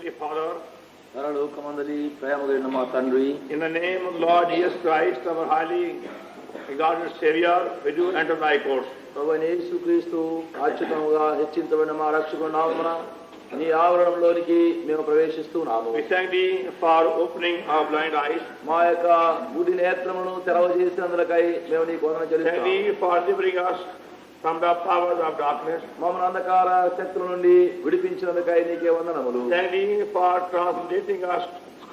Heavenly Father, పరలోకమందలి ప్రేమగలిగిన మా తండ్రి, in the name of the Lord Jesus Christ, our highly regarded Savior, we do enter thy courts. ప్రభువైన యేసుక్రీస్తు అత్యుత్తముగా హెచ్చించబడిన మా రక్షకుని నామమున నీ ఆవరణంలోనికి మేము ప్రవేశిస్తున్నాము. We thank thee for opening our blind eyes. మా యొక్క గుడి నేత్రములను తెరవజేసినందులకై మేము నీకు వందనం Thank చెల్లిస్తున్నాము. thee for delivering us from the powers of darkness. మమ్మల్ని అంధకార శక్తుల నుండి విడిపించినందుకై నీకే వందనములు. Thank thee for translating us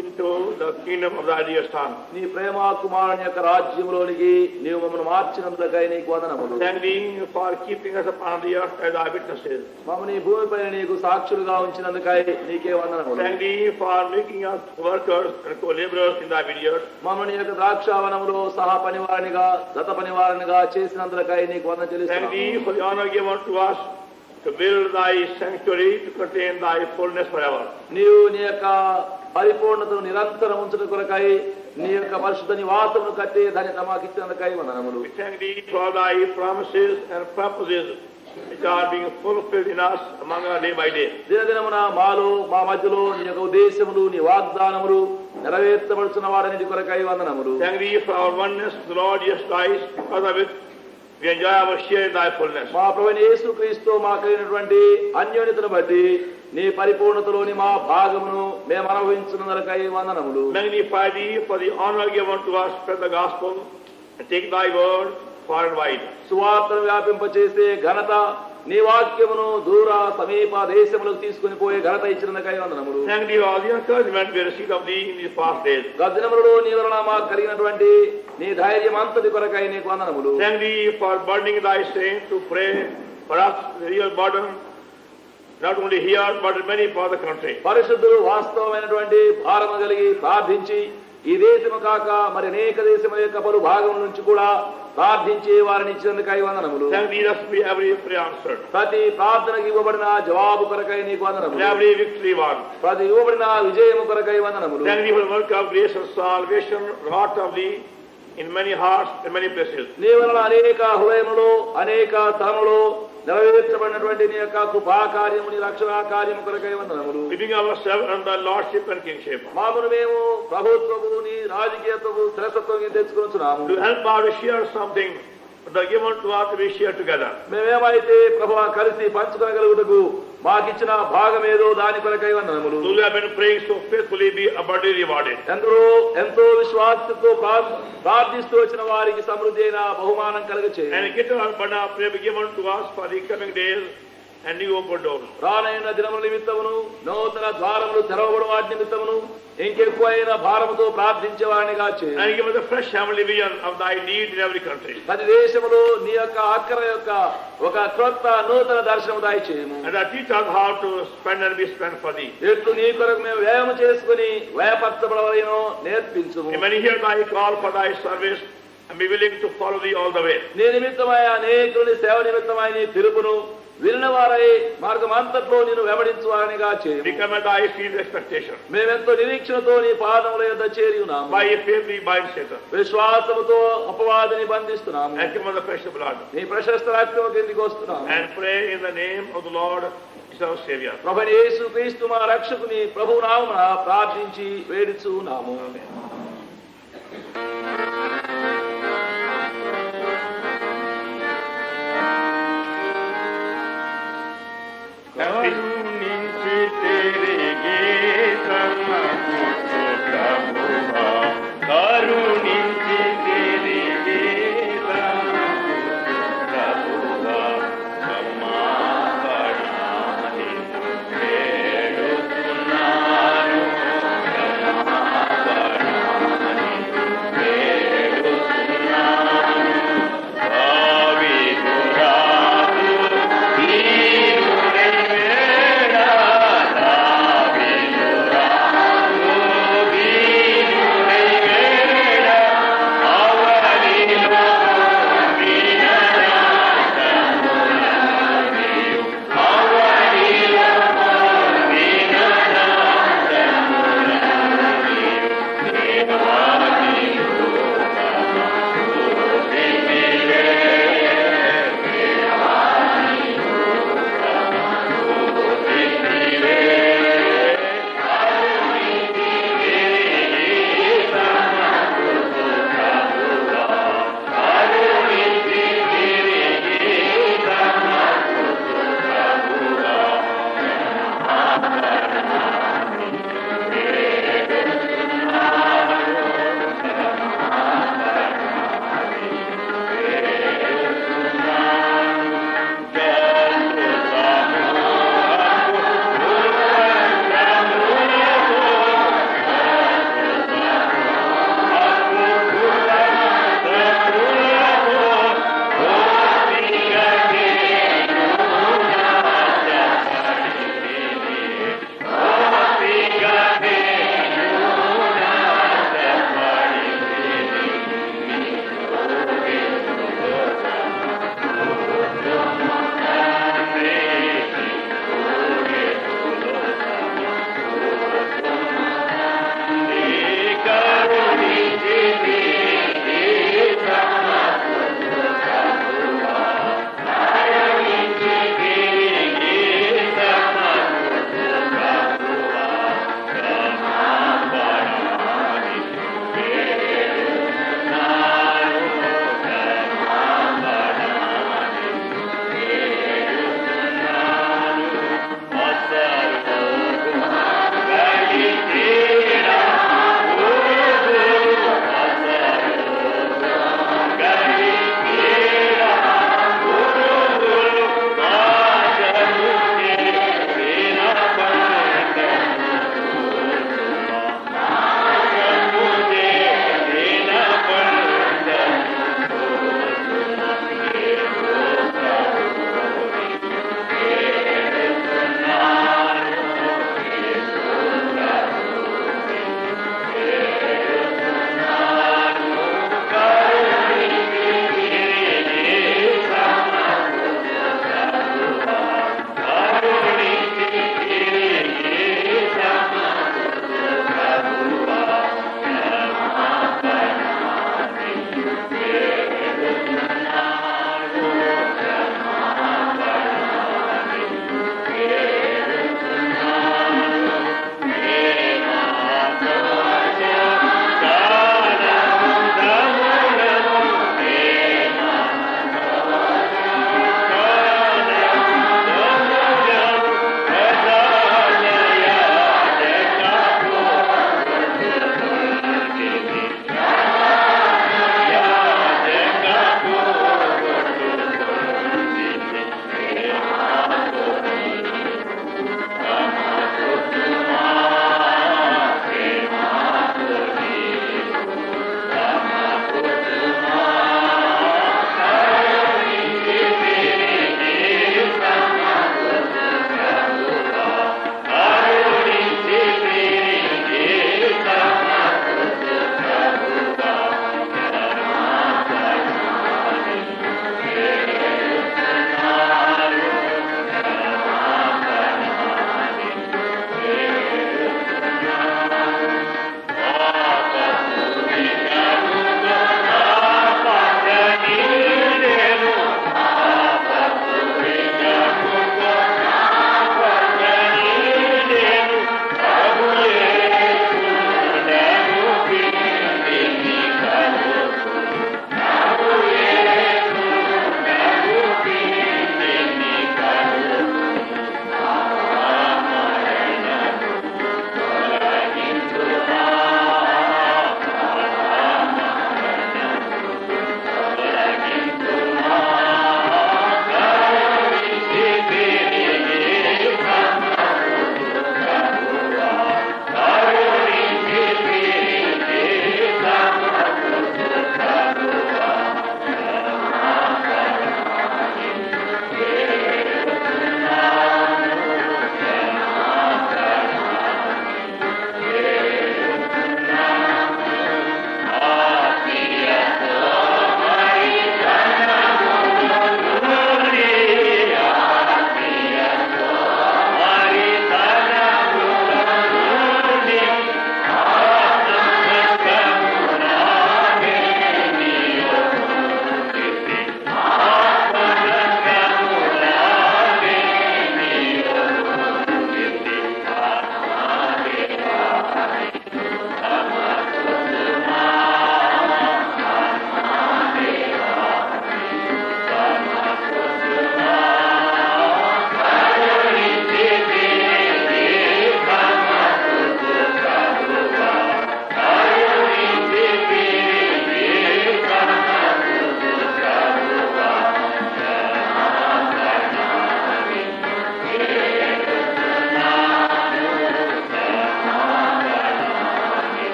into the kingdom of thy dear Son. నీ ప్రేమ కుమారుని యొక్క రాజ్యములోనికి నీవు మమ్మల్ని మార్చినందుకై నీకు వందనములు. Thank thee for keeping us upon the earth as thy witnesses. మమ్మల్ని ఈ భూమిపైన నీకు సాక్షులుగా ఉంచినందుకై నీకే వందనములు. Thank thee for making us workers and co-laborers in thy vineyard. మమ్మల్ని యొక్క ద్రాక్షావనములో సహా పనివారినిగా గత పనివారినిగా చేసినందుకై నీకు వందన Thank చెల్లిస్తున్నాము. thee for the honor given to us to build thy sanctuary to contain thy fullness forever. నీవు నీ యొక్క పరిపూర్ణతను నిరంతరం ఉంచుట కొరకై నీ యొక్క పరిశుద్ధ నివాసమును కట్టి ధన్యత మాకు ఇచ్చినందుకై వందనములు. We thank thee for thy promises and purposes which are being fulfilled in us among us day by day. దినదినమున మాలో మా మధ్యలో నీ యొక్క ఉద్దేశములు నీ వాగ్దానములు నెరవేర్చబడుతున్న వారని కొరకై వందనములు. Thank thee for our oneness with the Lord Jesus Christ, because of it we enjoy our share in thy fullness. మా ప్రభువైన యేసుక్రీస్తు మాకు కలిగినటువంటి అన్యోన్యతను బట్టి నీ పరిపూర్ణతలోని మా భాగమును మేము అనుభవించున్నదకై వందనములు. Magnify thee for the honor given to us to spread the gospel and take thy word far and wide. సువార్తను వ్యాపింపచేసే ఘనత నీ వాక్యమును దూర సమీప దేశములకు తీసుకుని పోయే ఘనత ఇచ్చినందుకై వందనములు. Thank thee for all the encouragement we received of thee in these past days. గత దినములలో నీ వలన మాకు కలిగినటువంటి నీ ధైర్యం అంతటి కొరకై నీకు వందనములు. Thank thee for burdening thy saints to pray for us, the real burden, not only here but in many parts of the country. పరిశుద్ధులు వాస్తవమైనటువంటి భారము కలిగి ప్రార్థించి ఈ దేశము కాక మరి అనేక దేశముల యొక్క పలు భాగం నుంచి కూడా ప్రార్థించే వారిని ఇచ్చినందుకై వందనములు. Thank thee that we every prayer answered, ప్రతి ప్రార్థనకు ఇవ్వబడిన జవాబు కొరకై నీకు వందనములు. every victory won. ప్రతి ఇవ్వబడిన విజయము కొరకై వందనములు. Thank thee for the work of grace and salvation wrought of thee in many hearts and many places. నీ వలన అనేక హృదయములు అనేక స్థలములు నెరవేర్చబడినటువంటి నీ యొక్క కృపా కార్యము నీ రక్షణ కార్యము కొరకై వందనములు. Giving ourselves under lordship and kingship, మామును మేము ప్రభుత్వము నీ రాజకీయత్వము శ్రేష్టత్వం తెచ్చుకొనుచున్నాము. to help us to share something that given to us to be shared together. మేమేమైతే ప్రభువా కలిసి పంచుకోగలుగుటకు మాకిచ్చిన భాగం ఏదో దాని కొరకై వందనములు. Those who have been praying so faithfully be abundantly rewarded. ఎంతో విశ్వాసంతో ప్రార్థిస్తూ వచ్చిన వారికి సమృద్ధి అయిన బహుమానం కలుగచేయండి. And get our abundant prayer be given to us for the coming days and new open doors. రానైన దినముల నిమిత్తమును నూతన ద్వారములు తెరవబడు వాటి నిమిత్తమును ఇంకెక్కువైన భారముతో ప్రార్థించే వారినిగా చేయి. And give us a fresh heavenly vision of thy need in every country. ప్రతి దేశములో నీ యొక్క అక్కర యొక్క ఒక క్రొత్త నూతన దర్శనము దయచేయము. And that teach us how to spend and be spent for thee. ఎట్లు నీ కొరకు మేము వ్యయము చేసుకుని వ్యయపరచబడవలెనో నేర్పించుము. And many hear thy call for thy service and be willing to follow thee all the way. నీ నిమిత్తమై అనేకుని సేవ నిమిత్తమై నీ పిలుపును వినిన వారై మార్గం అంతట్లో నేను వెంబడించువానిగా చేయి. Become at thy feet expectation. మేమెంతో నిరీక్షణతో నీ పాదముల యొద్ద చేరి ఉన్నాము. By faith we bind Satan. విశ్వాసముతో అపవాదిని బంధిస్తున్నాము. And come on the precious blood. నీ ప్రశస్త రక్తము కిందికి వస్తున్నాము. And pray in the name of the Lord, is our Savior. ప్రభువైన యేసుక్రీస్తు మా రక్షకుని ప్రభు నామమున ప్రార్థించి వేడుచున్నాము. కరుణించి తిరిగి సమకూర్చు ప్రభువా, కరుణించి తిరిగి సమకూర్చు ప్రభువా, క్షమాపణని వేడుతున్నాను, క్షమాపణని వేడుతున్నాను.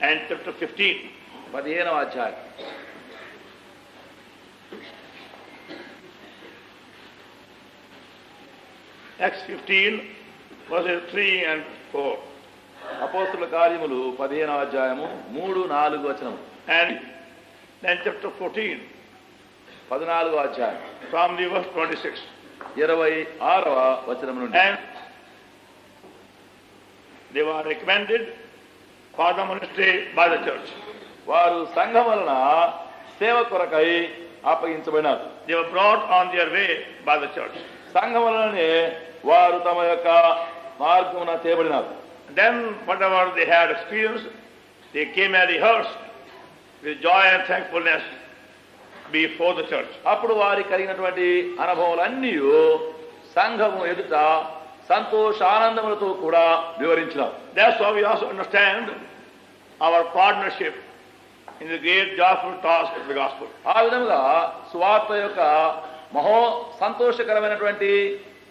and chapter 15. 15వ అధ్యాయం. Acts 15, verses 3 and 4. అపోస్తుల కార్యములు 15వ అధ్యాయము 3-4 వచనం. And then chapter 14, 14వ అధ్యాయం from the verse 26. 26వ వచనం నుండి. And they were recommended for the ministry by the church. వారు సంఘం వలన సేవ కొరకై అప్పగించబడినారు. They were brought on their way by the church. సంఘం వలననే వారు తమ యొక్క మార్గమున తేబడినారు. Then whatever they had experienced, they came and rehearsed with joy and thankfulness before the church. అప్పుడు వారికి కలిగినటువంటి అనుభవాలన్నీ సంఘము ఎదుట సంతోషానందములతో కూడా వివరించినారు. That's how we also understand our partnership in the great joyful task of the gospel. ఆ విధంగా సువార్త యొక్క మహో సంతోషకరమైనటువంటి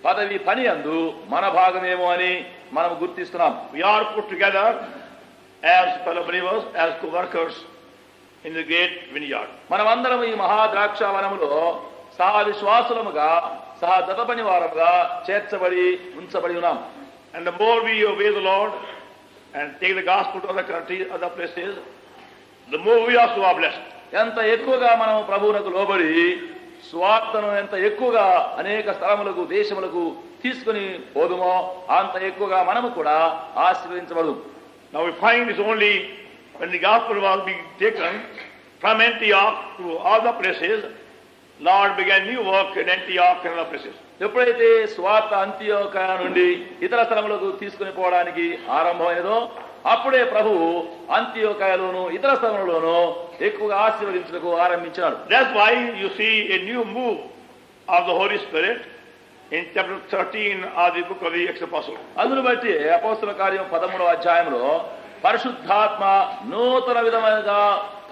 పదవి పని అందు మన భాగమేమో అని మనం గుర్తిస్తున్నాం. We are put together as fellow believers, as co-workers in the great vineyard. మనమందరం ఈ మహా ద్రాక్షావనములో సహా విశ్వాసులముగా సహా జతపని వారముగా చేర్చబడి ఉంచబడి ఉన్నాం. And the more we obey the Lord and take the gospel to other countries, other places, the more we also are blessed. ఎంత ఎక్కువగా మనం ప్రభువునకు లోబడి స్వార్థను ఎంత ఎక్కువగా అనేక స్థలములకు దేశములకు తీసుకుని పోదుమో అంత ఎక్కువగా మనము కూడా ఆశీర్వదించబడదు. Now we find this only when the gospel was being taken from Antioch to all the places, Lord began new work in Antioch and other places. ఎప్పుడైతే స్వార్థ అంత్యోక నుండి ఇతర స్థలములకు తీసుకుని పోవడానికి ఆరంభమైనదో అప్పుడే ప్రభు అంత్యోకాయలోను ఇతర స్థలములోనూ ఎక్కువగా ఆశీర్వదించుటకు ఆరంభించాడు. That's why you see a new move of the Holy Spirit in chapter 13 of the book of the Acts of Apostles. అందును బట్టి అపోస్తల కార్యం 13వ అధ్యాయంలో పరిశుద్ధాత్మ నూతన విధముగా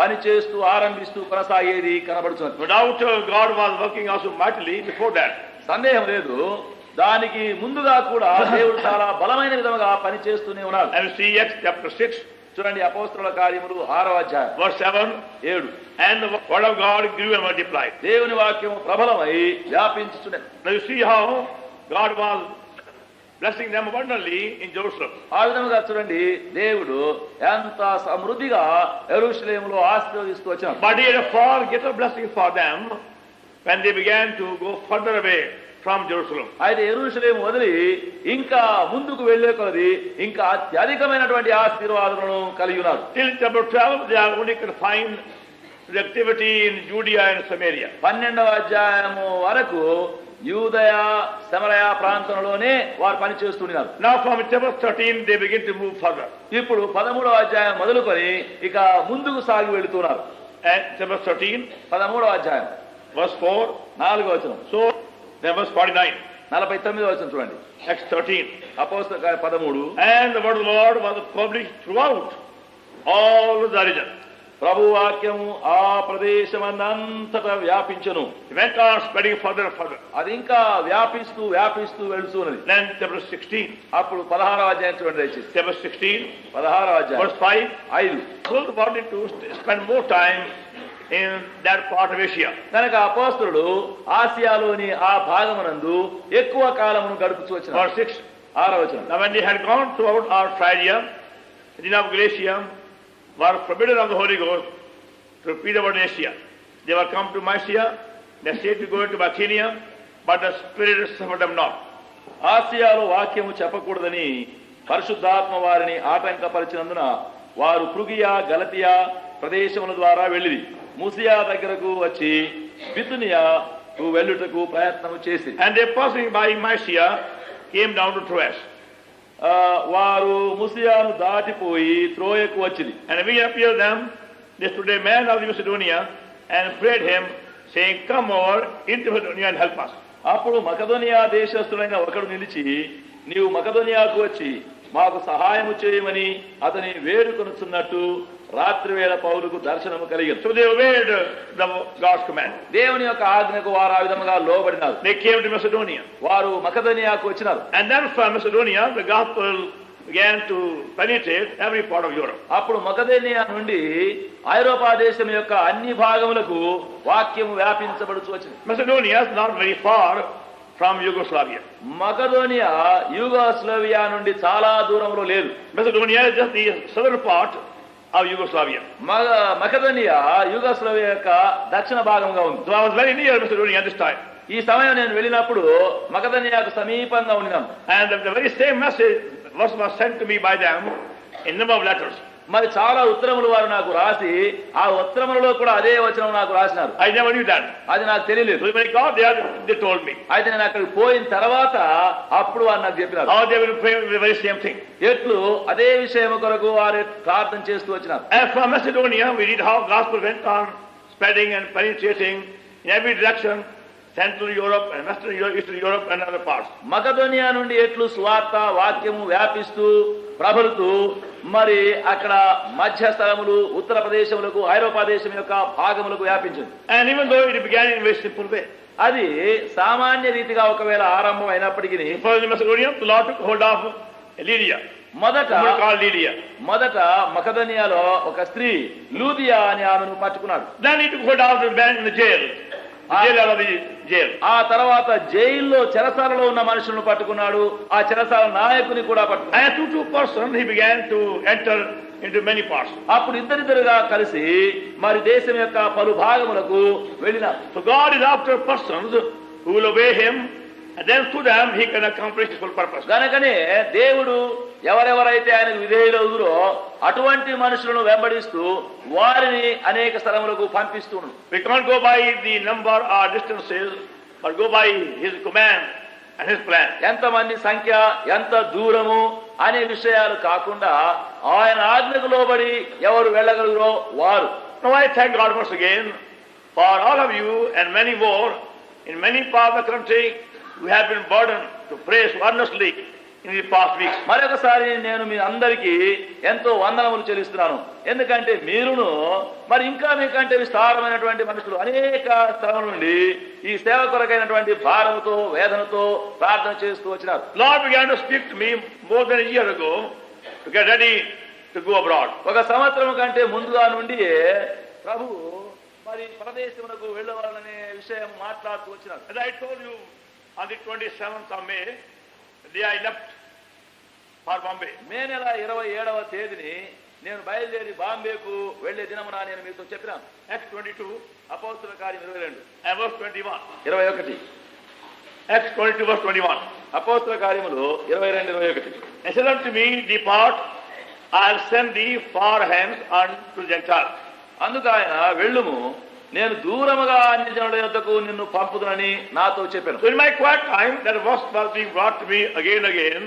పనిచేస్తూ ఆరంభిస్తూ కొనసాగేది కనబడుతున్నది. No doubt God was working also mightily before that. సందేహం లేదు, దానికి ముందుగా కూడా దేవుడు చాలా బలమైన విధముగా పనిచేస్తూనే ఉన్నాడు. And we see Acts chapter 6, చూడండి అపోస్తలుల కార్యములు 6వ అధ్యాయం verse 7, 7. and the word of God grew and multiplied. దేవుని వాక్యము ప్రబలమై వ్యాపించుచున్నది. Now you see how God was blessing them abundantly in Jerusalem. ఆ విధముగా చూడండి దేవుడు ఎంత సమృద్ధిగా యెరూషలేములో ఆశీర్వదిస్తూ వచ్చాడు. But he had a far greater blessing for them when they began to go further away from Jerusalem. అయితే యెరూషలేము వదిలి ఇంకా ముందుకు వెళ్లే కొలది ఇంకా అత్యధికమైనటువంటి ఆశీర్వాదాలను కలిగి ఉన్నారు. Till chapter 12 they are only confined to the activity in Judea and Samaria. 12వ అధ్యాయము వరకు యూదయ సమరయ ప్రాంతంలోనే వారు పనిచేస్తున్నారు. Now from chapter 13 they begin to move further. ఇప్పుడు 13వ అధ్యాయం మొదలుకొని ఇక ముందుకు సాగి వెళుతున్నారు. And chapter 13 13వ అధ్యాయం verse 4, 4వ వచనం. so then verse 49, 49వ వచనం చూడండి. Acts 13. అపోస్తల కార్యం 13. And the word of the Lord was published throughout all the region. ప్రభు వాక్యము ఆ ప్రదేశమంతటా వ్యాపించను. It went on spreading further and further. అది ఇంకా వ్యాపిస్తూ వెళుతున్నది. Then chapter 16, అప్పుడు 16వ అధ్యాయం చూడండి దయచేసి. chapter 16, 16వ అధ్యాయం verse 5, 5. Paul wanted to spend more time in that part of Asia. కనుక అపోస్తలుడు ఆసియాలోని ఆ భాగమునందు ఎక్కువ కాలమును గడుపుచూ వచ్చిన. Verse 6, 6వ వచనం. now when they had gone throughout our Phrygia, and of Galatia, were forbidden of the Holy Ghost to preach about Asia. They were come to Mysia, they said to go into Bithynia, but the Spirit suffered them not. ఆసియాలో వాక్యము చెప్పకూడదని పరిశుద్ధాత్మ వారిని ఆటంకపరిచినందున వారు ఫ్రుగియా గలతియా ప్రదేశముల ద్వారా వెళ్ళిరి. ముసియా దగ్గరకు వచ్చి బితునియాకు వెళ్ళుటకు ప్రయత్నము చేసి. And they passing by Mysia came down to Troas. వారు ముసియాను దాటిపోయి త్రోయకు వచ్చింది. And we appeared them, they stood a man of Macedonia and prayed him, saying, come over into Macedonia and help us. అప్పుడు మకదోనియా దేశస్థుడైన ఒకడు నిలిచి, నీవు మకదోనియాకు వచ్చి మాకు సహాయము చేయమని అతని వేడుకొనుచున్నట్టు రాత్రి వేళ పౌలుకు దర్శనము కలిగింది. So they obeyed the God's command. దేవుని యొక్క ఆజ్ఞకు వారు ఆ విధముగా లోబడినారు. They came to Macedonia. వారు మకదోనియాకు వచ్చినారు. And then from Macedonia the gospel began to penetrate every part of Europe. అప్పుడు మకదోనియా నుండి ఐరోపా దేశం యొక్క అన్ని భాగములకు వాక్యము వ్యాపించబడుచు వచ్చింది. Macedonia is not very far from Yugoslavia. మకదోనియా యూగోస్లావియా నుండి చాలా దూరంలో లేదు. Macedonia is just the southern part of Yugoslavia. మకదోనియా యూగోస్లావియా యొక్క దక్షిణ భాగంగా ఉంది. So I was very near Macedonia at this time. ఈ సమయం నేను వెళ్ళినప్పుడు మకదోనియాకు సమీపంగా ఉన్నాను. And the very same message was sent to me by them in number of letters. మరి చాలా ఉత్తరములు వారు నాకు రాసి ఆ ఉత్తరములలో కూడా అదే వచనం నాకు రాసినారు. I never knew that. అది నాకు తెలియలేదు. So when I got there, they told me. అయితే నేను అక్కడికి పోయిన తర్వాత అప్పుడు వారు నాకు చెప్పినారు. How they will pray the very same thing. ఎట్లు అదే విషయం కొరకు వారు ప్రార్థన చేస్తూ వచ్చినారు. And from Macedonia, we read how gospel went on spreading and penetrating in every direction, Central Europe and Western Europe, Eastern Europe and other parts. మకదోనియా నుండి ఎట్లు సువార్త వాక్యము వ్యాపిస్తూ ప్రబలుతూ మరి అక్కడ మధ్య స్థలములు ఉత్తర ప్రదేశములకు ఐరోపా దేశం యొక్క భాగములకు వ్యాపించింది. And even though it began in a very simple way. అది సామాన్య రీతిగా ఒకవేళ ఆరంభం అయినప్పటికీ First in Macedonia, the Lord took hold of Lydia. మొదట called Lydia. మకదోనియాలో ఒక స్త్రీ లూదియా అని ఆమెను పట్టుకున్నాడు. Then he took hold of the man in the jail. ఆ తర్వాత జైల్లో చెరసాలలో ఉన్న మనుషులను పట్టుకున్నాడు. ఆ చెరసాల నాయకుని కూడా పట్టుకున్నాడు. And two persons he began to enter into many parts. అప్పుడు ఇద్దరిద్దరుగా కలిసి మరి దేశం యొక్క పలు భాగములకు వెళ్ళినారు. So God is after persons who will obey him, and then through them he can accomplish his full purpose. గనుకనే దేవుడు ఎవరెవరైతే ఆయనకు విధేయులవుదురో అటువంటి మనుషులను వెంబడిస్తూ వారిని అనేక స్థలములకు పంపిస్తున్నాడు. We can't go by the number or distances, but go by his command and his plan. ఎంతమంది సంఖ్య ఎంత దూరము అనే విషయాలు కాకుండా ఆయన ఆజ్ఞకు లోబడి ఎవరు వెళ్ళగలరో వారు. Now I thank God once again for all of you and many more in many parts of the country who have been burdened to pray so earnestly in the past weeks. మరొకసారి నేను మీ అందరికీ ఎంతో వందనములు చెల్లిస్తున్నాను. ఎందుకంటే మీరును మరి ఇంకా మీకంటే విస్తారమైనటువంటి మనుషులు అనేక స్థలం నుండి ఈ సేవ కొరకైనటువంటి భారముతో వేదనతో ప్రార్థన చేస్తూ వచ్చినారు. Lord began to speak to me more than a year ago to get ready to go abroad. ఒక సంవత్సరం కంటే ముందుగా నుండి ప్రభు మరి ప్రదేశమునకు వెళ్ళవాలనే విషయం మాట్లాడుతూ వచ్చినారు. As I told you on the 27th of May, the day I left for Bombay. మే నెల 27వ తేదీని నేను బయలుదేరి బాంబేకు వెళ్లే దినమున నేను మీతో చెప్పినాను. Acts 22 అపోస్తలుల కార్యం 22 and verse 21. 21 Acts 22 verse 21. అపోస్తలుల కార్యములు 22:21. And said unto me, Depart, I'll send thee far hence unto Gentiles. అందుకు ఆయన వెళ్ళుము, నేను దూరముగా అన్ని జనుల యొద్దకు నిన్ను పంపుదునని నాతో చెప్పాను. So in my quiet time, that verse was being brought to me again and again,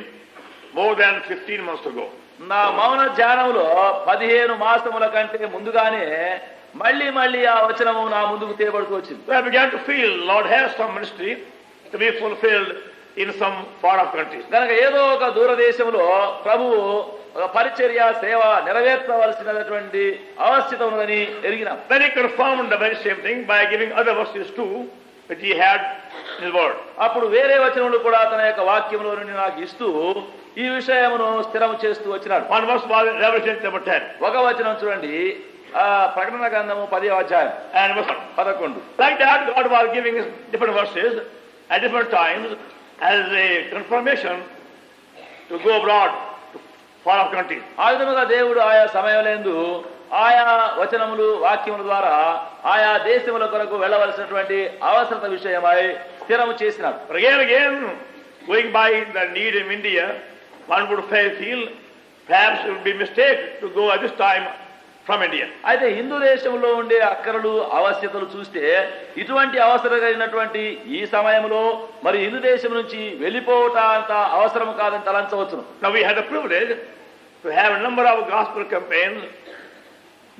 more than 15 months ago. నా మౌన ధ్యానంలో 15 మాసముల కంటే ముందుగానే మళ్ళీ ఆ వచనము నా ముందుకు తేబడుతూ వచ్చింది. So I began to feel Lord has some ministry to be fulfilled in some far off countries. కనుక ఏదో ఒక దూరదేశంలో ప్రభువు ఒక పరిచర్య సేవ నెరవేర్చవలసినటువంటి అవశ్యత ఉన్నదని ఎరిగినాం. Then he confirmed the very same thing by giving other verses too, which he had in his word. అప్పుడు వేరే వచనములు కూడా తన యొక్క వాక్యంలో నుండి నాకు ఇస్తూ ఈ విషయమును స్థిరము చేస్తూ వచ్చినాడు. One verse was in Revelation chapter 10. ఒక వచనం చూడండి, ప్రకటన గ్రంథము 10వ అధ్యాయం And verse 11. like that, God was giving us different verses at different times as a confirmation to go abroad to far off countries. ఆ విధముగా దేవుడు ఆయా సమయములందు ఆయా వచనములు వాక్యముల ద్వారా ఆయా దేశముల కొరకు వెళ్ళవలసినటువంటి అవసరత విషయమై స్థిరము చేసినాడు. But again, going by the need in India, one would feel perhaps it would be a mistake to go at this time from India. అయితే హిందూ దేశంలో ఉండే అక్కరలు అవశ్యతలు చూస్తే ఇటువంటి అవసరం కలిగినటువంటి ఈ సమయంలో మరి హిందూ దేశం నుంచి వెళ్ళిపోవటం అంత అవసరం కాదని తలంచవచ్చును. Now we had the privilege to have a number of gospel campaigns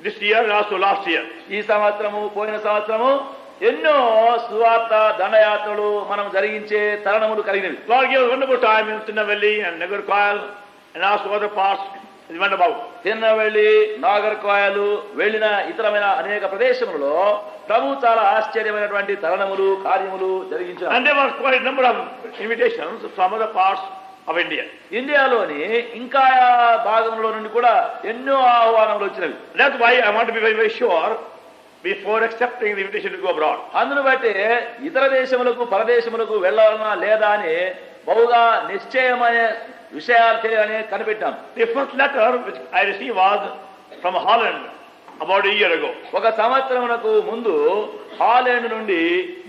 this year and also last year. ఈ సంవత్సరము పోయిన సంవత్సరము ఎన్నో సువార్త దండయాత్రలు మనం జరిగించే తరుణములు కలిగినవి. Lord gave us a wonderful time in Tinnavelli and Nagarkoil and also other parts we went about. తిన్నవెళ్ళి నాగర్కోయలు వెళ్ళిన ఇతరమైన అనేక ప్రదేశములలో ప్రభు చాలా ఆశ్చర్యమైనటువంటి తరుణములు కార్యములు జరిగించారు. And there was quite a number of invitations from other parts of India. ఇండియాలోని ఇంకా భాగంలో నుండి కూడా ఎన్నో ఆహ్వానములు వచ్చినవి. That's why I want to be very, very sure before accepting the invitation to go abroad. అందును బట్టి ఇతర దేశములకు పరదేశములకు వెళ్ళాలన్నా లేదా అని బహుగా నిశ్చయమైన విషయాలు తెలియాలని కనిపెట్టాను. The first letter which I received was from Holland about a year ago. ఒక సంవత్సరమునకు ముందు హాలండ్ నుండి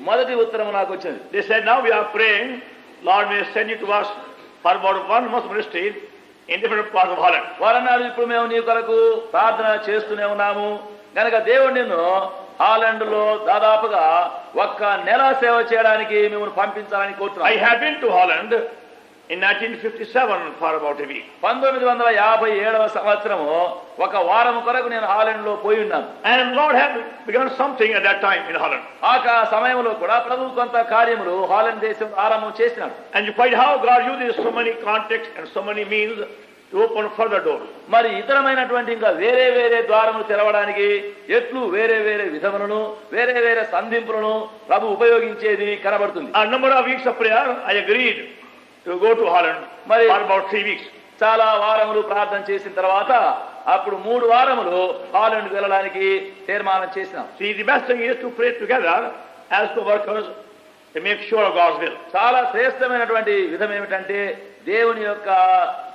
మొదటి ఉత్తరం నాకు వచ్చింది. They said, now we are praying, Lord may send you to us for about 1 month ministry in different parts of Holland. వారన్నారు, ఇప్పుడు మేము నీ కొరకు ప్రార్థన చేస్తూనే ఉన్నాము గనక దేవుడు నిన్ను హాలండ్ లో దాదాపుగా 1 నెల సేవ చేయడానికి మిమ్మల్ని పంపించాలని కోరుతున్నాను. I had been to Holland in 1957 for about a week. 1957వ సంవత్సరము ఒక వారం కొరకు నేను హాలండ్ లో పోయి ఉన్నాను. And Lord had begun something at that time in Holland. ఆ సమయంలో కూడా ప్రభు కొంత కార్యములు హాలండ్ దేశం ఆరంభం చేసినాడు. And you find how God uses so many contexts and so many means to open further doors. మరి ఇతరమైనటువంటి ఇంకా వేరే వేరే ద్వారములు తెరవడానికి ఎట్లు వేరే వేరే విధములను వేరే వేరే సంధింపులను ప్రభు ఉపయోగించేది కనబడుతుంది. A number of weeks of prayer, I agreed to go to Holland for about 3 weeks. చాలా వారములు ప్రార్థన చేసిన తర్వాత అప్పుడు 3 వారములు హాలండ్ వెళ్ళడానికి తీర్మానం చేసినాం. See, the best thing is to pray together as co-workers to make sure of God's will. చాలా శ్రేష్టమైనటువంటి విధం ఏమిటంటే దేవుని యొక్క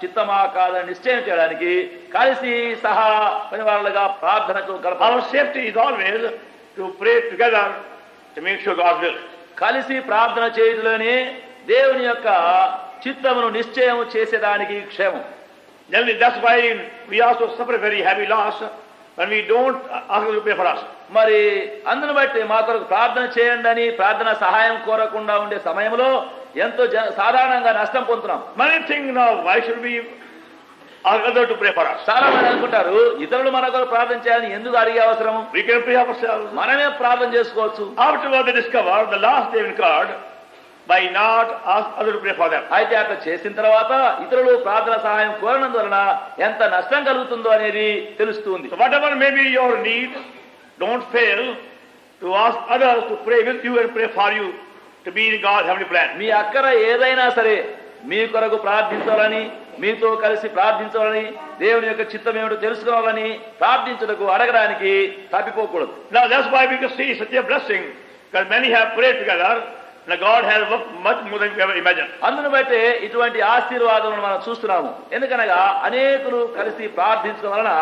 చిత్తమా కాదని నిశ్చయం చేయడానికి కలిసి సహా పనివారులుగా ప్రార్థనకు గడపాలి. Our safety is always to pray together to make sure God's will. కలిసి ప్రార్థన చేయడంలోనే దేవుని యొక్క చిత్తమును నిశ్చయం చేసేదానికి క్షేమం. Generally, that's why we also suffer very heavy loss when we don't ask them to pray for us. మరి అందును బట్టి మా కొరకు ప్రార్థన చేయండి అని ప్రార్థన సహాయం కోరకుండా ఉండే సమయంలో ఎంతో సాధారణంగా నష్టం పొందుతున్నాం. Many think now, why should we ask others to pray for us? చాలా మంది అనుకుంటారు ఇతరులు మన కొరకు ప్రార్థన చేయాలని ఎందుకు అడిగే అవసరం, We can pray ourselves. మనమే ప్రార్థన చేసుకోవచ్చు. Afterward, they discover the loss they incurred by not ask others to pray for them. అయితే అట్లా చేసిన తర్వాత ఇతరులు ప్రార్థన సహాయం కోరినందువలన ఎంత నష్టం కలుగుతుందో అనేది తెలుస్తుంది. So whatever may be your need, don't fail to ask others to pray with you and pray for you to be in God's heavenly plan. మీ అక్కర ఏదైనా సరే మీ కొరకు ప్రార్థించాలని మీతో కలిసి ప్రార్థించాలని దేవుని యొక్క చిత్తం ఏమిటో తెలుసుకోవాలని ప్రార్థించుటకు అడగడానికి తప్పిపోకూడదు. Now that's why we can see such a blessing, because many have prayed together and God has worked much more than we ever imagined. అందును బట్టి ఇటువంటి ఆశీర్వాదములను మనం చూస్తున్నాము. ఎందుకనగా అనేకులు కలిసి ప్రార్థించడం వలన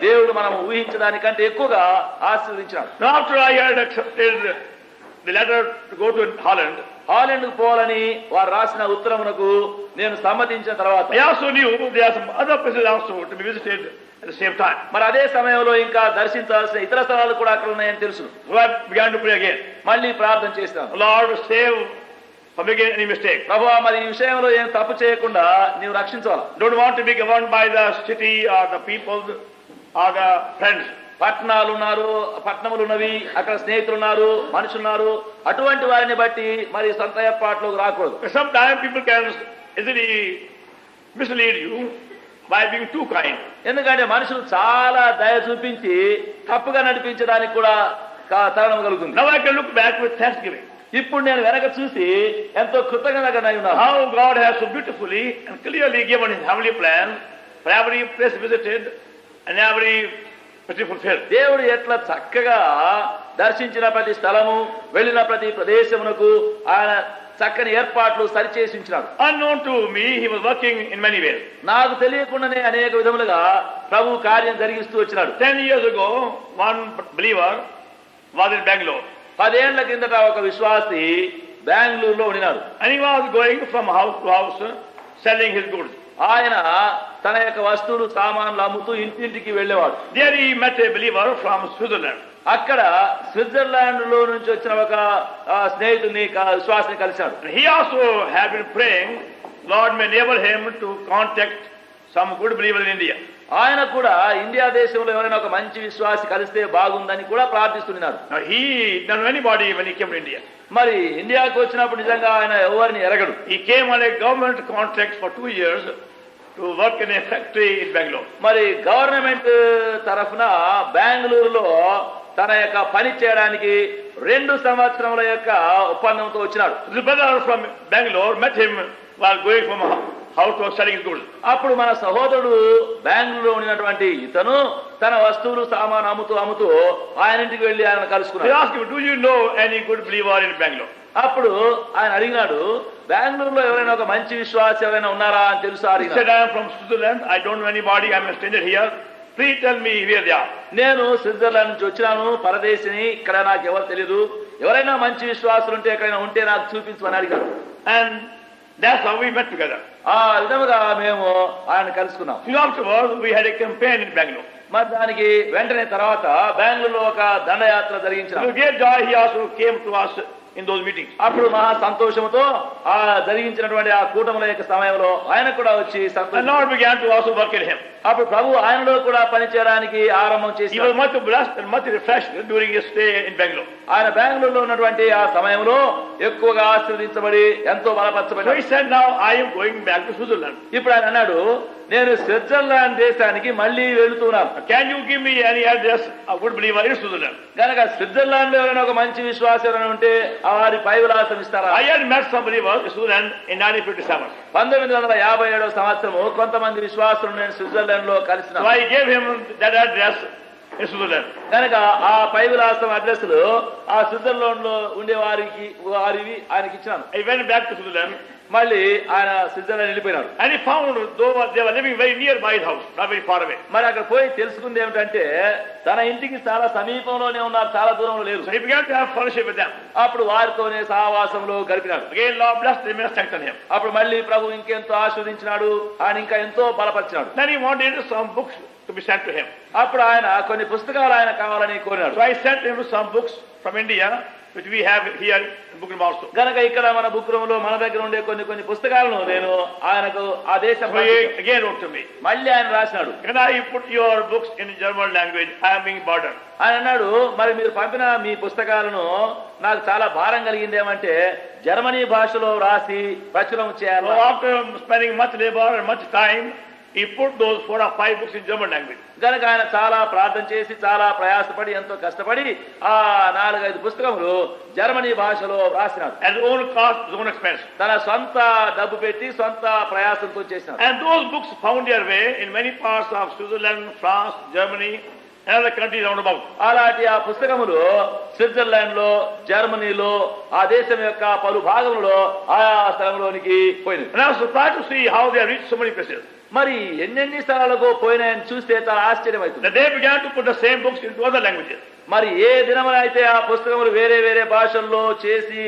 దేవుడు మనం ఊహించడానికంటే ఎక్కువగా ఆశీర్వదించాడు. Now after I had accepted the letter to go to Holland, హాలండ్కు పోవాలని వారు రాసిన ఉత్తరమునకు నేను సమ్మతించిన తర్వాత I also knew there are some other places also to be visited at the same time. మరి అదే సమయంలో ఇంకా దర్శించాల్సిన ఇతర స్థలాలు కూడా అక్కడ ఉన్నాయని తెలుసు. So I began to pray again. మళ్ళీ ప్రార్థన చేస్తాను, Lord, save from making any mistake. ప్రభువా మరి ఈ విషయంలో ఏం తప్పు చేయకుండా నీవు రక్షించాలి. Don't want to be governed by the city or the people or the friends. పట్టణాలు ఉన్నారు, పట్టణములు ఉన్నవి, అక్కడ స్నేహితులు ఉన్నారు, మనుషులు ఉన్నారు, అటువంటి వారిని బట్టి మరి సొంత ఏర్పాట్లోకి రాకూడదు. Sometimes people can easily mislead you by being too kind. ఎందుకంటే మనుషులు చాలా దయ చూపించి తప్పుగా నడిపించడానికి కూడా తరుణం కలుగుతుంది. Now I can look back with thanksgiving. ఇప్పుడు నేను వెనక చూసి ఎంతో కృతజ్ఞతగా ఉన్నాను. How God has so beautifully and clearly given His heavenly plan for every place visited and every fulfilled. దేవుడు ఎట్లా చక్కగా దర్శించిన ప్రతి స్థలము వెళ్ళిన ప్రతి ప్రదేశమునకు ఆయన చక్కని ఏర్పాట్లు సరిచేసి ఉంచినాడు. Unknown to me, He was working in many ways. నాకు తెలియకుండానే అనేక విధములుగా ప్రభు కార్యం జరిగిస్తూ వచ్చినాడు. 10 years ago, one believer was in Bangalore. 10 ఏళ్ల కిందట ఒక విశ్వాసి బెంగళూరులో ఉన్నాడు. And he was going from house to house selling his goods. ఆయన తన యొక్క వస్తువులు సామాన్లు అమ్ముతూ ఇంటింటికి వెళ్ళేవాడు. There he met a believer from Switzerland. అక్కడ స్విట్జర్లాండ్ లో నుంచి వచ్చిన ఒక స్నేహితుని విశ్వాసిని కలిశాడు. He also had been praying, Lord may enable him to contact some good believer in India. ఆయన కూడా ఇండియా దేశంలో ఎవరైనా ఒక మంచి విశ్వాసి కలిస్తే బాగుందని కూడా ప్రార్థిస్తున్నాడు. Now he didn't know anybody when he came to India. మరి ఇండియాకు వచ్చినప్పుడు నిజంగా ఆయన ఎవరిని ఎరగడు. He came on a government contract for 2 years to work in a factory in Bangalore. మరి గవర్నమెంట్ తరఫున బెంగళూరులో తన యొక్క పని చేయడానికి 2 సంవత్సరముల యొక్క ఒప్పందంతో వచ్చినాడు. The brother from Bangalore met him while going from how to selling his goods. అప్పుడు మన సహోదరుడు బెంగళూరులో ఉన్నటువంటి ఇతను తన వస్తువులు సామాను అమ్ముతూ ఆయన ఇంటికి వెళ్లి ఆయన They కలుసుకున్నాడు. asked him, do you know any good believer in Bangalore? అప్పుడు ఆయన అడిగినాడు, బెంగళూరులో ఎవరైనా ఒక మంచి విశ్వాసి ఎవరైనా ఉన్నారా అని తెలుసా He అడిగినాడు. said, I am from Switzerland. I don't know anybody. I am a stranger here. Please tell me where they are. నేను స్విట్జర్లాండ్ నుంచి వచ్చినాను, పరదేశిని, ఇక్కడ నాకు ఎవరు తెలియదు, ఎవరైనా మంచి విశ్వాసులు ఉంటే ఎక్కడైనా ఉంటే నాకు చూపించమని అడిగాడు. And that's how we met together. ఆ విధముగా మేము ఆయన కలుసుకున్నాం. Soon afterwards, we had a campaign in Bangalore. మరి దానికి వెంటనే తర్వాత బెంగళూరులో ఒక దండయాత్ర జరిగించిన. To great joy, he also came to us in those meetings. అప్పుడు మహా సంతోషంతో ఆ జరిగించినటువంటి ఆ కూటముల యొక్క సమయంలో ఆయన కూడా వచ్చి And సంతోషం. Lord began to also work in him. అప్పుడు ప్రభు ఆయనలో కూడా పనిచేయడానికి ఆరంభం He చేసి was much blessed and much refreshed during his stay in Bangalore. ఆయన బెంగళూరులో ఉన్నటువంటి ఆ సమయంలో ఎక్కువగా ఆశీర్వదించబడి ఎంతో So బలపరచబడి he said, now I am going back to Switzerland. ఇప్పుడు ఆయన అన్నాడు, నేను స్విట్జర్లాండ్ దేశానికి మళ్ళీ వెళుతున్నాను. Can you give me any address of good believer in Switzerland? కనుక స్విట్జర్లాండ్ లో ఎవరైనా ఒక మంచి విశ్వాసం ఎవరైనా ఉంటే ఆ వారి పై విలాసం ఇస్తారా? I had met some believers in Switzerland in 1957. 1957 సంవత్సరము కొంతమంది విశ్వాసులు నేను స్విట్జర్లాండ్ లో So కలిసిన. I gave him that address in Switzerland. కనుక ఆ పై విలాసం అడ్రస్లు ఆ స్విట్జర్లాండ్ లో ఉండే వారివి ఆయనకి ఇచ్చినాను. He went back to Switzerland మళ్ళీ ఆయన స్విట్జర్లాండ్ వెళ్ళిపోయినాడు. and he found though they were living very near by his house, not very far away. మరి అక్కడ పోయి తెలుసుకుంది ఏమిటంటే తన ఇంటికి చాలా సమీపంలోనే ఉన్నారు, చాలా దూరంలో లేరు. So he began to have fellowship with them. అప్పుడు వారితోనే సహవాసంలో గడిపినాడు. Again, Lord blessed him and strengthened him. అప్పుడు మళ్ళీ ప్రభు ఇంకెంతో ఆస్వాదించినాడు, ఆయన ఇంకా ఎంతో బలపరిచినాడు. Then he wanted some books to be sent to him. అప్పుడు ఆయన కొన్ని పుస్తకాలు ఆయన కావాలని కోరినాడు. So I sent him some books from India, which we have here in book room also. గనక ఇక్కడ మన బుక్ రూమ్ లో మన దగ్గర ఉండే కొన్ని పుస్తకాలను నేను ఆయనకు ఆ దేశం So he again wrote to me. మళ్ళీ ఆయన రాసినాడు. Can I put your books in German language? I am being burdened. ఆయన అన్నాడు, మరి మీరు పంపిన మీ పుస్తకాలను నాకు చాలా భారం కలిగింది ఏమంటే జర్మనీ భాషలో రాసి ప్రచురం So చేయాలి. after spending much labor and much time, he put those 4 or 5 books in German language. గనక ఆయన చాలా ప్రార్థన చేసి చాలా ప్రయాసపడి ఎంతో కష్టపడి ఆ 4-5 పుస్తకములు జర్మనీ భాషలో రాసినాడు. At his own cost, his own expense. తన సొంత డబ్బు పెట్టి సొంత ప్రయాసంతో చేసినాడు. And those books found their way in many parts of Switzerland, France, Germany, and other countries round about. అలాంటి ఆ పుస్తకములు స్విట్జర్లాండ్ లో, జర్మనీలో, ఆ దేశం యొక్క పలు భాగంలో ఆయా స్థలంలోనికి పోయినాయి. And I was surprised to see how they have reached so many places. మరి ఎన్నెన్ని స్థలాలకు పోయినాయని చూస్తే చాలా ఆశ్చర్యమవుతుంది. That they began to put the same books into other languages. మరి ఏ దినమునైతే ఆ పుస్తకములు వేరే వేరే భాషల్లో చేసి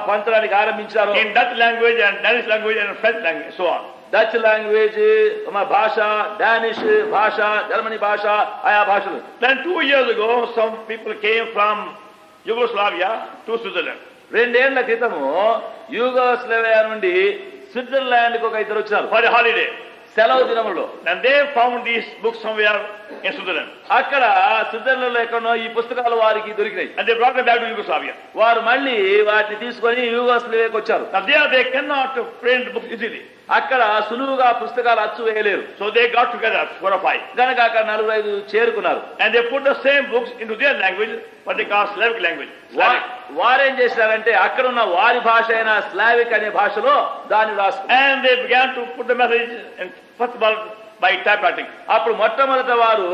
పంచడానికి ఆరంభించారో, In Dutch language and Danish language and French language, so on. Dutch language భాష, డానిష్ భాష, జర్మనీ భాష, ఆయా భాషలు. Then 2 years ago, some people came from Yugoslavia to Switzerland. 2 ఏళ్ల క్రితము యూగోస్లావియా నుండి స్విట్జర్లాండ్ కు ఒక ఇద్దరు వచ్చారు For a holiday. సెలవు దినములో. And they found these books somewhere in Switzerland. అక్కడ స్విట్జర్లాండ్ లో ఎక్కడో ఈ పుస్తకాలు వారికి దొరికినాయి. And they brought them back to Yugoslavia. వారు మళ్ళీ వాటిని తీసుకొని యూగోస్లావియాకి వచ్చారు. Now there they cannot print books easily. అక్కడ సులువుగా పుస్తకాలు అచ్చు వేయలేరు. So they got together 4 or 5. గనక అక్కడ 4-5 చేరుకున్నారు. And they put the same books into their language, what they call Slavic language. Slavic. వారేం చేశారంటే అక్కడ ఉన్న వారి భాష అయిన స్లావిక్ అనే భాషలో దాన్ని రాసుకున్నారు. And they began to put the message in first of all by typewriting. అప్పుడు మొట్టమొదట వారు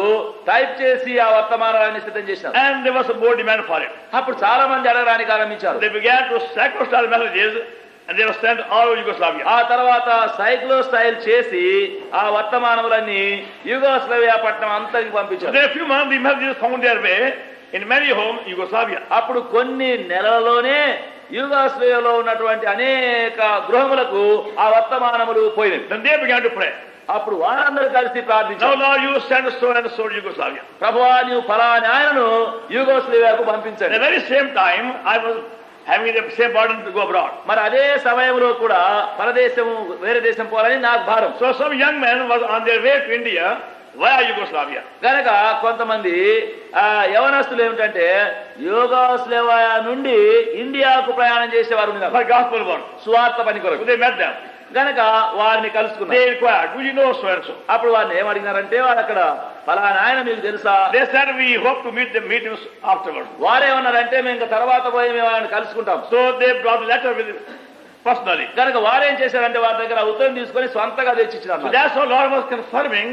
టైప్ చేసి ఆ వర్తమానాన్ని సిద్ధం చేశారు. And there was a more demand for it. అప్పుడు చాలా మంది అడగడానికి ఆరంభించారు. They began to cyclo-style messages and they were sent all over Yugoslavia. ఆ తర్వాత సైక్లో స్టైల్ చేసి ఆ వర్తమానములన్నీ యూగోస్లావియా పట్టణం అంతరికి పంపించారు. Within a few months, the messages found their way in many homes in Yugoslavia. అప్పుడు కొన్ని నెలల్లోనే యూగోస్లావియాలో ఉన్నటువంటి అనేక గృహములకు ఆ వర్తమానములు పోయినవి. Then they began to pray. అప్పుడు వారందరూ కలిసి Now, ప్రార్థించారు. Lord, you send so and so to Yugoslavia. ప్రభువా నీవు ఫలాని ఆయనను యూగోస్లావియాకు At పంపించండి. the very same time, I was having the same burden to go abroad. మరి అదే సమయంలో కూడా పరదేశము వేరే దేశం పోవాలని నాకు భారం. So some young men was on their way to India via Yugoslavia. గనక కొంతమంది యవనస్తులు ఏమిటంటే యూగోస్లావియా నుండి ఇండియాకు ప్రయాణం చేసేవారు ఉన్నారు. For gospel work. సువార్త పని So కొరకు. they met them. గనక వారిని కలుసుకున్నారు. They inquired, do you know so and so? అప్పుడు వారిని ఏమడిగినారంటే వాళ్ళు అక్కడ ఫలానా ఆయన మీకు తెలుసా? They said we hope to meet him afterwards. వారేమన్నారంటే మేము ఇంకా తర్వాత పోయి మేము ఆయన కలుసుకుంటాం. So they brought a letter with personally. కనుక వారేం చేశారంటే వారి దగ్గర ఆ ఉత్తరం తీసుకొని స్వంతగా So తెచ్చిచ్చినారు. that's how Lord was confirming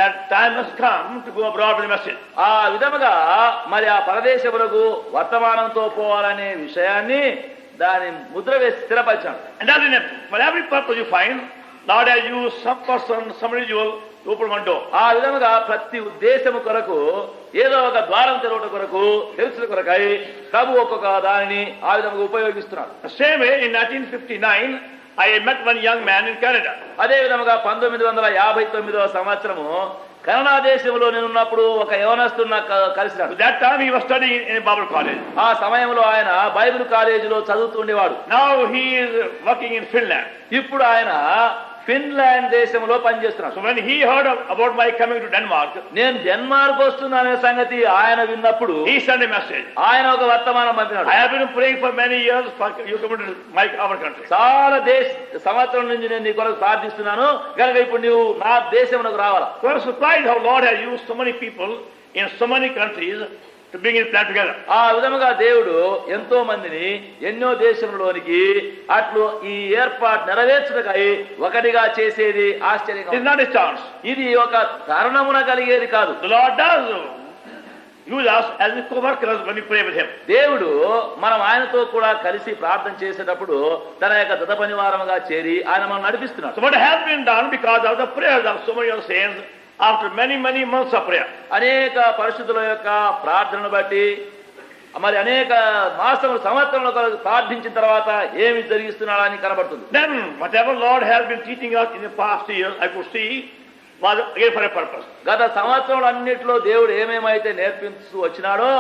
that time has come to go abroad with the message. ఆ విధముగా మరి ఆ పరదేశములకు వర్తమానంతో పోవాలనే విషయాన్ని దాని ముద్ర వేసి స్థిరపరిచాడు. And that's in for every purpose you find, Lord has used some person, some individual to open one door. ఆ విధముగా ప్రతి ఉద్దేశము కొరకు ఏదో ఒక ద్వారం తెరవట కొరకు తెలుసుల కొరకై ప్రభు ఒక్కొక్క దానిని ఆ విధముగా ఉపయోగిస్తున్నాడు. The same way in 1959, I met one young man in Canada. అదే విధముగా 1959వ సంవత్సరము కన్నడ దేశంలో నేనున్నప్పుడు ఒక యవనస్తుడు నాకు కలిసినాడు. At that time he was studying in a Bible college. ఆ సమయంలో ఆయన బైబిల్ కాలేజీలో చదువుతుండేవాడు. Now he is working in Finland. ఇప్పుడు ఆయన ఫిన్లాండ్ దేశంలో పనిచేస్తున్నాడు. So when he heard about my coming to Denmark, నేను డెన్మార్క్ వస్తున్నాననే సంగతి ఆయన విన్నప్పుడు he sent a message. ఆయన ఒక వర్తమానం పంపినాడు. I have been praying for many years for you come to our country. చాలా సంవత్సరం నుంచి నేను నీ కొరకు ప్రార్థిస్తున్నాను కనుక ఇప్పుడు నువ్వు నా దేశంలోకి రావాలా. So I was surprised how Lord has used so many people in so many countries to bring his plan together. ఆ విధముగా దేవుడు ఎంతో మందిని ఎన్నో దేశంలోనికి అట్లు ఈ ఏర్పాటు నెరవేర్చుటకై ఒకటిగా చేసేది ఆశ్చర్యంగా. It's not a chance. ఇది ఒక తరుణమున కలిగేది కాదు. The Lord does use us as the co-workers when we pray with him. దేవుడు మనం ఆయనతో కూడా కలిసి ప్రార్థన చేసేటప్పుడు తన యొక్క దత పనివారముగా చేరి ఆయన మనం నడిపిస్తున్నాడు. So what has been done because of the prayers of so many of the saints after many months of prayer. అనేక పరిశుద్ధుల యొక్క ప్రార్థనను బట్టి మరి అనేక మాసములు సంవత్సరంలో ప్రార్థించిన తర్వాత ఏమి జరిగిస్తున్నాడని కనబడుతుంది. Then whatever Lord has been teaching us in the past years, I could see was again for a purpose. గత సంవత్సరంలో అన్నిటిలో దేవుడు ఏమేమైతే నేర్పిస్తూ వచ్చినాడో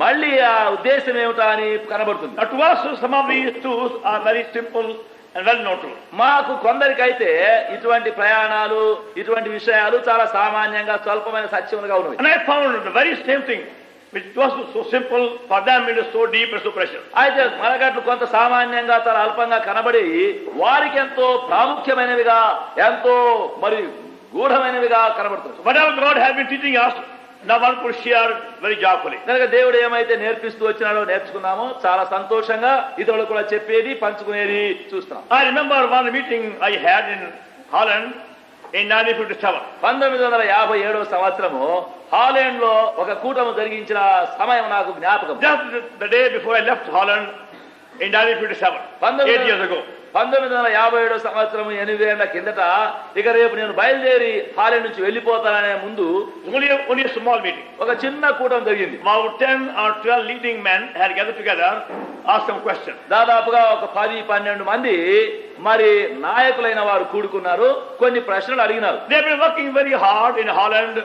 మళ్ళీ ఆ ఉద్దేశం ఏమిటా అని కనబడుతుంది. Now to us some of these truths are very simple and well known to us. మాకు కొందరికైతే ఇటువంటి ప్రయాణాలు ఇటువంటి విషయాలు చాలా సామాన్యంగా స్వల్పమైన సత్యములుగా ఉన్నాయి. And I found the very same thing which was so simple for them it is so deep and so precious. అయితే మనకట్లు కొంత సామాన్యంగా చాలా అల్పంగా కనబడి వారికి ఎంతో ప్రాముఖ్యమైనవిగా ఎంతో మరి గూఢమైనవిగా కనబడుతుంది. Whatever God has been teaching us, now one could share very joyfully. కనుక దేవుడు ఏమైతే నేర్పిస్తూ వచ్చినాడో నేర్చుకున్నామో చాలా సంతోషంగా ఇతరులు కూడా చెప్పేది పంచుకునేది చూస్తున్నాం. I remember one meeting I had in Holland in 1957. 1957వ సంవత్సరము హాలండ్ లో ఒక కూటమి జరిగించిన సమయం నాకు జ్ఞాపకం. Just the day before I left Holland in 1957, 8 years ago. 1957 సంవత్సరం 8 ఏళ్ల కిందట ఇక రేపు నేను బయలుదేరి హాలండ్ నుంచి వెళ్ళిపోతాననే ముందు Only a small meeting. ఒక చిన్న కూటమి జరిగింది. About 10 or 12 leading men had gathered together, asked some questions. దాదాపుగా ఒక 10-12 మంది మరి నాయకులైన వారు కూడుకున్నారు. కొన్ని ప్రశ్నలు అడిగినారు. They have been working very hard in Holland,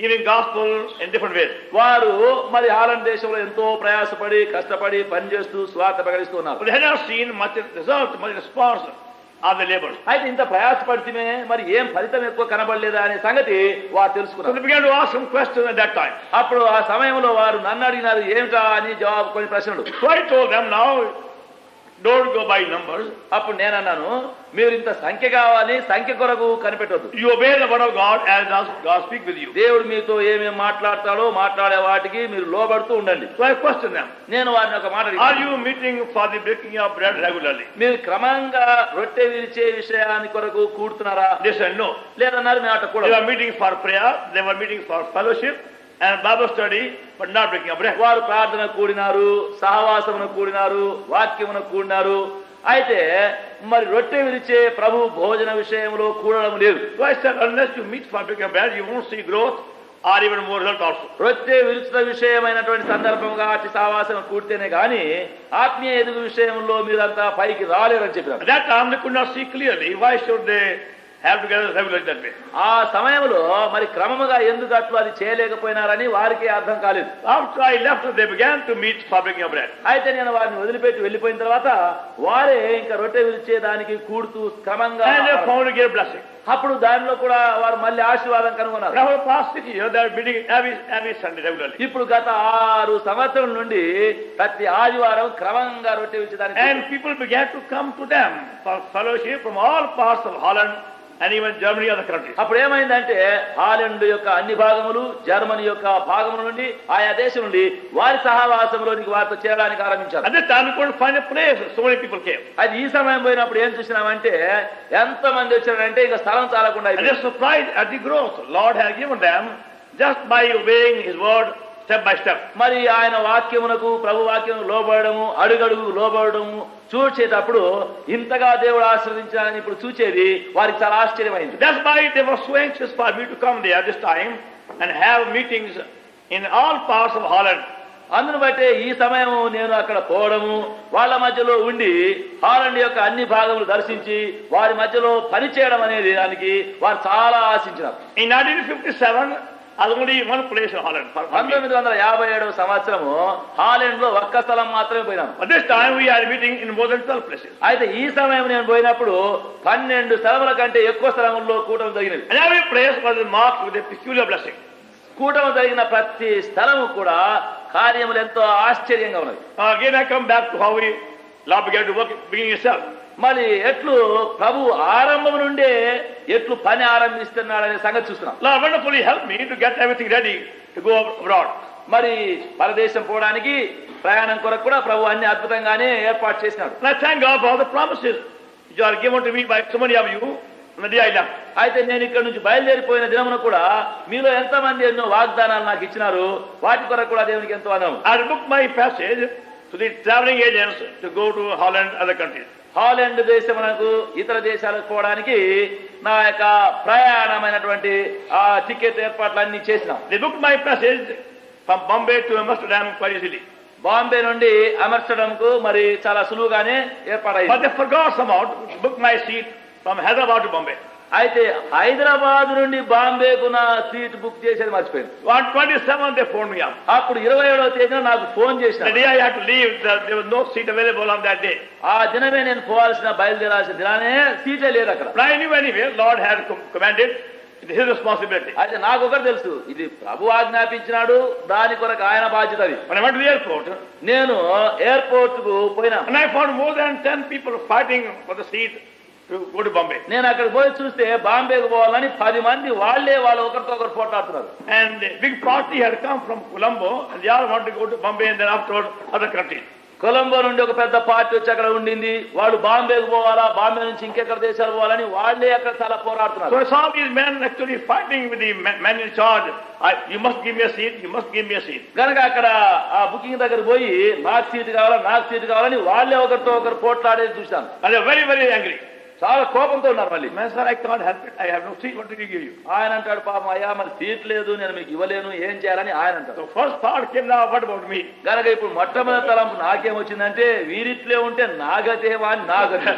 giving gospel in different ways. వారు మరి హాలండ్ దేశంలో ఎంతో ప్రయాసపడి కష్టపడి పనిచేస్తూ స్వార్థ ప్రకటిస్తున్నారు. But they had not seen much result, much response of the labor. అయితే ఇంత ప్రయాసపడితే మరి ఏం ఫలితం ఎక్కువ కనబడలేదా అనే సంగతి వారు So తెలుసుకున్నారు. they began to ask some questions at that time. అప్పుడు ఆ సమయంలో వారు నన్ను అడిగినారు ఏమిటా అని జవాబు కొన్ని ప్రశ్నలు. So I told them, now don't go by numbers. అప్పుడు నేనన్నాను మీరు ఇంత సంఖ్య కావాలి సంఖ్య కొరకు కనిపెట్టొద్దు. You obey the word of God as does God speak with you. దేవుడు మీతో ఏమేమి మాట్లాడతాడో మాట్లాడే వాటికి మీరు లోబడుతూ ఉండండి. So I questioned them. నేను వారిని ఒక మాట Are అడిగాను. you meeting for the breaking of bread regularly? మీరు క్రమంగా రొట్టె విరిచే విషయాన్ని కొరకు కూడుతున్నారా? They said no. లేదన్నారు మేము అట They కూడా. were meeting for prayer, they were meeting for fellowship and Bible study, but not breaking of bread. వారు ప్రార్థన కూడినారు, సహవాసమును కూడినారు, వాక్యమును కూడినారు. అయితే మరి రొట్టె విరిచే ప్రభు భోజన విషయంలో కూడడం లేదు. So I said, unless you meet for breaking of bread, you won't see growth or even more result also. రొట్టె విరుచుట విషయమైనటువంటి సందర్భంగా అతి సహవాసం కూడితేనే గాని ఆత్మీయ ఎదుగు విషయంలో మీరంతా పైకి రాలేరని చెప్పారు. At that time they could not see clearly. Why should they have together regularly that way? ఆ సమయంలో మరి క్రమముగా ఎందుకు అట్లు అది చేయలేకపోయినారని వారికి అర్థం కాలేదు. After I left, they began to meet for breaking of bread. అయితే నేను వారిని వదిలిపెట్టి వెళ్ళిపోయిన తర్వాత వారే ఇంకా రొట్టె విరిచేదానికి కూడుతూ క్రమంగా And they found to get a blessing. అప్పుడు దానిలో కూడా వారు మళ్ళీ ఆశీర్వాదం కనుగొన్నారు. Now for the past 6 years, they are meeting every Sunday regularly. ఇప్పుడు గత 6 సంవత్సరం నుండి ప్రతి ఆదివారం క్రమంగా రొట్టె విరిచేదానికి And people began to come to them for fellowship from all parts of Holland and even Germany other countries. అప్పుడు ఏమైందంటే హాలండ్ యొక్క అన్ని భాగములు, జర్మనీ యొక్క భాగముల నుండి, ఆయా దేశం నుండి వారి సహవాసంలోనికి వారితో చేరడానికి ఆరంభించారు. At that time we couldn't find a place, so many people came. అది ఈ సమయం పోయినప్పుడు ఏం చూసినామంటే ఎంత మంది వచ్చారంటే ఇంకా స్థలం చాలకుండా And they're surprised at the growth Lord has given them just by obeying His word step by step. మరి ఆయన వాక్యమునకు, ప్రభు వాక్యము లోబడము, అడుగడుగు లోబడము చూసేటప్పుడు ఇంతగా దేవుడు ఆశీర్వదించాలని ఇప్పుడు చూచేది వారికి చాలా ఆశ్చర్యమైంది. That's why they were so anxious for me to come there this time and have meetings in all parts of Holland. అందును బట్టే ఈ సమయం నేను అక్కడ పోవడము, వాళ్ళ మధ్యలో ఉండి హాలండ్ యొక్క అన్ని భాగములు దర్శించి వారి మధ్యలో పనిచేయడం అనేది దానికి వారు చాలా ఆశించినారు. In 1957, I was only one place in Holland. 1957 సంవత్సరము హాలండ్ లో ఒక్క స్థలం మాత్రమే పోయినాము. But this time we are meeting in more than 12 places. అయితే ఈ సమయం నేను పోయినప్పుడు 12 స్థలముల కంటే ఎక్కువ స్థలముల్లో కూటమి జరిగినది. And every place was marked with a peculiar blessing. కూటమి జరిగిన ప్రతి స్థలము కూడా కార్యములు ఎంతో ఆశ్చర్యంగా ఉన్నది. Again I come back to how we Lord began to work beginning itself. మరి ఎట్లు ప్రభు ఆరంభం నుండే ఎట్లు పని ఆరంభిస్తున్నాడనే సంగతి చూస్తున్నాం. Lord wonderfully helped me to get everything ready to go abroad. మరి పరదేశం పోవడానికి ప్రయాణం కొరకు కూడా ప్రభు అన్ని అద్భుతంగానే ఏర్పాటు చేసినాడు. And I thank God for all the promises which are given to me by so many of you on the day I left. అయితే నేను ఇక్కడ నుంచి బయలుదేరిపోయిన దినమున కూడా మీలో ఎంతమంది ఎన్నో వాగ్దానాలు నాకు ఇచ్చినారు, వాటి కొరకు కూడా దేవునికి ఎంతో అన్నాము. I booked my passage to the traveling agents to go to Holland and other countries. Holland దేశమునకు ఇతర దేశాలకు పోవడానికి నా యొక్క ప్రయాణమైనటువంటి ఆ టికెట్ ఏర్పాట్లన్నీ చేసినాం. They booked my passage from Bombay to Amsterdam quite easily. Bombay నుండి అమర్స్టర్డామ్ కు మరి చాలా సులువుగానే But ఏర్పాటైంది. they forgot somehow to book my seat from Hyderabad to Bombay. అయితే హైదరాబాద్ నుండి బాంబేకు నా సీట్ బుక్ చేసేది మర్చిపోయింది. On 27th they phoned me up. అప్పుడు 27వ తేదీన నాకు ఫోన్ The చేసిన. day I had to leave, there was no seat available on that day. ఆ దినమే నేను పోవాల్సిన బయలుదేరాల్సిన దినానే సీటే లేదు అక్కడ. But I knew anyway, Lord had commanded, it is his responsibility. అయితే నాకు ఒకటి తెలుసు, ఇది ప్రభు ఆజ్ఞాపించినాడు, దాని కొరకు ఆయన బాధ్యత అది. When I went to the airport, నేను ఎయిర్పోర్ట్ కు పోయినా, and I found more than 10 people fighting for the seat to go to Bombay. నేను అక్కడ పోయి చూస్తే బాంబేకు పోవాలని 10 మంది వాళ్ళే ఒకరితో ఒకరు పోట్లాడుతున్నారు. And a big party had come from Colombo, and they all wanted to go to Bombay and then afterwards other countries. Colombo నుండి ఒక పెద్ద పార్టీ వచ్చి అక్కడ ఉండింది. వాళ్ళు బాంబేకు పోవాలా, బాంబే నుంచి ఇంకెక్కడ దేశాలు పోవాలని వాళ్ళే అక్కడ చాలా So పోరాడుతున్నారు. I saw these men actually fighting with the man in charge. You must give me a seat, you must give me a seat. కనుక అక్కడ ఆ బుకింగ్ దగ్గర పోయి నాకు సీటు కావాలా, నాకు సీటు కావాలని వాళ్ళే ఒకరితో ఒకరు పోట్లాడేది చూశాను. And they were very, very angry. చాలా కోపంతో ఉన్నారు. మళ్ళీ Man, sir, I can't help it. I have no seat. What did he give you? ఆయన అంటాడు, పాపం అయ్యా మరి సీట్ లేదు, నేను మీకు ఇవ్వలేను, ఏం చేయాలని ఆయన అంటాడు. So first thought came now, what about me? కనుక ఇప్పుడు మొట్టమొదటి తలంపు నాకేమొచ్చిందంటే వీరిట్లే ఉంటే నాగతేవా అని నాగతే.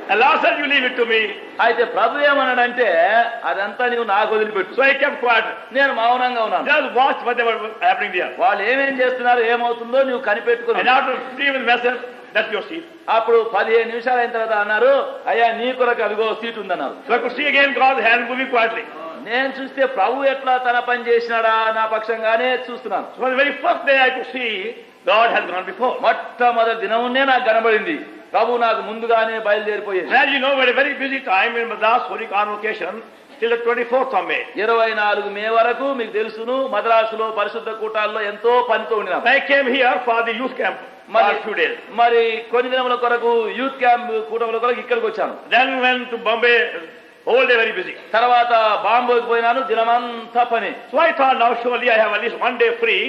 And Lord said, you leave it to me. అయితే ప్రభు ఏమన్నాడంటే అదంతా నువ్వు నాకు వదిలిపెట్టు. So I kept quiet. నేను మౌనంగా ఉన్నాను. Just watch what they were happening there. వాళ్ళు ఏమేం చేస్తున్నారు, ఏమవుతుందో నువ్వు కనిపెట్టుకుని. And after 3 minutes, message, that's your seat. అప్పుడు 15 నిమిషాలు అయిన తర్వాత అన్నారు, అయ్యా నీ కొరకు అదిగో సీట్ ఉందన్నారు. So I could see again God's hand moving quietly. నేను చూస్తే ప్రభు ఎట్లా తన పని చేసినాడా నా పక్షంగానే చూస్తున్నాను. So the very first day I could see God had gone before. మొట్టమొదటి దినమునే నాకు కనబడింది, ప్రభు నాకు ముందుగానే బయలుదేరిపోయేది. And as you know, we had a very busy time in Madras Holy Convocation till the 24th of May. 24 మే వరకు మీకు తెలుసును మద్రాసులో పరిశుద్ధ కూటాల్లో ఎంతో పనితో ఉండినా. I came here for the youth camp for a few days. మరి కొన్ని దినముల కొరకు యూత్ క్యాంప్ కూటముల కొరకు ఇక్కడికి వచ్చాను. Then went to Bombay, whole day very busy. తర్వాత బాంబేకి పోయినాను, దినమంతా పని. So I thought now surely I have at least one day free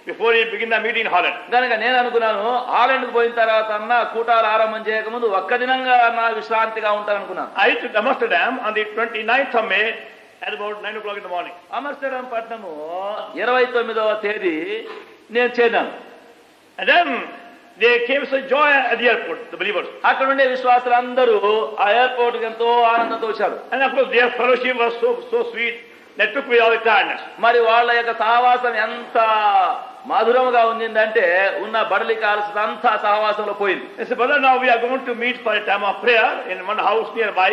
before we begin the meeting in Holland. కనుక నేను అనుకున్నాను హాలండ్కి పోయిన తర్వాత అన్న కూటాలు ఆరంభం చేయకముందు ఒక్క దినంగా నా విశ్రాంతిగా ఉంటాననుకున్నాను. I reached Amsterdam on the 29th of May at about 9 o'clock in the morning. అమర్స్టర్డామ్ పట్టణము 29వ తేదీ నేను చేరాను. And then they came with joy at the airport, the believers. అక్కడ ఉండే విశ్వాసులందరూ ఆ ఎయిర్పోర్ట్ కి ఎంతో ఆనందంతో వచ్చారు. And of course their fellowship was so sweet that took away all the tiredness. మరి వాళ్ళ యొక్క సహవాసం ఎంత మధురముగా ఉండిందంటే ఉన్న బడలిక అలసట అంతా సహవాసంలో పోయింది. They said, brother, now we are going to meet for a time of prayer in one house nearby.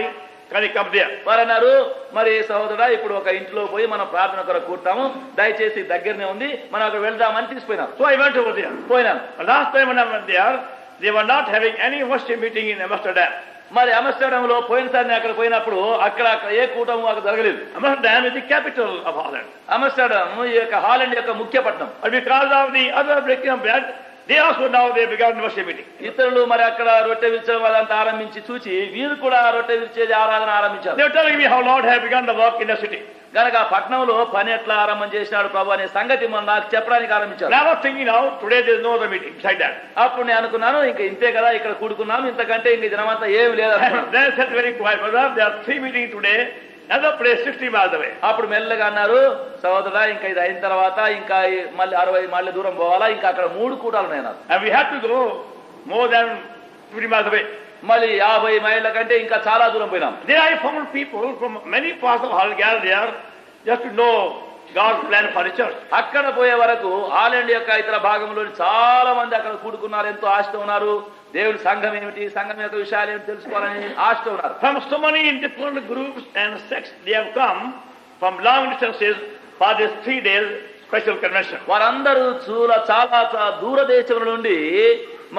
Can you come there? వారు అన్నారు, మరి సహోదరా ఇప్పుడు ఒక ఇంట్లో పోయి మనం ప్రార్థన కొరకు కూర్చున్నాము, దయచేసి దగ్గరనే ఉంది, మనం అక్కడ వెళ్దామని తీసుకుపోయినాం. So I went over there. పోయినాను. Last time when I went there, they were not having any worship meeting in Amsterdam. మరి అమ్స్టర్డామ్ లో పోయినసారి నేను అక్కడ పోయినప్పుడు అక్కడ ఏ కూటమి మాకు జరగలేదు. Amsterdam is the capital of Holland. అమ్స్టర్డామ్ ఈ యొక్క హాలండ్ యొక్క ముఖ్య పట్టణం. But because of the other breaking of bread, they also now they began worship meeting. ఇతరులు మరి అక్కడ రొట్టె విరిచడం వాళ్ళంతా ఆరంభించి చూచి వీరు కూడా రొట్టె విరిచేది ఆరాధన ఆరంభించారు. They were telling me how Lord had begun the work in the city. కనుక ఆ పట్టణంలో పని ఎట్లా ఆరంభం చేసినాడు ప్రభు అనే సంగతి మొన్న నాకు చెప్పడానికి ఆరంభించారు. And I was thinking now, today there is no other meeting beside that. అప్పుడు నేను అనుకున్నాను ఇంకా ఇంతే కదా ఇక్కడ కూడుకున్నాం, ఇంతకంటే ఇంక దినమంతా ఏమి లేదు. Then I said very quiet, brother, there are 3 meetings today. Another place 60 miles away. అప్పుడు మెల్లగా అన్నారు, సహోదరా ఇంకా ఇది అయిన తర్వాత ఇంకా మళ్ళీ 60 మైళ్ళ దూరం పోవాలా, ఇంకా అక్కడ 3 కూటాలు ఉన్నాయి నాకు. And we had to go more than 50 miles away. మళ్ళీ 50 మైళ్ళ కంటే ఇంకా చాలా దూరం పోయినాం. There I found people from many parts of Holland gathered there just to know God's plan for the church. అక్కడ పోయే వరకు హాలండ్ యొక్క ఇతర భాగంలోని చాలా మంది అక్కడ కూడుకున్నారు, ఎంతో ఆశతో ఉన్నారు. దేవుడి సంఘం ఏమిటి, సంఘం యొక్క విషయాలు ఏమిటి తెలుసుకోవాలని ఆశతో ఉన్నారు. From so many different groups and sects, they have come from long distances for this 3 days special convention. వారందరూ చాలా దూరదేశముల నుండి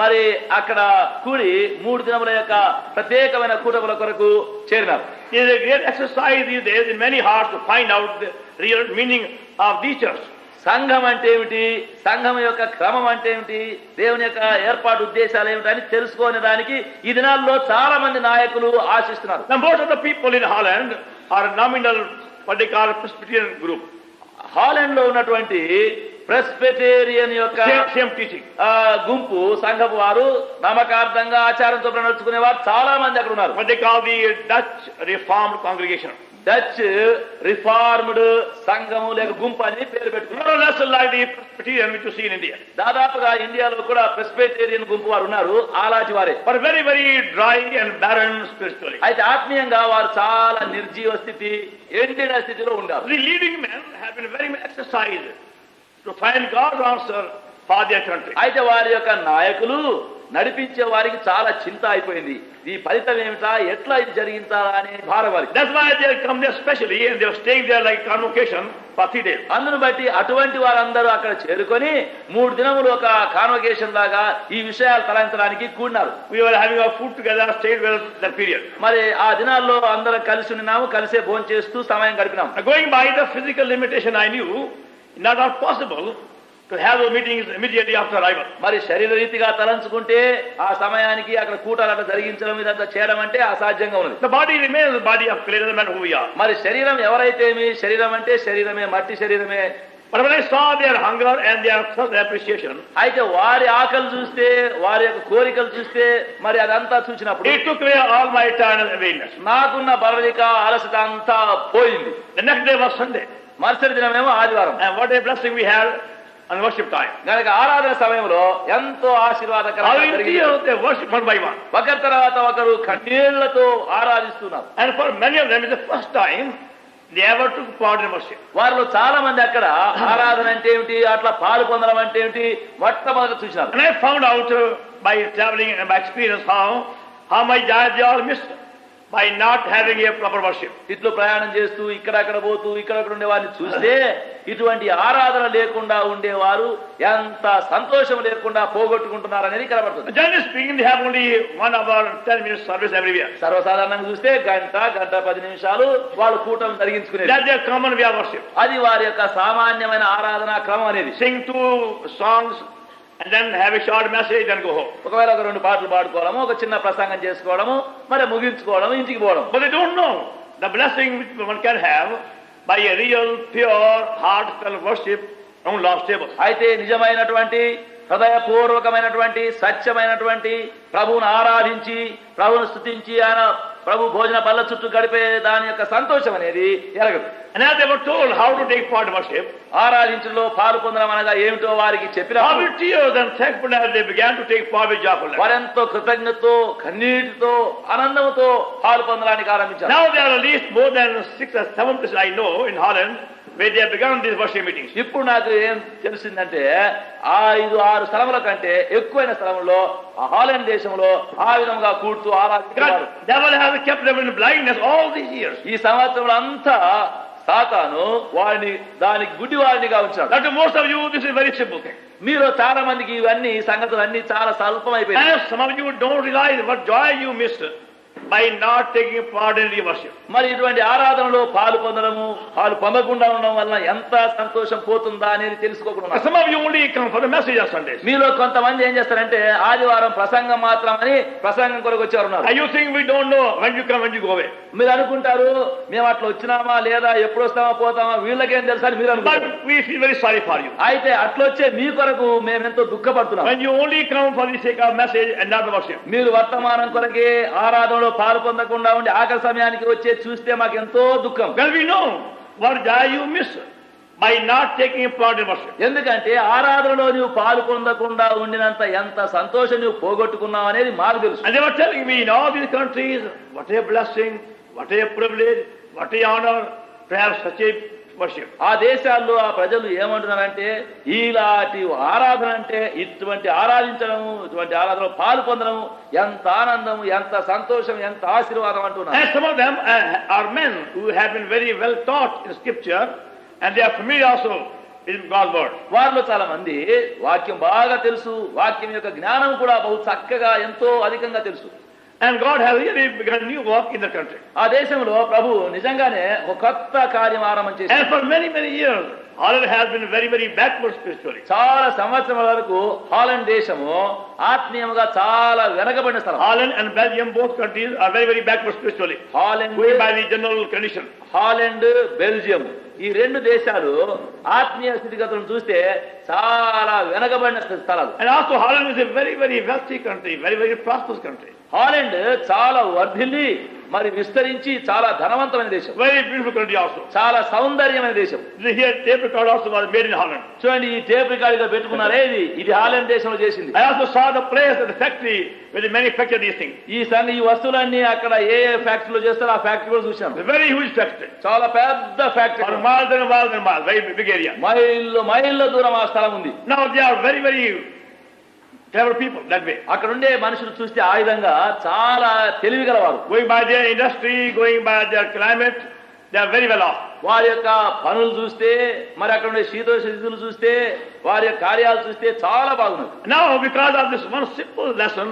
మరి అక్కడ కూడి 3 దినముల యొక్క ప్రత్యేకమైన కూటముల కొరకు చేరినారు. It is a great exercise these days in many hearts to find out the real meaning of the church. సంఘం అంటే ఏమిటి, సంఘం యొక్క క్రమం అంటే ఏమిటి, దేవుని యొక్క ఏర్పాటు ఉద్దేశాలు ఏమిటి అని తెలుసుకునే దానికి ఈ దినాల్లో చాలా మంది నాయకులు ఆశిస్తున్నారు. Now most of the people in Holland are nominal what they call Presbyterian group. Holland లో ఉన్నటువంటి ప్రెస్బిటేరియన్ యొక్క same teaching గుంపు సంఘపు వారు నమ్మకార్థంగా ఆచారంతో నడుచుకునే వారు చాలా మంది అక్కడ ఉన్నారు. what they call the Dutch Reformed congregation. Dutch reformed సంఘము లేక గుంపు అని పేరు పెట్టుకున్నారు. More or less like the Presbyterian which you see in India. దాదాపుగా ఇండియాలో కూడా ప్రెస్బిటేరియన్ గుంపు వారు ఉన్నారు, అలాంటి వారే. But very very dry and barren spiritually. అయితే ఆత్మీయంగా వారు చాలా నిర్జీవ స్థితి, ఎండిన స్థితిలో ఉన్నారు. The leading men have been very much exercised to find God's answer for their country. అయితే వారి యొక్క నాయకులు నడిపించే వారికి చాలా చింత అయిపోయింది. ఈ ఫలితం ఏమిటా, ఎట్లా ఇది జరిగించాలా అనే భారం వారికి. That's why they come there specially and they are staying there like convocation for 3 days. అందును బట్టి అటువంటి వారందరూ అక్కడ చేరుకొని 3 దినములు ఒక కాన్వకేషన్ లాగా ఈ విషయాలు తలంచడానికి కూడినారు. We were having our food together, stayed well that period. మరి ఆ దినాల్లో అందరం కలిసి ఉన్నాము, కలిసే భోజనం చేస్తూ సమయం గడిపినాం. Going by the physical limitation, I knew not possible to have those meetings immediately after arrival. మరి శరీర రీతిగా తలంచుకుంటే ఆ సమయానికి అక్కడ కూటాలు అట్లా జరిగించడం ఇదంతా చేయడం అంటే అసాధ్యంగా ఉన్నది. The body remains the body of clay, doesn't matter who we are. మరి శరీరం ఎవరైతే శరీరం అంటే శరీరమే, మట్టి శరీరమే. But when I saw their hunger and their thirst appreciation, అయితే వారి ఆకలి చూస్తే, వారి యొక్క కోరికలు చూస్తే, మరి అదంతా చూసినప్పుడు it took away all my eternal weariness. నాకున్న బలలిక అలసట అంతా పోయింది. The next day was Sunday. మరుసటి దినమేమో ఆదివారం. And what a blessing we had on worship time. కనుక ఆరాధన సమయంలో ఎంతో ఆశీర్వాదకరంగా జరిగింది. They worship one by one. ఒకరి తర్వాత ఒకరు కన్నీళ్లతో ఆరాధిస్తున్నారు. And for many of them, it's the first time they ever took part in worship. వారిలో చాలా మంది అక్కడ ఆరాధన అంటే ఏమిటి, అట్లా పాలు పొందడం అంటే ఏమిటి మొట్టమొదట చూసినారు. And I found out by traveling and by experience how much they all missed by not having a proper worship. ఇట్లు ప్రయాణం చేస్తూ ఇక్కడక్కడ పోతూ ఇక్కడక్కడ ఉండే వారిని చూస్తే ఇటువంటి ఆరాధన లేకుండా ఉండేవారు ఎంత సంతోషం లేకుండా పోగొట్టుకుంటున్నారు అనేది కనబడుతుంది. Generally speaking, they have only 1 hour 10 minutes service everywhere. సర్వసాధారణంగా చూస్తే గంట 10 నిమిషాలు వాళ్ళు కూటమి జరిగించుకునేది. That's their common way of worship. అది వారి యొక్క సామాన్యమైన ఆరాధన క్రమం అనేది. Sing 2 songs and then have a short message and go home. ఒకవేళ ఒక 2 పాటలు పాడుకోవడము, ఒక చిన్న ప్రసంగం చేసుకోవడము, మరి ముగించుకోవడం, ఇంటికి పోవడం. But they don't know the blessing which one can have by a real, pure, heartfelt worship on Lord's table. అయితే నిజమైనటువంటి హృదయపూర్వకమైనటువంటి సత్యమైనటువంటి ప్రభువును ఆరాధించి, ప్రభువును స్తుతించి ఆయన ప్రభు భోజన బల్ల చుట్టూ గడిపే దాని యొక్క సంతోషం అనేది ఎరగదు. And as they were told how to take part in worship, ఆరాధించడంలో పాలు పొందడం అనగా ఏమిటో వారికి చెప్పినప్పుడు how with tears and thankfulness they began to take part with joyfulness. వారెంతో కృతజ్ఞతతో, కన్నీటితో, ఆనందంతో పాలు పొందడానికి ఆరంభించారు. Now there are at least more than 6 or 7 places I know in Holland where they have begun these worship meetings. ఇప్పుడు నాకు ఏం తెలిసిందంటే 5-6 స్థలముల కంటే ఎక్కువైన స్థలంలో హాలండ్ దేశంలో ఆ విధంగా కూడుతూ ఆరాధించారు. Devil has kept them in blindness all these years. ఈ సంవత్సరంలో అంతా సాతాను వారిని దానికి గుడ్డి వారినిగా ఉంచాడు. That to most of you this is very simple thing. మీరు చాలా మందికి ఇవన్నీ సంగతులు అన్ని చాలా స్వల్పం అయిపోయాయి. And some of you don't realize what joy you missed by not taking part in the worship. మరి ఇటువంటి ఆరాధనలో పాలు పొందకుండా ఉండడం వల్ల ఎంత సంతోషం పోతుందా అనేది తెలుసుకోకుండా Some of you only come for the message on Sundays. మీలో కొంతమంది ఏం చేస్తారంటే ఆదివారం ప్రసంగం మాత్రమని ప్రసంగం కొరకు వచ్చేవారు ఉన్నారు. And you think we don't know when you come, when you go away. మీరు అనుకుంటారు మేము అట్లా వచ్చినామా లేదా ఎప్పుడు వస్తామా పోతామా వీళ్ళకేం తెలుసా అని మీరు అనుకుంటారు. But we feel very sorry for you. అయితే అట్లొచ్చే మీ కొరకు మేమెంతో దుఃఖపడుతున్నాం. When you only come for the sake of message and not the worship. మీరు వర్తమానం కొరకే ఆరాధనలో పాలు పొందకుండా ఉండి ఆఖరి సమయానికి వచ్చే చూస్తే మాకు ఎంతో దుఃఖం. Well, we know what joy you miss by not taking part in worship. ఎందుకంటే ఆరాధనలో నువ్వు పాలు పొందకుండా ఉండినంత ఎంత సంతోషం నువ్వు పోగొట్టుకున్నావు అనేది మాకు తెలుసు. And they were telling me in all these countries, what a blessing, what a privilege, what a honor to have such a worship. ఆ దేశాల్లో ఆ ప్రజలు ఏమంటున్నారంటే ఇలాంటి ఆరాధన అంటే ఇటువంటి ఆరాధించడము ఇటువంటి ఆరాధనలో పాలు పొందడము ఎంత ఆనందము ఎంత సంతోషం ఎంత ఆశీర్వాదం అంటున్నారు. And some of them are men who have been very well taught in scripture and they are familiar also with God's word. వారిలో చాలా మంది వాక్యం బాగా తెలుసు, వాక్యం యొక్క జ్ఞానం కూడా బహు చక్కగా ఎంతో అధికంగా తెలుసు. And God has really begun new work in the country. ఆ దేశంలో ప్రభు నిజంగానే ఒక కొత్త కార్యం ఆరంభం చేశారు. And for many, many years, Holland has been very, very backward spiritually. చాలా సంవత్సరాల వరకు హాలండ్ దేశము ఆత్మీయంగా చాలా వెనకబడిన స్థలం. Holland and Belgium, both countries are very, very backward spiritually. Holland Going by the general condition. Holland Belgium ఈ రెండు దేశాలు ఆత్మీయ స్థితిగతులను చూస్తే చాలా వెనకబడిన స్థలాలు. And also Holland is a very, very wealthy country, very, very prosperous country. Holland చాలా వర్ధిల్లి మరి విస్తరించి చాలా ధనవంతమైన దేశం. Very beautiful country also. చాలా సౌందర్యమైన దేశం. Here tape record also was made in Holland. చూడండి ఈ టేప్ రికార్డుగా పెట్టుకున్నారే ఇది హాలండ్ దేశంలో చేసింది. I also saw the place at the factory where they manufacture these things. ఈ వస్తువులన్నీ అక్కడ ఏ ఫ్యాక్టరీలో చేస్తారో ఆ ఫ్యాక్టరీ కూడా చూసాం. It's a very huge factory. చాలా పెద్ద factory. For miles and miles and miles, very big area. మైళ్ళ దూరం ఆ స్థలం ఉంది. Now they are very, very clever people that way. అక్కడ ఉండే మనుషులు చూస్తే ఆ విధంగా చాలా తెలివి గలవారు. Going by their industry, going by their climate, they are very well off. వారి యొక్క పనులు చూస్తే మరి అక్కడ ఉండే శీతోష్ణస్థితులు చూస్తే వారి యొక్క కార్యాలు చూస్తే చాలా బాగున్నది. Now because of this one simple lesson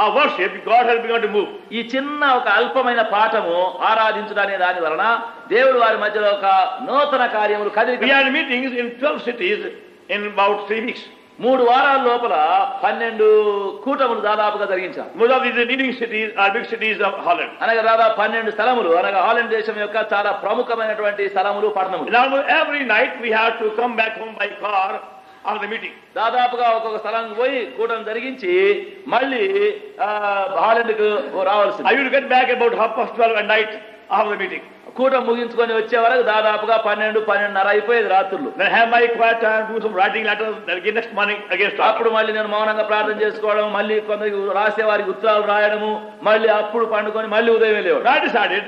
of worship, God has begun to move. ఈ చిన్న ఒక అల్పమైన పాఠము ఆరాధించడనే దాని వలన దేవుడు వారి మధ్యలో ఒక నూతన కార్యములు కదిలి. We had meetings in 12 cities in about 3 weeks. 3 వారాల లోపల 12 కూటములు దాదాపుగా జరిగించారు. Most of these leading cities are big cities of Holland. అనగా దాదాపు 12 స్థలములు అనగా హాలండ్ దేశం యొక్క చాలా ప్రముఖమైనటువంటి స్థలములు పట్టణములు. And almost every night we had to come back home by car after the meeting. దాదాపుగా ఒక్కొక్క స్థలానికి పోయి కూటం జరిగించి మళ్ళీ హాలండ్కు రావాల్సింది. I used to get back about 12:30 at night after the meeting. కూటం ముగించుకొని వచ్చే వరకు దాదాపుగా 12-12:30 అయిపోయేది రాత్రులు. Then have my quiet time, do some writing letters, then again next morning again start. అప్పుడు మళ్ళీ నేను మౌనంగా ప్రార్థన చేసుకోవడం, మళ్ళీ కొందరికి రాసేవారికి ఉత్తరాలు రాయడము, మళ్ళీ అప్పుడు పండుకొని మళ్ళీ ఉదయం వెళ్ళేవాడు. I decided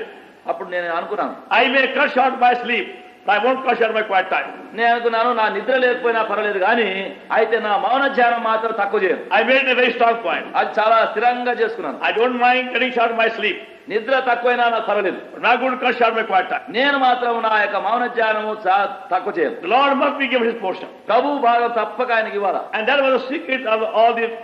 అప్పుడు నేను అనుకున్నాను I may cut short my sleep, but I won't cut short my quiet time. నేను అనుకున్నాను నా నిద్ర లేకపోయినా పర్వాలేదు కానీ అయితే నా మౌన ధ్యానం మాత్రం తక్కువ చేయను. I made it a very strong point. అది చాలా స్థిరంగా చేసుకున్నాను. I don't mind cutting short my sleep, నిద్ర తక్కువైనా నాకు పర్వాలేదు. but I'm not going to cut short my quiet time. నేను మాత్రం నా యొక్క మౌన ధ్యానము తక్కువ చేయను. The Lord must be given His portion. ప్రభు భాగం తప్పక ఆయనకి ఇవ్వాలా. And that was the secret of all these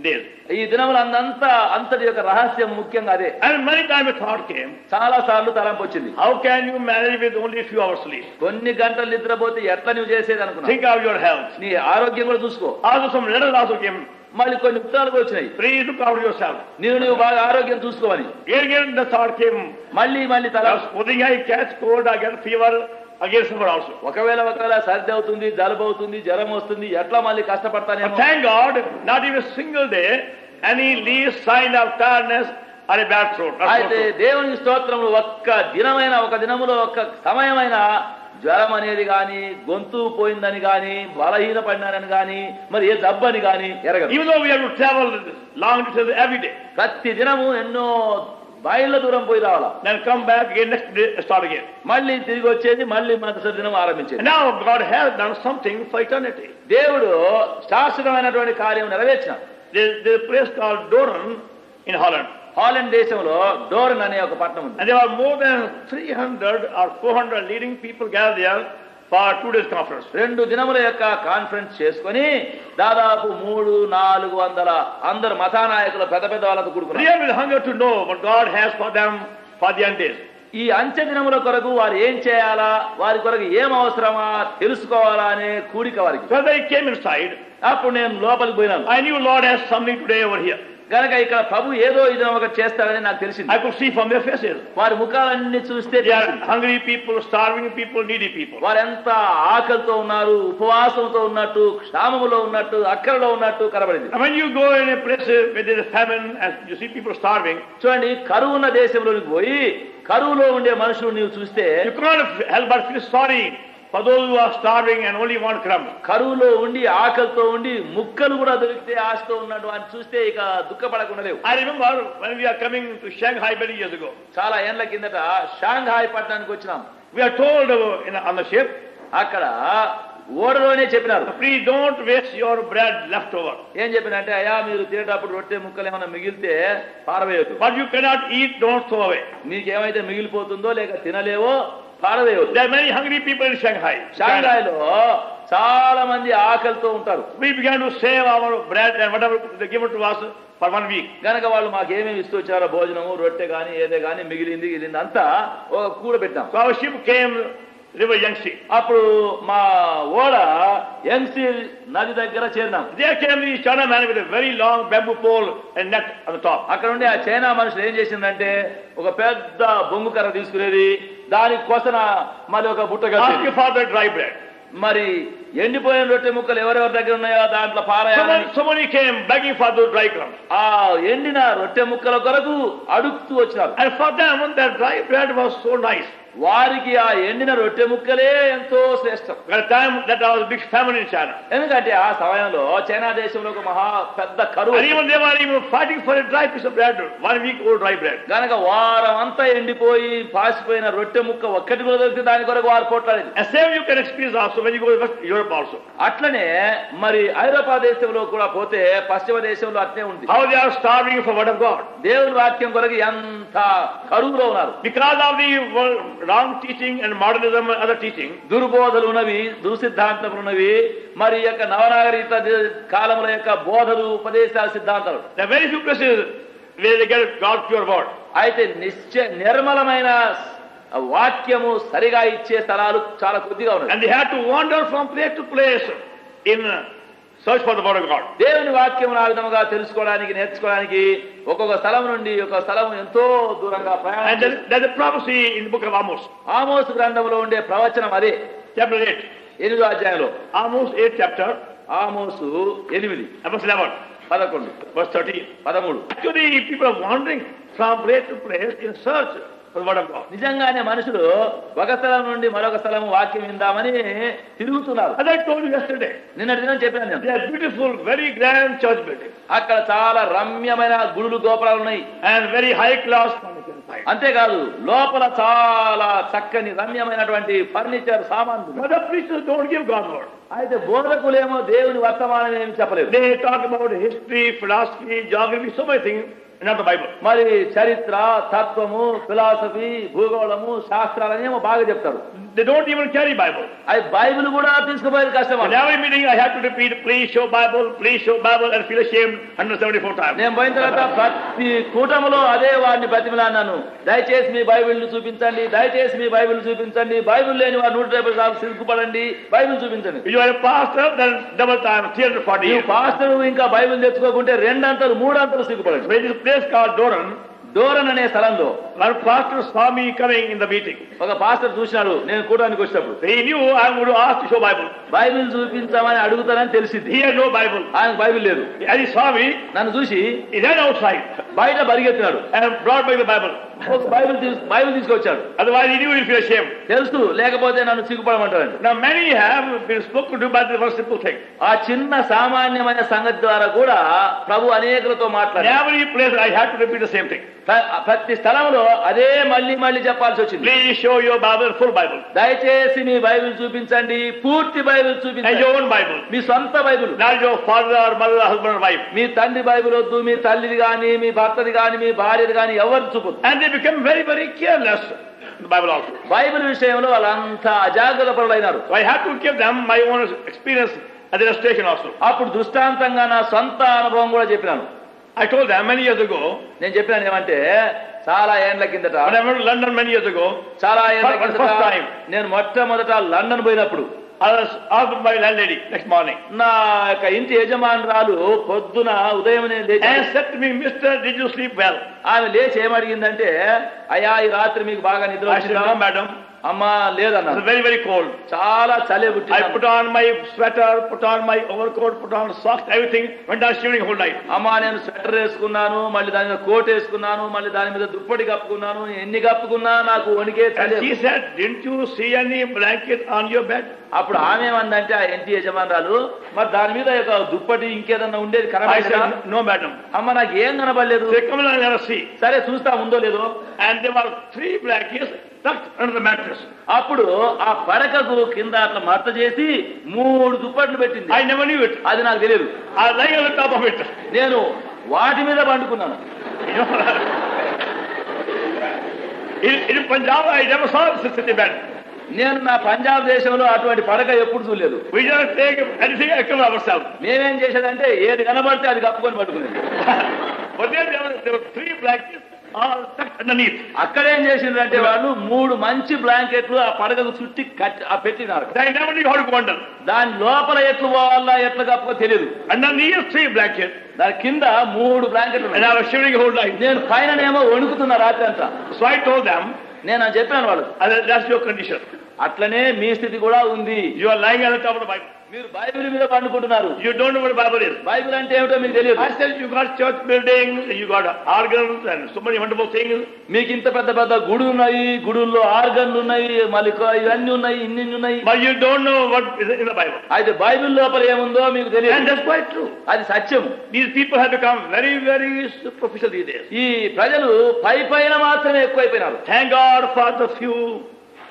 days. ఈ దినములంతా అంతటి యొక్క రహస్యం ముఖ్యంగా అదే. And many times a thought came, చాలా సార్లు తలంపు వచ్చింది. how can you manage with only a few hours sleep? కొన్ని గంటలు నిద్రపోతే ఎట్లా నువ్వు చేసేది అనుకున్నా. Think of your health. నీ ఆరోగ్యం కూడా చూసుకో. Also some letters also came. మళ్ళీ కొన్ని ఉత్తరాలు కూడా వచ్చినాయి. Please look after yourself. నువ్వు బాగా ఆరోగ్యం చూసుకోవని. Again the thought came, మళ్ళీ తల supposing I catch cold, I get fever, again suffer also. ఒకవేళ సర్ది అవుతుంది, జలుబు అవుతుంది, జ్వరం వస్తుంది, ఎట్లా మళ్ళీ కష్టపడతానేమో. But thank God, not even a single day any least sign of tiredness or a bad throat. అయితే దేవుని స్తోత్రములు ఒక్క దినములో ఒక్క సమయమైన జ్వరం అనేది గాని, గొంతు పోయిందని గాని, బలహీన పడినానని గాని, మరి ఏ జబ్బని గాని ఎరగదు. Even though we have to travel long distances every day. ప్రతి దినము ఎన్నో మైళ్ళ దూరం పోయి రావాలా. Then come back again next day, start again. మళ్ళీ తిరిగి వచ్చేది, మళ్ళీ మరుసటి దినం ఆరంభించేది. Now God has done something for eternity. దేవుడు శాశ్వతమైనటువంటి కార్యం నెరవేర్చినాడు. There's a place called Doorn in Holland. Holland దేశంలో డోర్న్ అనే ఒక పట్టణం ఉంది. And there are more than 300 or 400 leading people gathered there for 2 days conference. 2 దినముల యొక్క కాన్ఫరెన్స్ చేసుకొని దాదాపు 300-400 అందరు మతానాయకులు పెద్ద పెద్ద వాళ్ళతో కూడుకున్నారు. They are with hunger to know what God has for them for the end days. ఈ అంచె దినముల కొరకు వారు ఏం చేయాలా, వారి కొరకు ఏం అవసరమా తెలుసుకోవాలా అనే కూడిక వారికి. So they came inside. అప్పుడు నేను లోపలికి పోయినాను. I knew Lord has something today over here. గనక ఇక్కడ ప్రభు ఏదో ఇది ఒకటి చేస్తారని నాకు తెలిసింది. I could see from their faces. వారి ముఖాలన్నీ చూస్తే They are hungry people, starving people, needy people. వారు ఎంత ఆకలితో ఉన్నారు, ఉపవాసంతో ఉన్నట్టు, క్షామములో ఉన్నట్టు, అక్కరలో ఉన్నట్టు కనబడింది. And when you go in a place where there is famine and you see people starving, చూడండి, కరువు ఉన్న దేశంలోకి పోయి కరువులో ఉండే మనుషులు నీవు చూస్తే you can't help but feel sorry for those who are starving and only want crumbs. కరువులో ఉండి ఆకలితో ఉండి ముక్కలు కూడా దొరికితే ఆశతో ఉన్నాడు అని చూస్తే ఇక దుఃఖపడకుండా లేవు. I remember when we are coming to Shanghai many years ago. చాలా ఏండ్ల కిందట షాంఘాయ్ పట్టణానికి వచ్చినాం. We are told on the ship, అక్కడ ఓడలోనే చెప్పినారు, please don't waste your bread left over. ఏం చెప్పినంటే, అయ్యా మీరు తినేటప్పుడు రొట్టె ముక్కలు ఏమైనా మిగిలితే పారవేయొద్దు. What you cannot eat, don't throw away. మీకేమైతే మిగిలిపోతుందో లేక తినలేవో పారవేయొద్దు. There are many hungry people in Shanghai. షాంఘాయ్లో చాలా మంది ఆకలితో ఉంటారు. We began to save our bread and whatever they give it to us for 1 week. గనక వాళ్ళు మాకు ఏమేమి ఇస్తూ వచ్చారో భోజనము, రొట్టె గాని ఏదే గాని మిగిలింది అంతా ఒక కూడబెట్టాం. So our ship came river Yangtze. అప్పుడు మా ఓడ యంగ్సీ నది దగ్గర చేరినాం. There came the China man with a very long bamboo pole and net on the top. అక్కడ ఉండే ఆ చైనా మనుషులు ఏం చేసిందంటే ఒక పెద్ద బొంగు కర్ర తీసుకునేది, దానికి కొసన మరి ఒక బుట్ట Ask కట్టి, for the dry bread. మరి ఎండిపోయిన రొట్టె ముక్కలు ఎవరెవరి దగ్గర ఉన్నాయో దాంట్లో పారాయాలని Somebody came begging for those dry crumbs. ఆ ఎండిన రొట్టె ముక్కల కొరకు అడుగుతూ వచ్చినారు. And for them, that dry bread was so nice. వారికి ఆ ఎండిన రొట్టె ముక్కలే ఎంతో శ్రేష్టం. At the time that there was a big famine in China. ఎందుకంటే ఆ సమయంలో చైనా దేశంలో ఒక మహా పెద్ద కరువు. And even they were even fighting for a dry piece of bread, 1 week old dry bread. కనుక వారం అంతా ఎండిపోయి పాసిపోయిన రొట్టె ముక్క ఒక్కటి కూడా దొరికితే దాని కొరకు వారు పోట్లాడేది. And same you can experience also when you go to Europe also. అట్లనే మరి ఐరోపా దేశంలో కూడా పోతే పశ్చిమ దేశంలో అట్లే ఉంది. How they are starving for word of God. దేవుని వాక్యం కొరకు ఎంత కరువులో ఉన్నారు. Because of the wrong teaching and modernism and other teaching. దుర్బోధలు ఉన్నవి, దుర్సిద్ధాంతములు ఉన్నవి, మరి యొక్క నవనాగరిక కాలముల యొక్క బోధలు, ఉపదేశాల సిద్ధాంతాలు. There are very few places where they get God's pure word. అయితే నిర్మలమైన వాక్యము సరిగా ఇచ్చే స్థలాలు చాలా కొద్దిగా ఉన్నాయి. And they had to wander from place to place in search for the word of God. దేవుని వాక్యం ఆ విధముగా తెలుసుకోవడానికి, నేర్చుకోవడానికి ఒక్కొక్క స్థలం నుండి ఒక స్థలం ఎంతో దూరంగా ప్రయాణం. And there's a prophecy in the book of Amos. ఆమోసు గ్రంథంలో ఉండే ప్రవచనం అదే. Chapter 8. 8వ అధ్యాయంలో Amos 8 chapter. Amos 8, Amos 11. 11, Verse 13. 13. Actually, people are wandering from place to place in search for the word of God. నిజంగానే మనుషులు ఒక స్థలం నుండి మరొక స్థలం వాక్యం విందామని తిరుగుతున్నారు. As I told you yesterday, నిన్నటి దినం చెప్పాను నేను. they are beautiful, very grand church buildings. అక్కడ చాలా రమ్యమైన గుడులు, గోపురాలు ఉన్నాయి. And very high class furniture inside. అంతేకాదు లోపల చాలా చక్కని రమ్యమైనటువంటి ఫర్నిచర్ సామాన్లు. But the preachers don't give God's word. అయితే బోధకులేమో దేవుని వర్తమానం ఏమి చెప్పలేదు. They talk about history, philosophy, geography, so many things, not the Bible. మరి చరిత్ర, తత్వము, ఫిలాసఫీ, భూగోళము, శాస్త్రాలనేమో బాగా చెప్తారు. They don't even carry Bible. అది బైబిల్ కూడా తీసుకుపోయేది కష్టం. In every meeting I have to repeat, please show Bible, and feel ashamed 174 times. నేను పోయిన తర్వాత ప్రతి కూటములో అదే వారిని బతిమలాన్నాను. దయచేసి మీ బైబిల్ చూపించండి, దయచేసి మీ బైబిల్ చూపించండి, బైబిల్ లేని వారు 150 సార్లు సిగ్గుపడండి, బైబిల్ చూపించండి. If you are a pastor, then double time, 340 నువ్వు years. పాస్టర్ ఇంకా బైబిల్ తెచ్చుకోకుంటే 2 అంతలు 3 అంతలు సిగ్గుపడండి. There is a place called Doran. Doran అనే స్థలంలో One pastor saw me coming in the meeting. ఒక పాస్టర్ చూసినాడు నేను కూటానికి వచ్చినప్పుడు. He knew I am going to ask to show Bible. Bible చూపించమని అడుగుతానని తెలిసింది. He had no Bible. ఆయనకు Bible లేదు. As he saw me, నన్ను చూసి he ran outside బయట పరిగెత్తినాడు. and brought back the Bible. ఒక బైబిల్ తీసుకొచ్చాడు. Otherwise, he knew he would feel ashamed. తెలుసు లేకపోతే నన్ను సిగ్గుపడమంటాడు. Now, many have been spoken to by the very simple thing. ఆ చిన్న సామాన్యమైన సంగతి ద్వారా కూడా ప్రభు అనేకులతో In మాట్లాడారు. every place, I had to repeat the same thing. ప్రతి స్థలంలో అదే మళ్ళీ చెప్పాల్సి వచ్చింది. Please show your Bible, full Bible, దయచేసి మీ బైబిల్ చూపించండి, పూర్తి బైబిల్ and చూపించండి. your own Bible. మీ సొంత Bible, Not your father or mother, husband or wife. మీ తండ్రి బైబిల్ వద్దు, మీ తల్లిది గాని, మీ భర్తది గాని, మీ భార్యది గాని ఎవరు చూపొద్దు. And they become very, very careless the Bible also. Bible విషయంలో వాళ్ళంతా అజాగ్రత్త పరులైనారు. So I had to give them my own experience as an illustration also. అప్పుడు దృష్టాంతంగా నా సొంత అనుభవం కూడా చెప్పినాను. I told them many years ago, నేను చెప్పినాను ఏమంటే చాలా ఏండ్ల కిందట, when I went to London many years ago, చాలా ఏండ్ల for the కిందట first time, నేను మొట్టమొదట లండన్ పోయినప్పుడు I was asked by my landlady next morning నా యొక్క ఇంటి యజమానురాలు పొద్దున ఉదయం లేచి and said to me, Mister, did you sleep well? ఆమె లేచి ఏమడిగిందంటే, అయ్యా ఈ రాత్రి మీకు బాగా నిద్ర I said, వచ్చిందా? no, madam. అమ్మా It లేదన్నా, was very, very cold. చాలా చలి I పుట్టింది. put on my sweater, put on my overcoat, put on socks, everything, went down shivering whole night. అమ్మా నేను స్వెటర్ వేసుకున్నాను, మళ్ళీ దాని మీద కోట్ వేసుకున్నాను, మళ్ళీ దాని మీద దుప్పటి కప్పుకున్నాను, ఎన్ని కప్పుకున్నా నాకు వణికే And చలి. she said, didn't you see any blanket on your bed? అప్పుడు ఆమె ఏమందంటే, ఆ ఇంటి యజమానురాలు, మరి దాని మీద ఒక దుప్పటి ఇంకేదన్నా ఉండేది I కనబడలేదా? said, no, madam. అమ్మ నాకు ఏం కనబడలేదు. They come and let us see. సరే చూస్తా ఉందో లేదో. And there were 3 blankets tucked under the mattress. అప్పుడు ఆ పడకకు కింద అట్లా మడత చేసి 3 దుప్పట్లు పెట్టింది. I never knew it. అది నాకు తెలియదు. I was lying on the top of it. నేను వాటి మీద పండుకున్నాను. You know, in Punjab, I never saw such a bed. నేను నా పంజాబ్ దేశంలో అటువంటి పడక ఎప్పుడు చూడలేదు. We just take anything and cover ourselves. మేమేం చేసేదంటే ఏది కనబడితే అది కప్పుకొని పడుకునేది. But then there were 3 blankets all tucked underneath. అక్కడేం చేసిండ్రంటే వాళ్ళు 3 మంచి బ్లాంకెట్లు ఆ పడకకు చుట్టి పెట్టినారు. I never knew how to go under. దాని లోపల ఎట్లు పోవాలా ఎట్లా కప్పుకో తెలియదు. Underneath 3 blankets. దాని కింద 3 బ్లాంకెట్లు And I was shivering the whole night. నేను పైననేమో వణుకుతున్నా రాత్రి అంతా. So I told them, నేను చెప్పాను వాళ్ళు, that's your condition. అట్లనే మీ స్థితి కూడా ఉంది. You are lying on the top of the Bible. మీరు బైబిల్ మీద పండుకుంటున్నారు. You don't know what the Bible is. Bible అంటే ఏమిటో మీకు తెలియదు. I said, you got church buildings, you got organs and so many wonderful things. మీకు ఇంత పెద్ద పెద్ద గుడి ఉన్నాయి, గుడుల్లో ఆర్గన్లు ఉన్నాయి, మళ్ళీ ఇవన్నీ ఉన్నాయి, ఇన్ని ఉన్నాయి. But you don't know what is in the Bible. అయితే బైబిల్ లోపల ఏముందో మీకు And తెలియదు. that's quite true. అది సత్యం. These people have become very, very superficial these days. ఈ ప్రజలు పైన మాత్రమే ఎక్కువైపోయినారు. Thank God for the few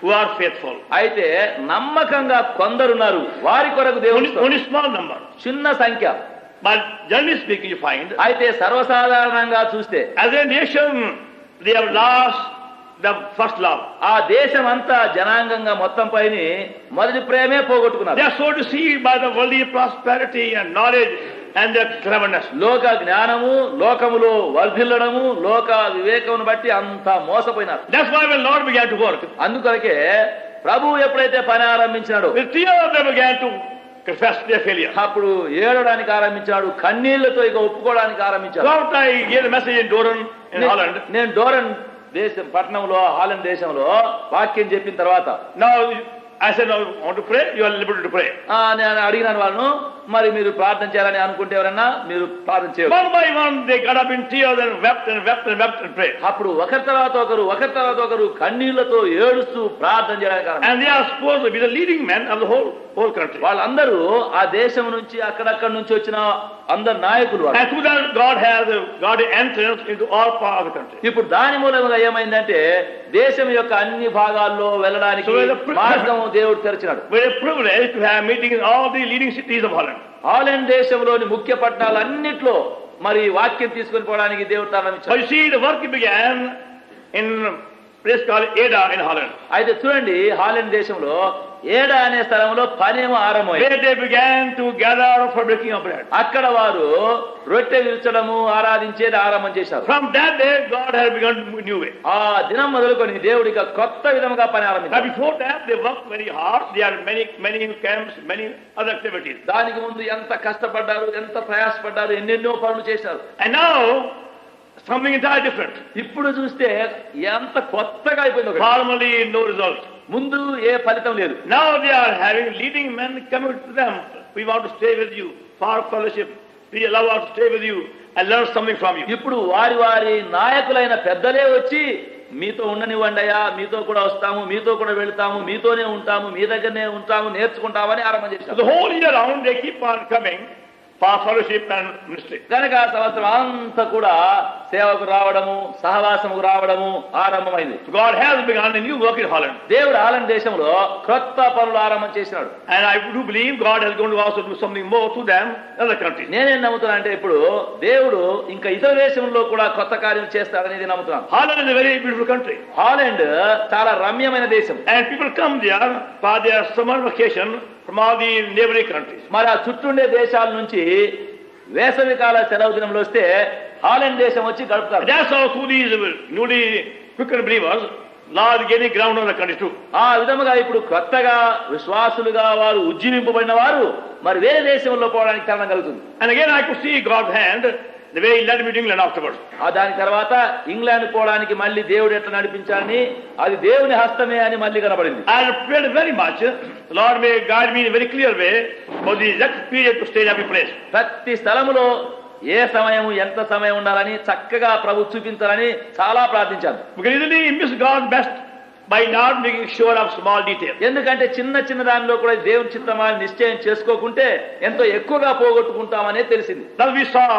who are faithful. అయితే నమ్మకంగా కొందరున్నారు, వారి కొరకు దేవుని Only small number. చిన్న సంఖ్య. But generally speaking, you find, అయితే సర్వసాధారణంగా చూస్తే as a nation, they have lost the first love. ఆ దేశం అంతా జనాంగంగా మొత్తం పైన మొదటి ప్రేమే పోగొట్టుకున్నారు. They are so deceived by the worldly prosperity and knowledge and their cleverness. లోక జ్ఞానము, లోకములో వర్ధిల్లడము, లోక వివేకమును బట్టి అంతా మోసపోయినారు. That's why when Lord began to work, అందుకొరకే ప్రభు ఎప్పుడైతే పని ఆరంభించినాడో with tears they began to confess their failure. అప్పుడు ఏడడానికి ఆరంభించాడు, కన్నీళ్లతో ఇక ఒప్పుకోవడానికి ఆరంభించాడు. So after I gave a message in Doran in Holland, నేను డోరన్ దేశం పట్టణంలో, హాలండ్ దేశంలో వాక్యం చెప్పిన తర్వాత now I said, now you want to pray? You are liberty to pray. నేను అడిగినాను వాళ్ళను, మరి మీరు ప్రార్థన చేయాలని అనుకుంటే ఎవరన్నా మీరు ప్రార్థన చేయవచ్చు. One by one they got up in tears and wept and wept and wept and prayed. అప్పుడు ఒకరి తర్వాత ఒకరు కన్నీళ్లతో ఏడుస్తూ ప్రార్థన చేయడానికి ఆరంభించారు. And they are supposed to be the leading men of the whole country. వాళ్ళందరూ ఆ దేశం నుంచి అక్కడక్కడ నుంచి వచ్చిన అందరు నాయకులు వాళ్ళు. And through that God entrance into all parts of the country. ఇప్పుడు దాని మూలంగా ఏమైందంటే దేశం యొక్క అన్ని భాగాల్లో వెళ్ళడానికి మార్గం దేవుడు తెరిచినాడు. We're privileged to have meetings in all the leading cities of Holland. Holland దేశంలోని ముఖ్య పట్టణాలన్నిట్లో మరి వాక్యం తీసుకొని పోవడానికి దేవుడు But ప్రారంభించాడు. you see, the work began in a place called Ada in Holland. అయితే చూడండి, హాలండ్ దేశంలో ఏడా అనే స్థలంలో పనేమో ఆరంభమైంది. Where they began to gather for breaking of bread. అక్కడ వారు రొట్టె విరచడము, ఆరాధించేది ఆరంభం చేశారు. From that day, God has begun a new way. ఆ దినం మొదలుకొని దేవుడికి కొత్త విధముగా పని Now ఆరంభించారు. before that, they worked very hard. There are many camps, many other activities. దానికి ముందు ఎంత కష్టపడ్డారు, ఎంత ప్రయాసపడ్డారు, ఎన్నెన్నో పనులు చేశారు. And now, something entirely different. ఇప్పుడు చూస్తే ఎంత కొత్తగా అయిపోయింది. ఒకటి. Formerly, no result. ముందు ఏ ఫలితం లేదు. Now they are having leading men coming to them. We want to stay with you for fellowship. We allow us to stay with you and learn something from you. ఇప్పుడు వారి నాయకులైన పెద్దలే వచ్చి మీతో ఉండనివ్వండియా, మీతో కూడా వస్తాము, మీతో కూడా వెళ్తాము, మీతోనే ఉంటాము, మీ దగ్గరనే ఉంటాము, నేర్చుకుంటామని ఆరంభం చేశారు. The whole year round they keep on coming for fellowship and ministry. కనుక ఆ సంవత్సరం అంతా కూడా సేవకు రావడము, సహవాసముకు రావడము ఆరంభమైంది. God has begun a new work in Holland. దేవుడు హాలండ్ దేశంలో క్రొత్త పనులు ఆరంభం చేసినాడు. And I do believe God is going to also do something more to them in other countries. నేనేం నమ్ముతున్నా అంటే ఇప్పుడు దేవుడు ఇంకా ఇతర దేశంలో కూడా కొత్త కార్యం చేస్తాడనేది నమ్ముతున్నాను. Holland is a very beautiful country. Holland చాలా రమ్యమైన దేశం. And people come there for their summer vacation from all the neighboring countries. మరి ఆ చుట్టుండే దేశాల నుంచి వేసవి కాల సెలవు దినంలో వస్తే హాలండ్ దేశం వచ్చి గడుపుతారు. That's how through these newly quickened believers, Lord gaining ground on the country too. ఆ విధముగా ఇప్పుడు కొత్తగా విశ్వాసులుగా వారు ఉజ్జీవింపబడిన వారు మరి వేరే దేశంలో పోవడానికి కారణం కలుగుతుంది. And again I could see God's hand the way he led me to England afterwards. ఆ దాని తర్వాత ఇంగ్లాండ్ పోవడానికి మళ్ళీ దేవుడు ఎట్లా నడిపించాలని అది దేవుని హస్తమే అని మళ్ళీ కనబడింది. I prayed very much. The Lord may guide me in a very clear way for the exact period to stay in every place. ప్రతి స్థలములో ఏ సమయము ఎంత సమయం ఉండాలని చక్కగా ప్రభు చూపించాలని చాలా ప్రార్థించాను. We can easily miss God's best by not making sure of small details. ఎందుకంటే చిన్న చిన్న దానిలో కూడా దేవుని చిత్తమని నిశ్చయం చేసుకోకుంటే ఎంతో ఎక్కువగా పోగొట్టుకుంటామనే తెలిసింది. Now we saw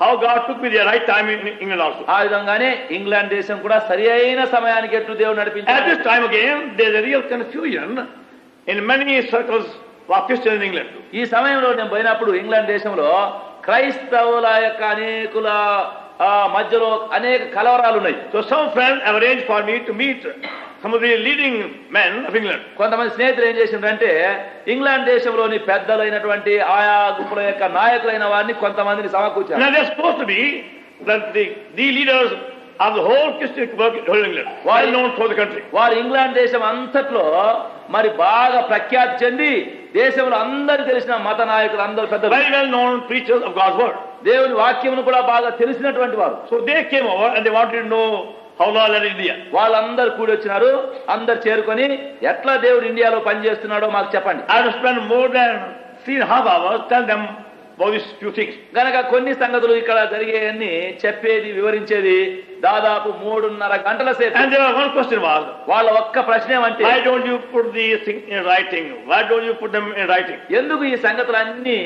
how God took me the right time in England also. ఆ విధంగానే ఇంగ్లాండ్ దేశం కూడా సరి అయిన సమయానికి ఎట్లు దేవుడు At నడిపించాడు. this time again there is a real confusion in many circles of Christians in England. ఈ సమయంలో నేను పోయినప్పుడు ఇంగ్లాండ్ దేశంలో క్రైస్తవుల యొక్క అనేకుల మధ్యలో అనేక కలవరాలు ఉన్నాయి. So some friends have arranged for me to meet some of the leading men of England. కొంతమంది స్నేహితులు ఏం చేసిండ్రంటే ఇంగ్లాండ్ దేశంలోని పెద్దలైనటువంటి ఆయా గుంపుల యొక్క నాయకులైన వారిని కొంతమందిని సమకూర్చారు. Now they're supposed to be the leaders of the whole Christian work in whole England, well known through the country. వారు England దేశం అంతట్లో మరి బాగా ప్రఖ్యాతి చెంది దేశంలో అందరికి తెలిసిన మత నాయకులు అందరూ పెద్దలు, very well known preachers of God's word. దేవుని వాక్యమును కూడా బాగా తెలిసినటువంటి వారు. So they came over and they wanted to know how Lord led India. వాళ్ళందరూ కూడి వచ్చినారు. అందరు చేరుకొని ఎట్లా దేవుడు ఇండియాలో పనిచేస్తున్నాడో మాకు చెప్పండి. I had to spend more than 3.5 hours telling them about these few things. గనక కొన్ని సంగతులు ఇక్కడ జరిగేయన్ని చెప్పేది వివరించేది దాదాపు 3.5 గంటల సేపు. And there was one question was, వాళ్ళ ఒక్క ప్రశ్న ఏమంటే, why don't you put these things in writing? Why don't you put them in writing? ఎందుకు ఈ సంగతులన్నీ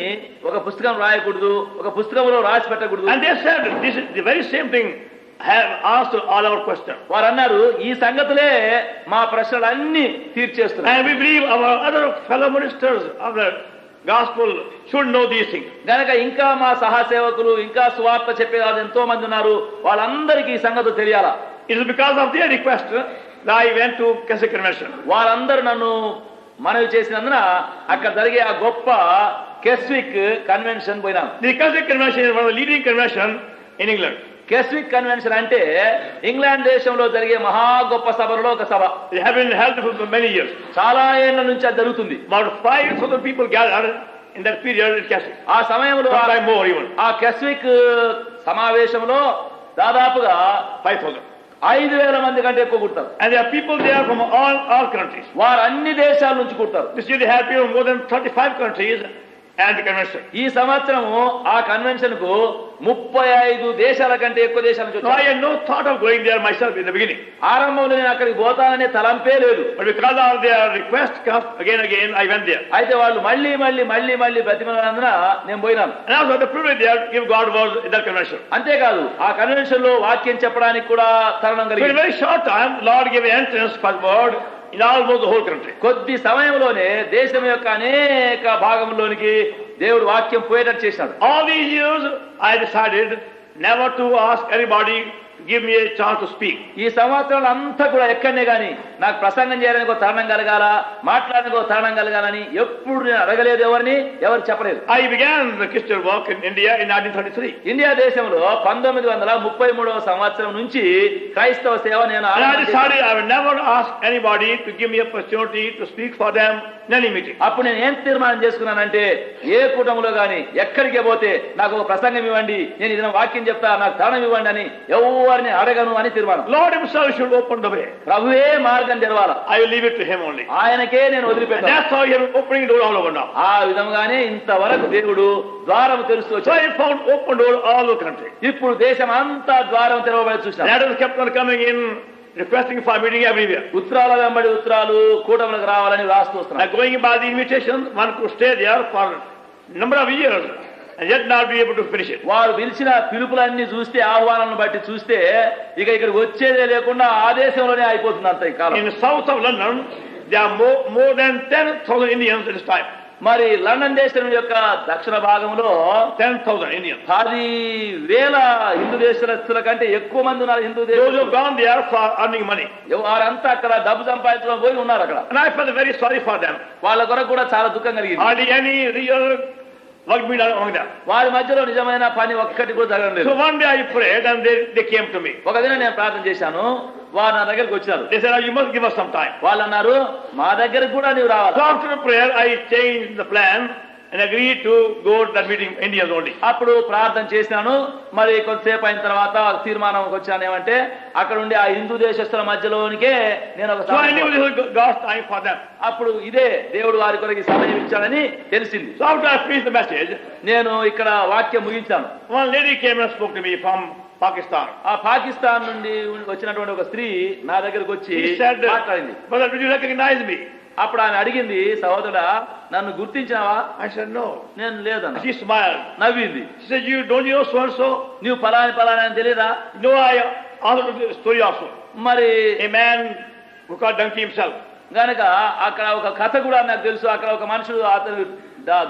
ఒక పుస్తకం రాయకూడదు, ఒక పుస్తకంలో రాసి పెట్టకూడదు? And they said, this is the very same thing have answered all our questions. వారు అన్నారు ఈ సంగతులే మా ప్రశ్నలన్నీ తీర్చేస్తున్నాయి. And we believe our other fellow ministers of the gospel should know these things. గనక ఇంకా మా సహసేవకులు ఇంకా సువార్త చెప్పేవారు ఎంతో మంది ఉన్నారు, వాళ్ళందరికీ ఈ సంగతులు తెలియాలా. It is because of their request that I went to Keswick Convention. వాళ్ళందరూ నన్ను మనవి చేసినందున అక్కడ జరిగే ఆ గొప్ప కెస్విక్ కన్వెన్షన్ పోయినాను. The Keswick Convention is one of the leading convention in England. Keswick convention అంటే ఇంగ్లాండ్ దేశంలో జరిగే మహా గొప్ప సభలో ఒక సభ. They have been held for many years. చాలా ఏళ్ల నుంచి అది జరుగుతుంది. About 5,000 people gathered in that period in Keswick. ఆ సమయంలో Sometime more even. ఆ కెస్విక్ సమావేశంలో దాదాపుగా 5,000. 5,000 మంది కంటే ఎక్కువ కూడతారు. And there are people there from all countries. వారు అన్ని దేశాల నుంచి కూడతారు. This year they have people from more than 35 countries at the convention. ఈ సంవత్సరము ఆ కన్వెన్షన్ కు 35 దేశాల కంటే ఎక్కువ దేశాల నుంచి So I had no thought of going there myself in the beginning. ఆరంభంలో నేను అక్కడికి పోతాననే తలంపే లేదు. But because of their request come again, I went there. అయితే వాళ్ళు మళ్ళీ బ్రతిమలానందున నేను పోయినాను. And I was had the privilege there to give God word in that convention. అంతేకాదు ఆ కన్వెన్షన్ లో వాక్యం చెప్పడానికి కూడా తరుణం So in a కలిగింది. very short time, Lord gave entrance for the word in almost the whole country. కొద్ది సమయంలోనే దేశం యొక్క అనేక భాగంలోనికి దేవుడు వాక్యం పోయేటట్టు చేశాడు. All these years, I decided never to ask anybody to give me a chance to speak. ఈ సంవత్సరాలు అంతా కూడా ఎక్కడనే గాని నాకు ప్రసంగం చేయడానికి ఒక తరుణం కలగాల, మాట్లాడడానికి ఒక తరుణం కలగాలని ఎప్పుడు నేను అడగలేదు, ఎవరు చెప్పలేదు. I began the Christian work in India in 1933. India దేశంలో 1933వ సంవత్సరం నుంచి క్రైస్తవ సేవ నేను And I ఆరంభించాను. decided I would never ask anybody to give me a opportunity to speak for them in any meeting. అప్పుడు నేను ఏం తీర్మానం చేసుకున్నానంటే ఏ కూటములో గాని ఎక్కడికి పోతే నాకు ఒక ప్రసంగం ఇవ్వండి, నేను ఇది వాక్యం చెప్తా, నాకు దానం ఇవ్వండి అని ఎవరిని అడగను అని తీర్మానం. Lord himself should open the way. ప్రభువే మార్గం తెరవాల, I will leave it to him only. ఆయనకే నేను And వదిలిపెట్టాను. that's how he is opening door all over now. ఆ విధంగానే ఇంతవరకు దేవుడు ద్వారం తెరుస్తూ So వచ్చాడు. I found open door all over the country. ఇప్పుడు దేశం అంతా ద్వారం తెరవబడి చూసినాం. Letters kept on coming in, requesting for meeting everywhere. ఉత్తరాల వెంబడి ఉత్తరాలు కూటములకు రావాలని రాస్తూ వస్తున్నాం. Going by the invitation, one could stay there for a number of years and yet not be able to finish it. వారు పిలిచిన పిలుపులన్నీ చూస్తే, ఆహ్వానాలను బట్టి చూస్తే ఇక ఇక్కడికి వచ్చేదే లేకుండా ఆ దేశంలోనే అయిపోతుంది అంత ఈ కాలం. In the south of London, there are more than 10,000 Indians at this time. మరి లండన్ దేశం యొక్క దక్షిణ భాగంలో 10,000 Indians. 10,000 హిందూ దేశస్తుల కంటే ఎక్కువ మంది ఉన్నారు. హిందూ Those who దేశం have gone there for earning money. వారంతా అక్కడ డబ్బు సంపాదించడం పోయి ఉన్నారు అక్కడ. And I felt very sorry for them. వాళ్ళ కొరకు కూడా చాలా దుఃఖం కలిగింది. Hardly any real work being done among them. వారి మధ్యలో నిజమైన పని ఒక్కటి కూడా జరగడం లేదు. So one day I prayed and they came to me. ఒక దినం నేను ప్రార్థన చేశాను, వారు నా దగ్గరికి వచ్చారు. They said, you must give us some time. వాళ్ళు అన్నారు, మా దగ్గరికి కూడా నీవు రావాలి. So after the prayer, I changed the plan and agreed to go to that meeting Indians only. అప్పుడు ప్రార్థన చేశాను. మరి కొంతసేపు అయిన తర్వాత తీర్మానంకి వచ్చాను ఏమంటే అక్కడ ఉండి ఆ హిందూ దేశస్తుల మధ్యలోనికే నేను ఒక So I knew this was God's time for them. అప్పుడు ఇదే దేవుడు వారి కొరకు సమయం ఇచ్చాడని తెలిసింది. So after I finished the message, నేను ఇక్కడ వాక్యం ముగించాను. one lady came and spoke to me from Pakistan. ఆ పాకిస్తాన్ నుండి వచ్చినటువంటి ఒక స్త్రీ నా దగ్గరకు వచ్చి She said, మాట్లాడింది. brother, did you recognize me? అప్పుడు ఆమె అడిగింది, సహోదరుడా నన్ను గుర్తించావా? I said, no. నేను లేదన్నా. She smiled. నవ్వింది. She said, don't you know so and so? నువ్వు ఫలాని అని తెలియదా? No, I also the story also. మరి A man who called donkey himself. గనక అక్కడ ఒక కథ కూడా నాకు తెలుసు. అక్కడ ఒక మనుషుడు అతను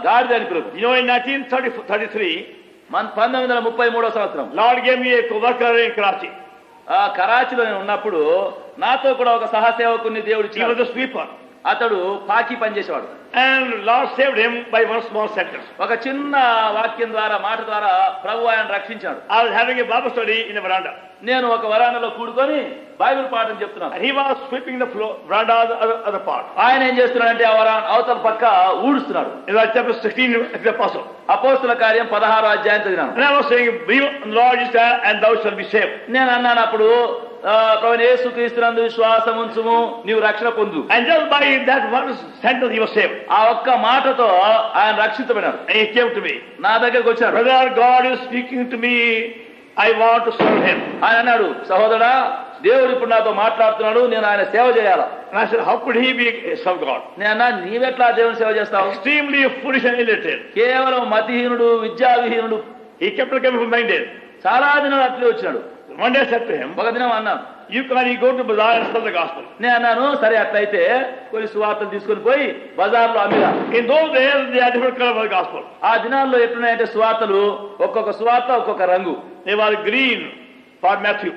గాడిద అని పిలుపు. You know, in 1933, 1933 సంవత్సరం Lord gave me a co-worker in Karachi. కరాచీలో నేను ఉన్నప్పుడు నాతో కూడా ఒక సహసేవకుని దేవుడు He ఇచ్చాడు. was a sweeper. అతడు పాకి పనిచేసేవాడు. And Lord saved him by one small sentence. ఒక చిన్న వాక్యం ద్వారా, మాట ద్వారా ప్రభు ఆయన రక్షించాడు. I was having a Bible study in a veranda. నేను ఒక వరాండాలో కూడుకొని బైబిల్ పాఠం చెప్తున్నాను. And he was sweeping the floor, veranda other part. ఆయన ఏం చేస్తున్నాడంటే ఆ అవతల పక్క ఊడుస్తున్నాడు. In chapter 16 of the Apostle. అపోస్తుల కార్యం 16వ అధ్యాయం చదివాను. And I was saying, believe on the Lord Jesus and thou shalt be saved. నేను అన్నాను అప్పుడు, ప్రభువైన యేసుక్రీస్తునందు విశ్వాసం ఉంచుము నీవు రక్షణ పొందు. And just by that one sentence he was saved. ఆ ఒక్క మాటతో ఆయన రక్షించబడినాడు. And he came to me. నా దగ్గరకు వచ్చాడు. Brother, God is speaking to me. I want to serve him. ఆయన అన్నాడు, సహోదరా దేవుడు ఇప్పుడు నాతో మాట్లాడుతున్నాడు, నేను ఆయన సేవ చేయాలా. And I said, how could he be a son of God? నేను అన్నా, నీవెట్లా దేవుని సేవ చేస్తావు? Extremely foolish and illiterate. కేవలం మతిహీనుడు, విద్యావిహీనుడు. He kept coming for 9 days. చాలా దినాలు అట్లే వచ్చాడు. One day I said to him, ఒక దినం అన్నాను, you can go to bazaar and sell the gospel. నేను అన్నాను, సరే అట్లయితే కొన్ని సువార్తలు తీసుకొని పోయి బజార్లో అమ్మిరా. In those days, there are different colors of the gospel. ఆ దినాల్లో ఎట్లున్నాయంటే సువార్తలు ఒక్కొక్క సువార్త ఒక్కొక్క రంగు. They were green for Matthew,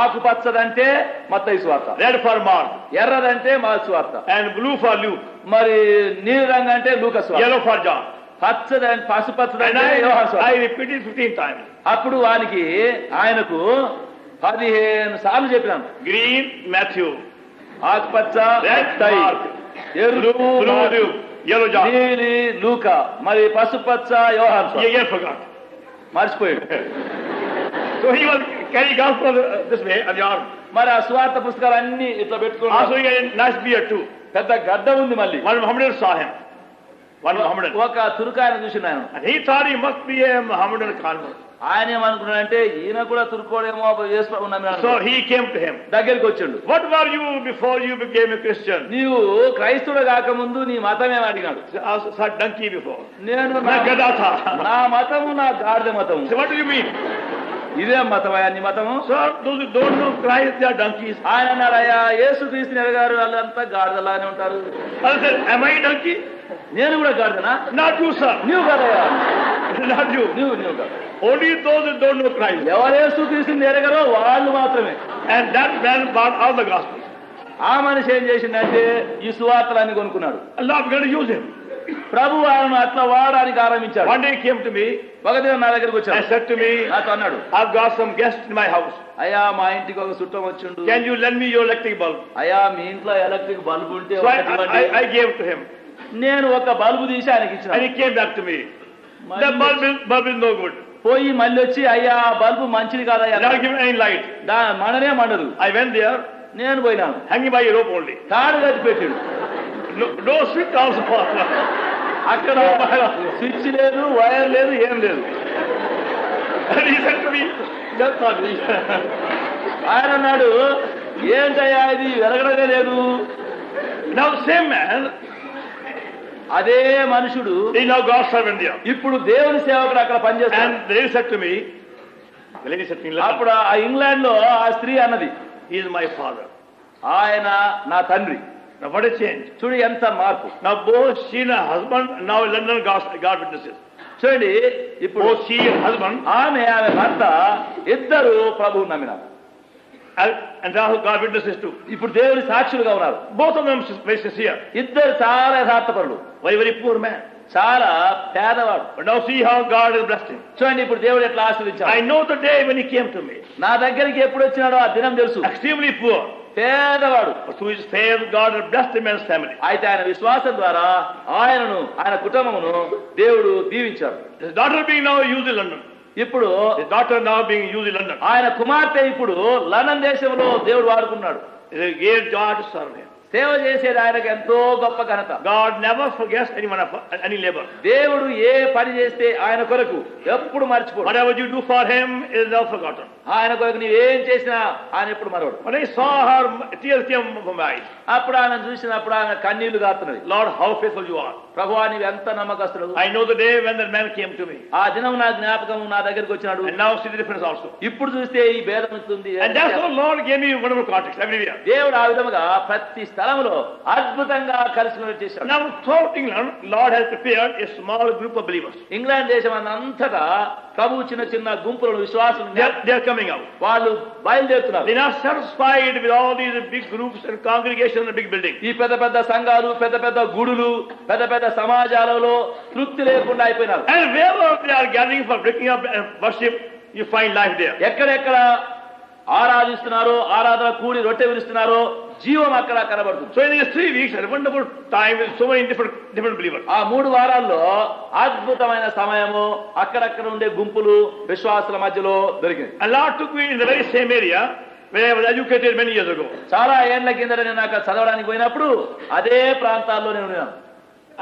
ఆకుపచ్చదంటే మత్తయి సువార్త, red for Mark, ఎర్రదంటే మార్కు సువార్త, and blue for Luke, మరి నీలి రంగు అంటే లూకా సువార్త, yellow for John. పచ్చదంటే And పసుపచ్చదంటే యోహాను సువార్త. I repeated 15 times. అప్పుడు ఆయనకు 15 సార్లు చెప్పినాను. Green, Matthew, ఆకుపచ్చ red, మత్తయి, Mark, ఎరుపు blue, mark, Luke, yellow, John. నీలి లూకా, మరి పసుపచ్చ యోహాను సువార్త. You forgot. మర్చిపోయాడు. So he was carrying gospel this way on the arm. మరి ఆ సువార్త పుస్తకాలు అన్ని ఇట్లా Also పెట్టుకున్నాడు. he had a nice beard too. పెద్ద గడ్డ ఉంది మళ్ళీ. One Mohammedan saw him. One Mohammedan. ఒక తుర్కాయన చూసిన ఆయన. And he thought he must be a Mohammedan convert. ఆయన ఏమనుకున్నాడంటే ఈయన కూడా తుర్కోడేమో యేసు ప్రభువు నమ్మినాడు. So he came to him. దగ్గరికి వచ్చిండు. What were you before you became a Christian? నీవు క్రైస్తవుడు కాకముందు నీ మతం ఏమి అడిగాడు. I saw donkey before. నేను मैं गधा था. నా మతము నా గాడిద మతము. So what do you mean? ఇదే మతమయ్యా నీ మతము? Sir, those who don't know Christ, they are donkeys. ఆయన అన్నాడు, అయ్యా యేసు క్రీస్తుని ఎరగారు వాళ్ళంతా గాడిదలానే ఉంటారు. I said, am I a donkey? నేను కూడా గాడిదనా? Not you, sir. నీవు కదయ్యా. Not you. నీవు కాదు. Only those who don't know Christ. ఎవరు యేసు క్రీస్తుని ఎరగరో వాళ్ళు మాత్రమే. And that man bought all the gospel. ఆ మనిషి ఏం చేసిందంటే ఈ సువార్తలన్నీ కొనుక్కున్నాడు. Allah is going to use him. ప్రభు ఆయనను అట్లా వాడడానికి ఆరంభించాడు. One day he came to me ఒక దినం నా దగ్గరికి and వచ్చాడు. said to me, నాతో అన్నాడు, I've got some guests in my house. అయ్యా మా ఇంటికి ఒక చుట్టం వచ్చిండు. Can you lend me your electric bulb? అయ్యా మీ ఇంట్లో ఎలక్ట్రిక్ బల్బు ఉంటే So ఒకటి ఇవ్వండి. I gave to him. నేను ఒక బల్బు తీసి ఆయనకి ఇచ్చిన. And he came back to me. The bulb is no good. పోయి మళ్ళీ వచ్చి, అయ్యా ఆ బల్బు మంచిది కాదయ్యా, Not giving any light. మండనే మండదు. I went there, నేను పోయినాను. hanging by a rope only. తాడు కట్టి పెట్టాడు. No switch also. అక్కడ స్విచ్ లేదు, వైర్ లేదు, ఏం లేదు. And he said to me, that's not me. ఆయన అన్నాడు, ఏంటయ్యా ఇది వెలగడమే లేదు. Now the same man అదే మనుషుడు he is now God's servant there. ఇప్పుడు దేవుని సేవకుడు అక్కడ పనిచేస్తాడు. And the lady said to me, the lady said to me, అప్పుడు ఆ ఇంగ్లాండ్ లో ఆ స్త్రీ అన్నది, he is my father. ఆయన నా తండ్రి. Now what a change. చూడు ఎంత మార్పు. Now both she and her husband now in London God witnesses. చూడండి ఇప్పుడు Both she and husband ఆమె భర్త ఇద్దరు ప్రభువు నమ్మినారు. and now God witnesses too. ఇప్పుడు దేవుని సాక్షులుగా ఉన్నారు. Both of them very sincere. ఇద్దరు చాలా యథార్థపరులు. Very poor man. చాలా పేదవాడు. But now see how God has blessed him. చూడండి ఇప్పుడు దేవుడు ఎట్లా ఆశీర్వదించాడు. I know the day when he came to me. నా దగ్గరికి ఎప్పుడు వచ్చినాడో ఆ దినం తెలుసు. Extremely poor. పేదవాడు. But through his faith God has blessed him and his family. అయితే ఆయన విశ్వాసం ద్వారా ఆయనను ఆయన కుటుంబమును దేవుడు దీవించాడు. His daughter being now used in London. ఇప్పుడు His daughter now being used in London. ఆయన కుమార్తె ఇప్పుడు లండన్ దేశంలో దేవుడు వాడుకున్నాడు. It is a great joy to serve him. సేవ చేసేది ఆయనకు ఎంతో గొప్ప ఘనత. God never forgets anyone of any labor. దేవుడు ఏ పని చేస్తే ఆయన కొరకు ఎప్పుడు మర్చిపోడు. Whatever you do for him is never forgotten. ఆయన కొరకు నీవేం చేసినా ఆయన ఎప్పుడు మరవడు. When I saw her, tears came from my eyes. అప్పుడు ఆయన చూసినప్పుడు ఆయన కన్నీళ్లు గారుతున్నది. Lord, how faithful you are. ప్రభువా నీవు ఎంత నమ్మకస్తుడు. I know the day when that man came to me. ఆ దినం నా జ్ఞాపకం నా దగ్గరికి వచ్చినాడు. And now see the difference also. ఇప్పుడు చూస్తే ఈ భేదం ఉంటుంది. And that's how Lord gave me wonderful context everywhere. దేవుడు ఆ విధముగా ప్రతి స్థలంలో అద్భుతంగా కలిసినట్టు చేశాడు. Now throughout England, Lord has prepared a small group of believers. England దేశం అంతటా ప్రభువు చిన్న చిన్న గుంపులను విశ్వాసులు They are coming out. వాళ్ళు బయలుదేరుతున్నారు. They are not satisfied with all these big groups and congregations and big buildings. ఈ పెద్ద పెద్ద సంఘాలు, పెద్ద పెద్ద గుడులు, పెద్ద పెద్ద సమాజాలలో తృప్తి లేకుండా అయిపోయినారు. And wherever they are gathering for breaking up and worship, you find life there. ఎక్కడెక్కడ ఆరాధిస్తున్నారో, ఆరాధన కూడి రొట్టె విరుస్తున్నారో జీవం అక్కడ కనబడుతుంది. So in these 3 weeks, a wonderful time with so many different believers. ఆ 3 వారాల్లో అద్భుతమైన సమయము అక్కడక్కడ ఉండే గుంపులు విశ్వాసుల మధ్యలో దొరికింది. And Lord took me in the very same area where I was educated many years ago. చాలా ఏళ్ల కిందట నేను అక్కడ చదవడానికి పోయినప్పుడు అదే ప్రాంతాల్లో నేను ఉన్నాను.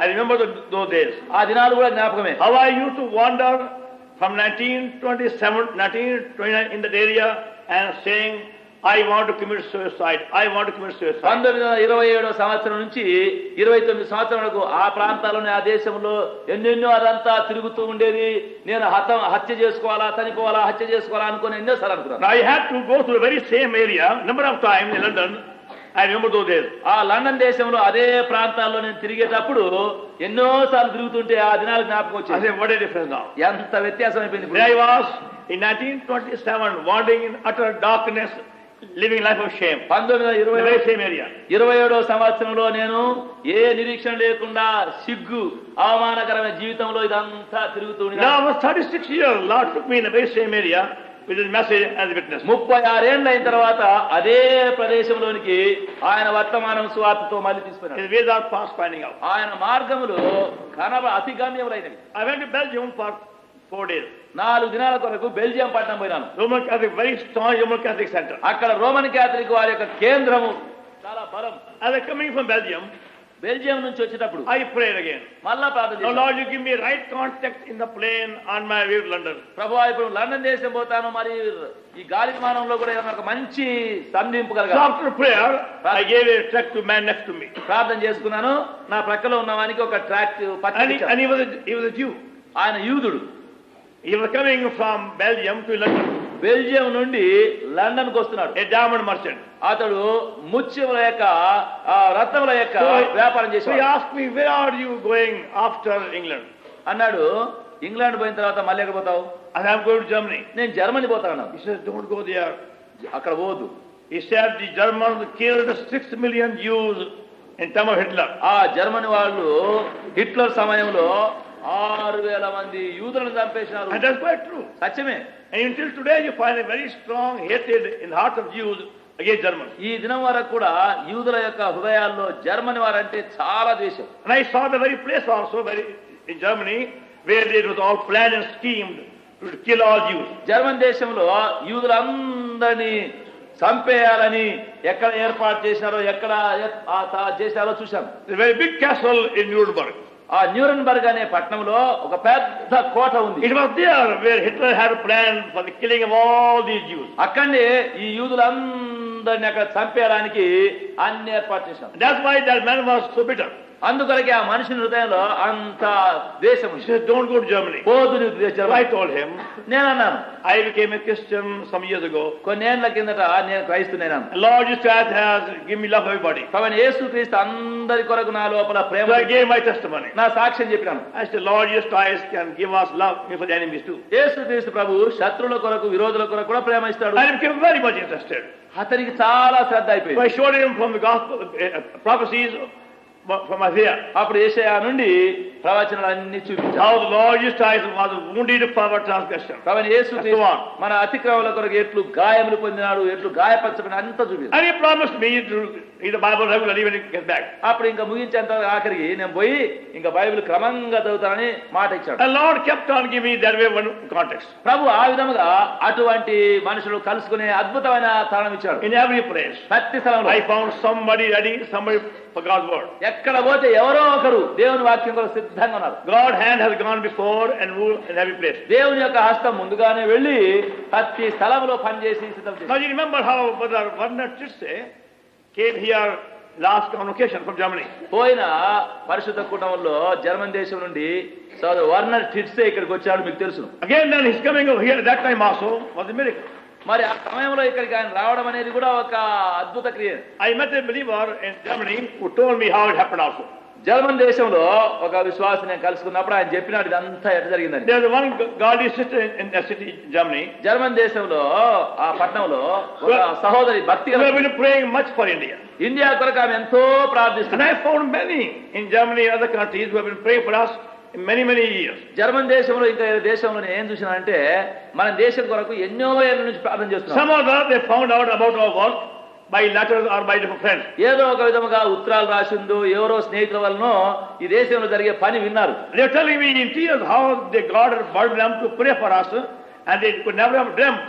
I remember those days. ఆ దినాలు కూడా జ్ఞాపకమే. How I used to wander from 1927, 1929 in that area and saying, I want to commit suicide. I want to commit suicide. 1927 సంవత్సరం నుంచి 29 సంవత్సరం వరకు ఆ ప్రాంతాల్లోనే ఆ దేశంలో ఎన్నెన్నో అదంతా తిరుగుతూ ఉండేది. నేను హత్య చేసుకోవాలా, చనిపోవాలా, హత్య చేసుకోవాలా అనుకుని ఎన్నోసార్లు అనుకున్నాను. I had to go to the very same area number of times in London. I remember those days. ఆ లండన్ దేశంలో అదే ప్రాంతాల్లో నేను తిరిగేటప్పుడు ఎన్నోసార్లు తిరుగుతుంటే ఆ దినాలు జ్ఞాపకం I వచ్చేది. said, what a difference now. ఎంత వ్యత్యాసం అయిపోయింది. There I was in 1927 wandering in utter darkness, living life of shame. 1927 the very same area. 27వ సంవత్సరంలో నేను ఏ నిరీక్షణ లేకుండా సిగ్గు అవమానకరమైన జీవితంలో ఇదంతా తిరుగుతూ Now I was 36 years. Lord took me in the very same area with his message as a witness. 36 ఏళ్ళు అయిన తర్వాత అదే ప్రదేశంలోనికి ఆయన వర్తమానం సువార్తతో మళ్ళీ తీసుకున్నాడు. His ways are past finding out. ఆయన మార్గములు అతిగమ్యములైనవి. I went to Belgium for 4 days. 4 దినాల కొరకు బెల్జియం పట్టణం పోయినాను. Roman Catholic, very strong Roman Catholic center. అక్కడ రోమన్ క్యాథలిక్ వారి యొక్క కేంద్రము చాలా బలం. As I coming from Belgium, Belgium నుంచి వచ్చేటప్పుడు I prayed again. మళ్ళా ప్రార్థన Now చేశాను. Lord, you give me right contact in the plane on my way to London. ప్రభువా ఇప్పుడు లండన్ దేశం పోతాను, మరి ఈ గాలి విమానంలో కూడా ఏమైనా ఒక మంచి సంధింపు So కలగాలి. after prayer, I gave a tract to man next to me. ప్రార్థన చేసుకున్నాను. నా ప్రక్కలో ఉన్నవానికి ఒక tract పట్టించాను. And he was a Jew. ఆయన యూదుడు. He was coming from Belgium to London. Belgium నుండి లండన్ కు వస్తున్నాడు. A diamond merchant. అతడు ముత్యముల యొక్క రత్నముల యొక్క వ్యాపారం So he చేశాడు. asked me, where are you going after England? అన్నాడు, ఇంగ్లాండ్ పోయిన తర్వాత మళ్ళీ ఎక్కడ పోతావు? I said, I'm going to Germany. నేను జర్మనీ పోతాను. He said, don't go there. అక్కడ పోదు. He said the Germans killed 6 million Jews in time of Hitler. ఆ జర్మనీ వాళ్ళు హిట్లర్ సమయంలో 6,000 మంది యూదులను చంపేసినారు. And that's quite true. సత్యమే. And until today you find a very strong hatred in the heart of Jews against Germans. ఈ దినం వరకు కూడా యూదుల యొక్క హృదయాల్లో జర్మనీ వారంటే చాలా ద్వేషం. And I saw the very place also in Germany where it was all planned and schemed to kill all Jews. German దేశంలో యూదులందరినీ చంపేయాలని ఎక్కడ ఏర్పాటు చేసినారో, ఎక్కడ చేశారో చూశాను. A very big castle in Nuremberg. ఆ న్యూరన్బర్గ్ అనే పట్టణంలో ఒక పెద్ద కోట ఉంది. It was there where Hitler had planned for the killing of all these Jews. అక్కడే ఈ యూదులందరినీ అక్కడ చంపేయడానికి అన్ని ఏర్పాటు చేశారు. That's why that man was so bitter. అందుకొరకే ఆ మనిషిని హృదయంలో అంత ద్వేషం He ఉంది. said, don't go to Germany. పోదు నువ్వు So Germany. I told him, నేను అన్నాను, I became a Christian some years ago. కొన్నేళ్ల కిందట నేను క్రైస్తునైనాను. And Lord Jesus Christ has given me love for everybody. కాబట్టి యేసుక్రీస్తు అందరి కొరకు నా లోపల ప్రేమ, So I gave my testimony. నా సాక్ష్యం చెప్పినాను. I said, Lord Jesus Christ can give us love for the enemies too. యేసుక్రీస్తు ప్రభు శత్రువుల కొరకు విరోధుల కొరకు కూడా ప్రేమ ఇస్తాడు. I became very much interested. అతనికి చాలా శ్రద్ధ So అయిపోయింది. I showed him from the gospel prophecies from Isaiah అప్పుడు యేషయా నుండి ప్రవచనాలన్నీ చూపించాడు. how the Lord Jesus Christ was wounded for our transgression. కాబట్టి యేసుక్రీస్తు మన అతిక్రమల కొరకు ఎట్లు గాయములు పొందినాడు, ఎట్లు గాయపరచబడి అంతా చూపించాడు. And he promised me to read the Bible regularly when he gets back. అప్పుడు ఇంకా ముగించేంత ఆఖరికి నేను పోయి ఇంకా బైబిల్ క్రమంగా చదువుతానని మాట ఇచ్చాడు. And Lord kept on giving me that way one context. ప్రభు ఆ విధముగా అటువంటి మనుషులు కలుసుకునే అద్భుతమైన తరుణం ఇచ్చాడు. In every place, ప్రతి స్థలంలో I found somebody ready, somebody for God's word. ఎక్కడ పోతే ఎవరో ఒకరు దేవుని వాక్యం కొరకు సిద్ధంగా ఉన్నారు. God's hand has gone before and ruled in every place. దేవుని యొక్క హస్తం ముందుగానే వెళ్లి ప్రతి స్థలంలో పనిచేసి సిద్ధం చేశాడు. Now you remember how Brother Werner Titze came here last convocation from Germany. పోయిన పరిశుద్ధ కూటంలో జర్మన్ దేశం నుండి సోదరు వర్నర్ టిట్సే ఇక్కడికి వచ్చాడు, మీకు తెలుసు. Again then his coming over here at that time also was a miracle. మరి ఆ సమయంలో ఇక్కడికి ఆయన రావడం అనేది కూడా ఒక అద్భుత క్రియ. I met a believer in Germany who told me how it happened also. German దేశంలో ఒక విశ్వాసం నేను కలుసుకున్నప్పుడు ఆయన చెప్పినాడు ఇదంతా ఎట్లా జరిగిందని. There's one godly sister in that city, Germany. German దేశంలో ఆ పట్టణంలో ఒక సహోదరి భక్తి We have been praying much for India. India కొరకు ఆమె ఎంతో And ప్రార్థిస్తుంది. I found many in Germany and other countries who have been praying for us in many years. German దేశంలో ఇంకా దేశంలో నేను ఏం చూసినానంటే మన దేశం కొరకు ఎన్నో ఏళ్ళ నుంచి ప్రార్థన చేస్తున్నాం. Some of them they found out about our work by letters or by different friends. ఏదో ఒక విధముగా ఉత్తరాలు రాసిందో ఎవరో స్నేహితుల వలనో ఈ దేశంలో జరిగే పని విన్నారు. They are telling me in tears how they God had burdened them to pray for us and they could never have dreamt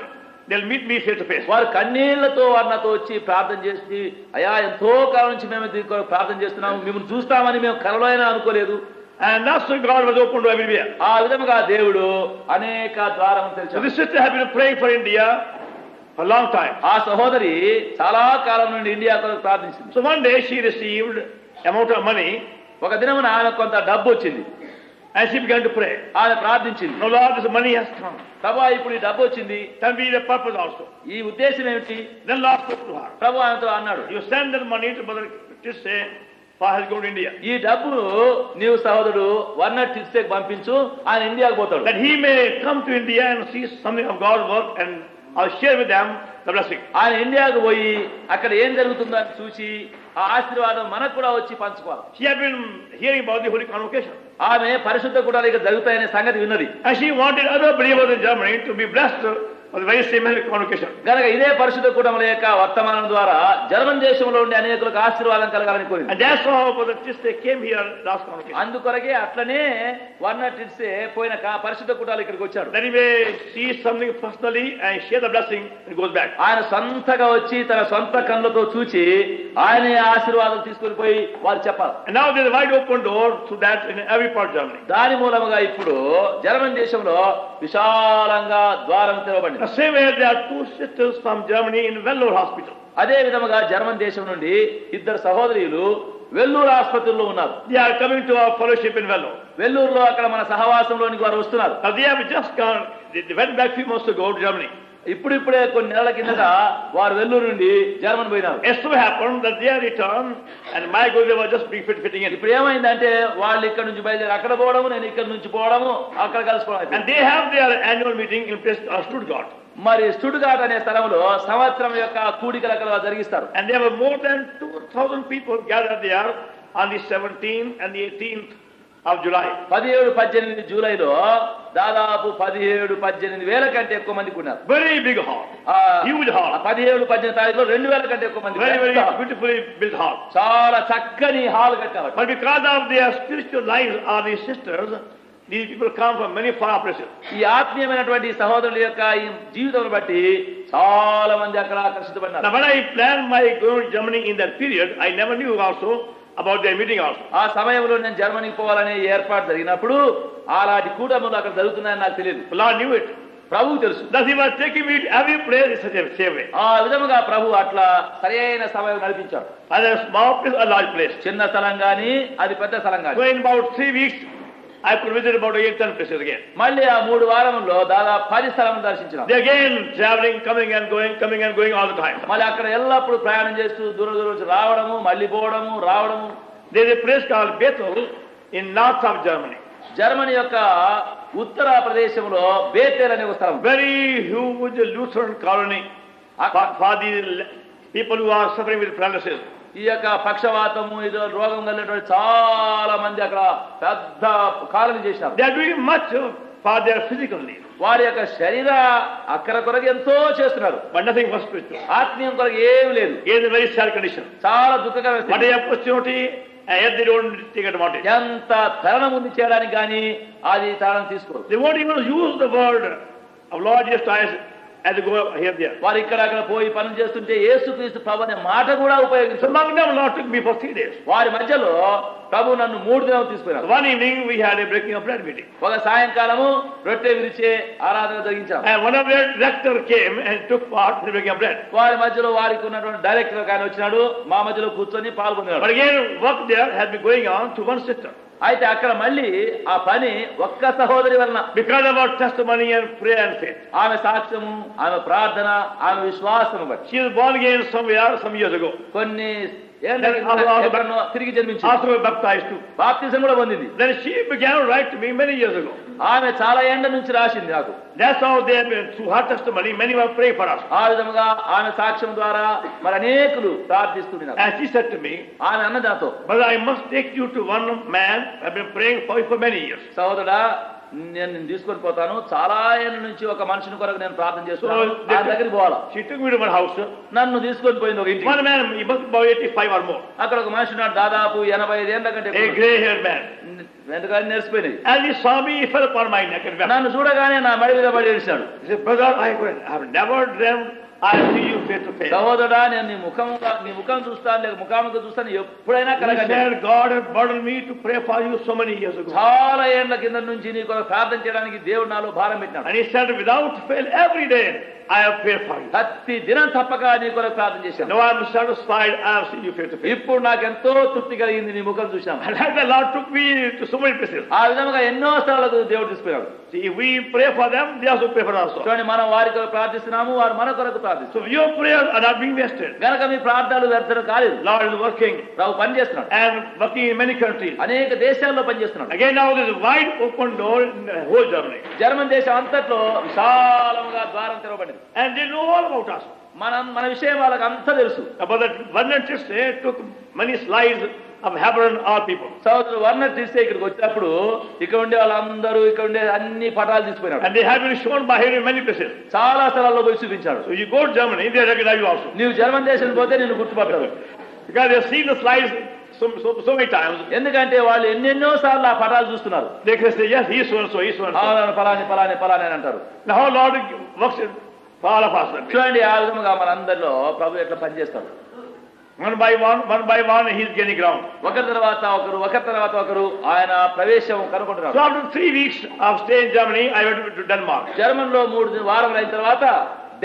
they'll meet me face to face. వారు కన్నీళ్లతో వర్ణతో వచ్చి ప్రార్థన చేసి అయా ఎంతో కాలం నుంచి మేము దీని కొరకు ప్రార్థన చేస్తున్నాము, మిమ్మల్ని చూస్తామని మేము కలలో అయినా అనుకోలేదు. And that's why God was open to everywhere. ఆ విధముగా దేవుడు అనేక ద్వారములు So తెరిచాడు. this sister has been praying for India for a long time. ఆ సహోదరి చాలా కాలం నుండి ఇండియా కొరకు ప్రార్థించింది. So one day she received amount of money ఒక దినమున ఆమె కొంత డబ్బు వచ్చింది. and she began to pray. ఆమె ప్రార్థించింది, No Lord, this money has come. ప్రభు ఇప్పుడు ఈ డబ్బు వచ్చింది, Can be the purpose also. ఈ ఉద్దేశం ఏమిటి? Then Lord spoke to her. ప్రభు ఆమెతో అన్నాడు, You send that money to Brother Titze for has gone to India. ఈ డబ్బును నీవు సహోదరుడు వర్నర్ టిట్సేకి పంపించు, ఆయన ఇండియాకు పోతాడు. That he may come to India and see something of God's work and I'll share with them the blessing. ఆయన ఇండియాకు పోయి అక్కడ ఏం జరుగుతుందో అని చూసి ఆ ఆశీర్వాదం మనకు కూడా వచ్చి పంచుకోవాలి. She had been hearing about the Holy Convocation. ఆమె పరిశుద్ధ కూటాలు ఇక్కడ జరుగుతాయనే సంగతి విన్నది. And she wanted other believers in Germany to be blessed for the very same convocation. గనక ఇదే పరిశుద్ధ కూటముల యొక్క వర్తమానం ద్వారా జర్మన్ దేశంలో ఉండే అనేకులకు ఆశీర్వాదం కలగాలని కోరింది. And that's how Brother Titze came here last convocation. అందుకొరకే అట్లనే వర్నర్ టిట్సే పోయిన పరిశుద్ధ కూటాలు ఇక్కడికి వచ్చాడు. That he may see something personally and share the blessing and goes back. ఆయన సొంతగా వచ్చి తన సొంత కళ్ళతో చూచి ఆయన ఆశీర్వాదం తీసుకుని పోయి వారు చెప్పాలి. And now there's a wide open door to that in every part of Germany. దాని మూలముగా ఇప్పుడు జర్మన్ దేశంలో విశాలంగా ద్వారం తెరవబడింది. The same way there are two sisters from Germany in Vellore Hospital. అదే విధముగా జర్మన్ దేశం నుండి ఇద్దరు సహోదరులు వెల్లూరు ఆసుపత్రిలో ఉన్నారు. They are coming to our fellowship in Vellore. వెల్లూరులో అక్కడ మన సహవాసంలోనికి వారు వస్తున్నారు. Now they have just gone, they went back few months ago to Germany. ఇప్పుడిప్పుడే కొన్ని నెలల కిందట వారు వెల్లూరు నుండి జర్మన్ పోయినారు. It so happened that they are returned and my God they were just fitting in. ఇప్పుడు ఏమైందంటే వాళ్ళు ఇక్కడ నుంచి బయలుదేరి అక్కడ పోవడము, నేను ఇక్కడ నుంచి పోవడము, అక్కడ కలుసుకోవడం. And they have their annual meeting in place Stuttgart. మరి స్టుట్గార్ట్ అనే స్థలంలో సంవత్సరం యొక్క కూడికలు అక్కడ జరిగిస్తారు. And there were more than 2,000 people gathered there on the 17th and the 18th of July. 17-18 జూలైలో దాదాపు 17-18 వేల కంటే ఎక్కువ మంది ఉన్నారు. Very big hall, huge hall. 17-18 తారీఖులో 2000 కంటే ఎక్కువ మంది. Very beautifully built hall. చాలా చక్కని హాల్ కట్టారు. But because of their spiritual lives of these sisters, these people come from many far places. ఈ ఆత్మీయమైనటువంటి సహోదరుల యొక్క ఈ జీవితం బట్టి చాలా మంది అక్కడ ఆకర్షితపడినారు. Now when I planned my going to Germany in that period, I never knew also about their meeting also. ఆ సమయంలో నేను జర్మనీకి పోవాలనే ఏర్పాటు జరిగినప్పుడు అలాంటి కూటములు అక్కడ జరుగుతున్నాయని నాకు తెలియదు. The Lord knew it. ప్రభువు తెలుసు. Thus he was taking me to every place in such a same way. ఆ విధముగా ప్రభు అట్లా సరైన సమయం నడిపించాడు. Whether a small place or large place. చిన్న స్థలం గాని అది పెద్ద స్థలం గాని. So in about 3 weeks, I could visit about 8-10 places again. మళ్ళీ ఆ 3 వారముల్లో దాదాపు 10 స్థలాలను దర్శించినాం. They again traveling, coming and going all the time. మళ్ళీ అక్కడ ఎల్లప్పుడూ ప్రయాణం చేస్తూ దూరం దూరం నుంచి రావడము, మళ్ళీ పోవడము, రావడము. There is a place called Bethel in north of Germany. Germany యొక్క ఉత్తర ప్రదేశంలో బేతేల్ అనే ఒక స్థలం. Very huge Lutheran colony for the people who are suffering with paralysis. ఈ యొక్క పక్షవాతము ఇది రోగం కలిగినటువంటి చాలా మంది అక్కడ పెద్ద కాలనీ చేశారు. They are doing much for their physical needs. వారి యొక్క శరీర అక్కర కొరకు ఎంతో చేస్తున్నారు. But nothing for spiritual. ఆత్మీయం కొరకు ఏమి లేదు. It is a very sad condition. చాలా దుఃఖకరమైన What స్థితి. is opportunity and yet they don't take advantage. ఎంత తరుణం ఉంది చేయడానికి కానీ అది తరుణం తీసుకోరు. They won't even use the word of Lord Jesus Christ as they go here there. వారు ఇక్కడ అక్కడ పోయి పనులు చేస్తుంటే యేసుక్రీస్తు ప్రభు అనే మాట కూడా So ఉపయోగించారు. among them Lord took me for 3 days. వారి మధ్యలో ప్రభు నన్ను 3 దినాలు తీసుకున్నారు. One evening we had a breaking of bread meeting. ఒక సాయంకాలము రొట్టె విరిచే ఆరాధన జరిగించాం. And one of their director came and took part in the breaking of bread. వారి మధ్యలో వారికి ఉన్నటువంటి డైరెక్టర్ ఆయన వచ్చినాడు, మా మధ్యలో కూర్చొని పాల్గొన్నాడు. But again work there has been going on to one sister. అయితే అక్కడ మళ్ళీ ఆ పని ఒక్క సహోదరి వలన Because of our testimony and prayer and faith. ఆమె సాక్ష్యము, ఆమె ప్రార్థన, ఆమె విశ్వాసము బట్టి She was born again some years ago. కొన్ని ఏళ్ళ కిందట ఎక్కడనో తిరిగి జన్మించింది. Also baptized too. బాప్తిజం కూడా పొందింది. Then she began to write to me many years ago. ఆమె చాలా ఏండ్ల నుంచి రాసింది నాకు. That's how they have been, through her testimony, many were praying for us. ఆ విధముగా ఆమె సాక్ష్యం ద్వారా మరి అనేకులు ప్రార్థిస్తున్నారు. And she said to me, ఆమె అన్న నాతో, but I must take you to one man I've been praying for you for many years. సహోదరా నేను నిన్ను తీసుకొని పోతాను, చాలా ఏళ్ళ నుంచి ఒక మనిషిని కొరకు నేను ప్రార్థన చేస్తున్నాను, So, ఆ దగ్గరికి పోవాలా. She took me to one house. నన్ను తీసుకొని పోయింది ఒక ఇంటికి. One man, he must be about 85 or more. అక్కడ ఒక మనిషి ఉన్నాడు, దాదాపు 85 ఏళ్ల కంటే A grey-haired man. వెంటనే నెరిసిపోయినాయి. As he saw me, he fell upon my neck and wept. నన్ను చూడగానే నా మెడ మీద పడి ఏడిచాడు. He said, brother, I have never dreamt I'll see you face to face. సహోదరా నేను నీ ముఖం చూస్తాను లేక ముఖాముఖం చూస్తాను ఎప్పుడైనా He కలగండి. said, God has burdened me to pray for you so many years ago. చాలా ఏళ్ల కింద నుంచి నీ కొరకు ప్రార్థన చేయడానికి దేవుడు నాలో భారం పెట్టినాడు. And he said, without fail, every day I have prayed for you. ప్రతి దినం తప్పక నీ కొరకు ప్రార్థన చేశాను. Now I am satisfied, I have seen you face to face. ఇప్పుడు నాకు ఎంతో తృప్తి కలిగింది నీ ముఖం చూశాను. And as the Lord took me to so many places. ఆ విధంగా ఎన్నో స్థలాలకు దేవుడు తీసుకున్నాడు. See, if we pray for them, they also pray for us. చూడండి, మనం వారి కొరకు ప్రార్థిస్తున్నాము, వారు మన కొరకు ప్రార్థిస్తున్నారు. So your prayers are not being wasted. గనక మీ ప్రార్థనలు వ్యర్థం కాలేదు. Lord is working ప్రభు పని చేస్తున్నాడు. and working in many countries. అనేక దేశాల్లో పనిచేస్తున్నాడు. Again now there is a wide open door in the whole Germany. German దేశం అంతట్లో విశాలముగా ద్వారం తెరవబడింది. And they know all about us. మన విషయం వాళ్ళకి అంతా తెలుసు. About that Vernon took many slides of Hebron all people. సోదరుడు వర్ణర్ తీస్తే ఇక్కడికి వచ్చినప్పుడు ఇక్కడ ఉండే వాళ్ళందరూ ఇక్కడ ఉండే అన్ని పటాలు తీసుకున్నాడు. And they have been shown by him in many places. చాలా స్థలాల్లో పోయి చూపించాడు. So you go to Germany, they recognize you also. నీవు జర్మన్ దేశం పోతే నిన్ను గుర్తుపడతారు. Because they have seen the slides so many times. ఎందుకంటే వాళ్ళు ఎన్నెన్నో సార్లు ఆ పటాలు చూస్తున్నారు. They can say, yes, he is so and so, he is so and so. పలాని అని అంటారు. Now how Lord works for all of us. చూడండి ఆ విధముగా మనందరిలో ప్రభు ఎట్లా పనిచేస్తాడు. One by one, he is gaining ground. ఒకరి తర్వాత ఒకరు ఆయన ప్రవేశం కనుగొంటున్నారు. So after 3 weeks of stay in Germany, I went to Denmark. German లో 3 వారాలు అయిన తర్వాత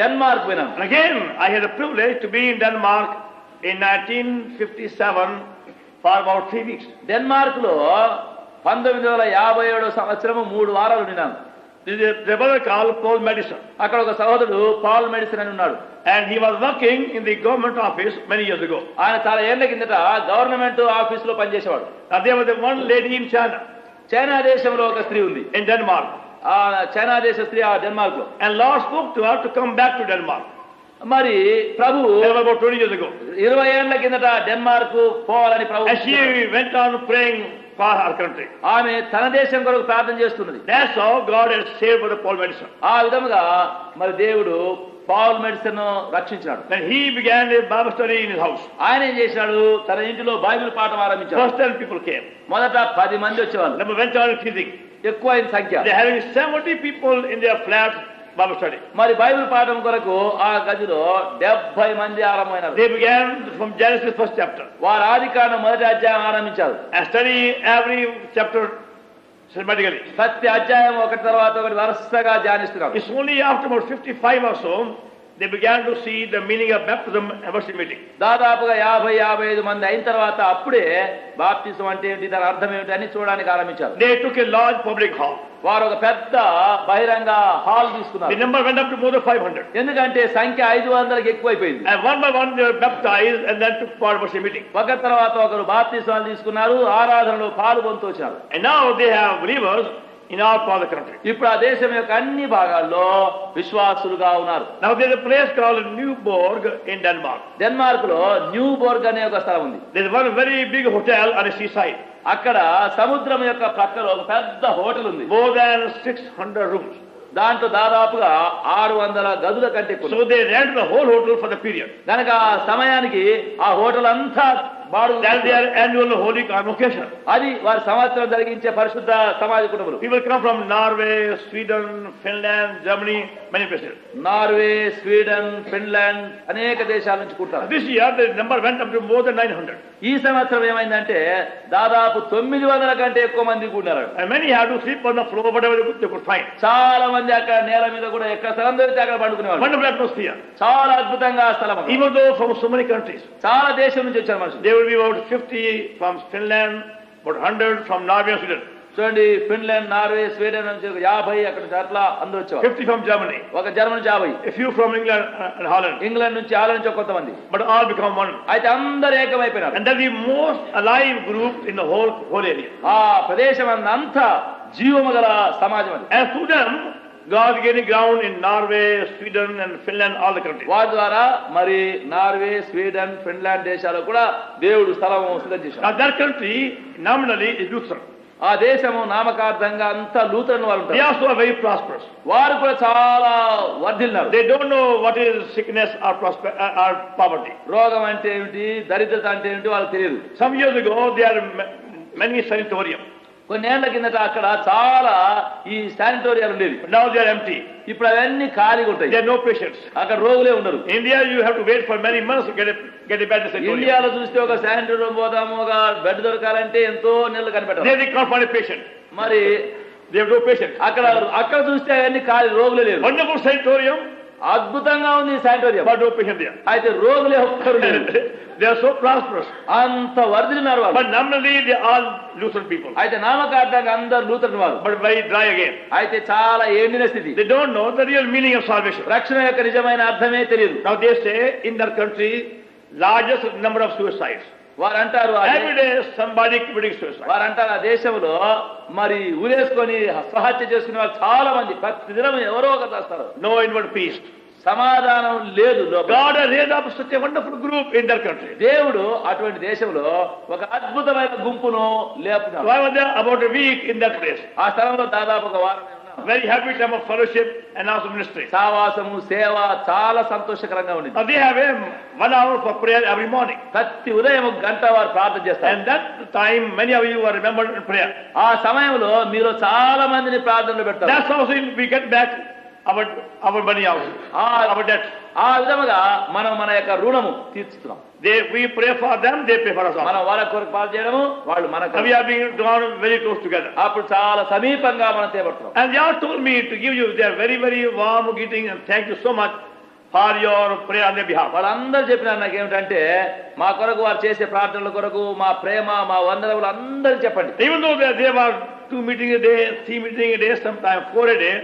డెన్మార్క్ పోయినాను. And again, I had the privilege to be in Denmark in 1957 for about 3 weeks. Denmark లో 1957 సంవత్సరము 3 వారాలు ఉన్నాను. There is a brother called Paul Madison. అక్కడ ఒక సహోదరుడు పాల్ మెడిసిన్ అని ఉన్నాడు. And he was working in the government office many years ago. ఆయన చాలా ఏళ్ల కిందట గవర్నమెంట్ ఆఫీస్ లో పనిచేసేవాడు. Now there was one lady in China. China దేశంలో ఒక స్త్రీ ఉంది. In Denmark. ఆ చైనా దేశ స్త్రీ ఆ డెన్మార్క్ లో. And Lord spoke to her to come back to Denmark. మరి ప్రభు about 20 years ago. 20 ఏళ్ల కిందట డెన్మార్క్ పోవాలని ప్రభు. And she went on praying for her country. ఆమె తన దేశం కొరకు ప్రార్థన చేస్తున్నది. That's how God has saved for the Paul Madison. ఆ విధముగా మరి దేవుడు పాల్ మెడిసిన్ రక్షించాడు. Then he began a Bible study in his house. ఆయన ఏం చేశాడు, తన ఇంటిలో బైబిల్ పాఠం ఆరంభించాడు. First 10 people came. మొదట 10 మంది వచ్చేవాళ్ళు. Then went on increasing. ఎక్కువైన సంఖ్య. They having 70 people in their flat Bible study. మరి బైబిల్ పాఠం కొరకు ఆ గదిలో 70 మంది ఆరంభమైనారు. They began from Genesis first chapter. వారు ఆదికాండం మొదటి అధ్యాయం ఆరంభించారు. And study every chapter systematically. ప్రతి అధ్యాయం ఒకటి తర్వాత ఒకటి వరుసగా ధ్యానిస్తున్నారు. It's only after about 55 or so they began to see the meaning of baptism and worship meeting. దాదాపుగా 50-55 మంది అయిన తర్వాత అప్పుడే బాప్తిసం అంటే ఏంటి, దాని అర్థం ఏమిటి అని చూడడానికి ఆరంభించారు. They took a large public hall. వారు ఒక పెద్ద బహిరంగ హాల్ The తీసుకున్నారు. number went up to more than 500. ఎందుకంటే సంఖ్య 500కి ఎక్కువైపోయింది. And one by one they were baptized and then took part in worship meeting. ఒకరి తర్వాత ఒకరు బాప్తిసాలు తీసుకున్నారు, ఆరాధనలో పాల్గొంటూ వచ్చారు. And now they have believers in all parts of the country. ఇప్పుడు ఆ దేశం యొక్క అన్ని భాగాల్లో విశ్వాసులుగా ఉన్నారు. Now there's a place called Nyborg in Denmark. Denmark లో న్యూబోర్గ్ అనే ఒక స్థలం ఉంది. There's one very big hotel on the seaside. అక్కడ సముద్రం యొక్క ప్రక్కలో ఒక పెద్ద హోటల్ ఉంది. More than 600 rooms. దాంట్లో దాదాపుగా 600 గదుల కంటే ఎక్కువ. So they rent the whole hotel for the period. కనుక ఆ సమయానికి ఆ హోటల్ అంతా బాడు. That's their annual holy convocation. అది వారి సంవత్సరం జరిగించే పరిశుద్ధ సమాజ కుటుంబం. People come from Norway, Sweden, Finland, Germany, many places. Norway, Sweden, Finland అనేక దేశాల నుంచి కూర్చున్నారు. This year the number went up to more than 900. ఈ సంవత్సరం ఏమైందంటే దాదాపు 900 కంటే ఎక్కువ మంది కూడినారు. And many had to sleep on the floor, whatever they could find. చాలా మంది అక్కడ నేల మీద కూడా ఎక్కడ స్థలం దొరికితే అక్కడ పండుకునేవాళ్ళు. Wonderful atmosphere. చాలా అద్భుతంగా ఆ స్థలం. Even though from so many countries. చాలా దేశం నుంచి వచ్చారు మనుషులు. There will be about 50 from Finland, about 100 from Norway and Sweden. చూడండి, ఫిన్లాండ్, నార్వే, స్వీడన్ నుంచి 50 అక్కడ అట్లా అందరూ వచ్చేవారు. 50 from Germany. ఒక జర్మన్ నుంచి 50, A few from England and Holland. England నుంచి హాలండ్ నుంచి కొంతమంది. But all become one. అయితే అందరు ఏకమైపోయినారు. And that's the most alive group in the whole area. ఆ ప్రదేశం అంతా జీవము గల సమాజం అది. And through them, God is getting ground in Norway, Sweden and Finland, all the countries. వారి ద్వారా మరి నార్వే, స్వీడన్, ఫిన్లాండ్ దేశాల్లో కూడా దేవుడు స్థలం సిద్ధం చేశాడు. Now that country nominally is Lutheran. ఆ దేశము నామకార్థంగా అంతా లూథరన్ వాళ్ళు They ఉంటారు. also are very prosperous. వారు కూడా చాలా వర్ధిల్లినారు. They don't know what is sickness or poverty. రోగం అంటే ఏమిటి, దరిద్రత అంటే ఏమిటి వాళ్ళకి తెలియదు. Some years ago, there are many sanatorium. కొన్నేళ్ల కిందట అక్కడ చాలా ఈ శానిటోరియాలు ఉండేవి. But now they are empty. ఇప్పుడు అవన్నీ ఖాళీగా ఉంటాయి. There are no patients. అక్కడ రోగులే ఉండరు. In India, you have to wait for many months to get a bed sanatorium. ఇండియాలో చూస్తే ఒక శానిటోరియం పోదాము, ఒక బెడ్ దొరకాలంటే ఎంతో నెలలు కనిపెట్టారు. There they can't find a patient. మరి They have no patient. అక్కడ చూస్తే అవన్నీ ఖాళీ, రోగులే లేరు. Wonderful sanatorium, అద్భుతంగా ఉంది sanatorium. but no patient there. అయితే రోగులే ఒక్కరు లేరు. They are so prosperous. అంత వర్ధిల్లినారు వాళ్ళు. But nominally, they are all Lutheran people. అయితే నామకార్థంగా అందరు లూథరన్ వాళ్ళు. But very dry again. అయితే చాలా ఎండిన స్థితి. They don't know the real meaning of salvation. రక్షణ యొక్క నిజమైన అర్థమే తెలియదు. Now they say in their country, largest number of suicides. వారు అంటారు Every day somebody committing suicide. ఆ దేశంలో మరి ఊరేసుకొని ఆత్మహత్య చేసుకునే వాళ్ళు చాలా మంది ప్రతి దినం ఎవరో ఒకరు చేస్తారు. No inward peace. సమాధానం లేదు. God has raised up such a wonderful group in their country. దేవుడు అటువంటి దేశంలో ఒక అద్భుతమైన గుంపును లేపుతాడు. So I was there about a week in that place. ఆ స్థలంలో దాదాపు ఒక వారం ఉన్నాను. Very happy time of fellowship and also ministry. సావాసము, సేవ చాలా సంతోషకరంగా ఉండింది. Now they have a 1 hour for prayer every morning. ప్రతి ఉదయం 1 గంట వారు ప్రార్థన చేస్తారు. And that time many of you are remembered in prayer. ఆ సమయంలో మీరు చాలా మందిని ప్రార్థనలో పెడతారు. That's also we get back our money out, our debt. ఆ విధముగా మనం మన యొక్క రుణము తీర్చుతున్నాం. We pray for them, they pray for us also. మనం వాళ్ళ కొరకు ప్రార్థన చేయడము, వాళ్ళు మనకు. We are being drawn very close together. అప్పుడు చాలా సమీపంగా మనం తేబడుతున్నాం. And they all told me to give you their very, very warm greeting and thank you so much for your prayer on their behalf. వాళ్ళందరూ చెప్పినారు నాకేమిటంటే, మా కొరకు వారు చేసే ప్రార్థనల కొరకు మా ప్రేమ, మా వందనములు అందరూ చెప్పండి. Even though there were 2 meetings a day, 3 meetings a day, sometimes 4 a day,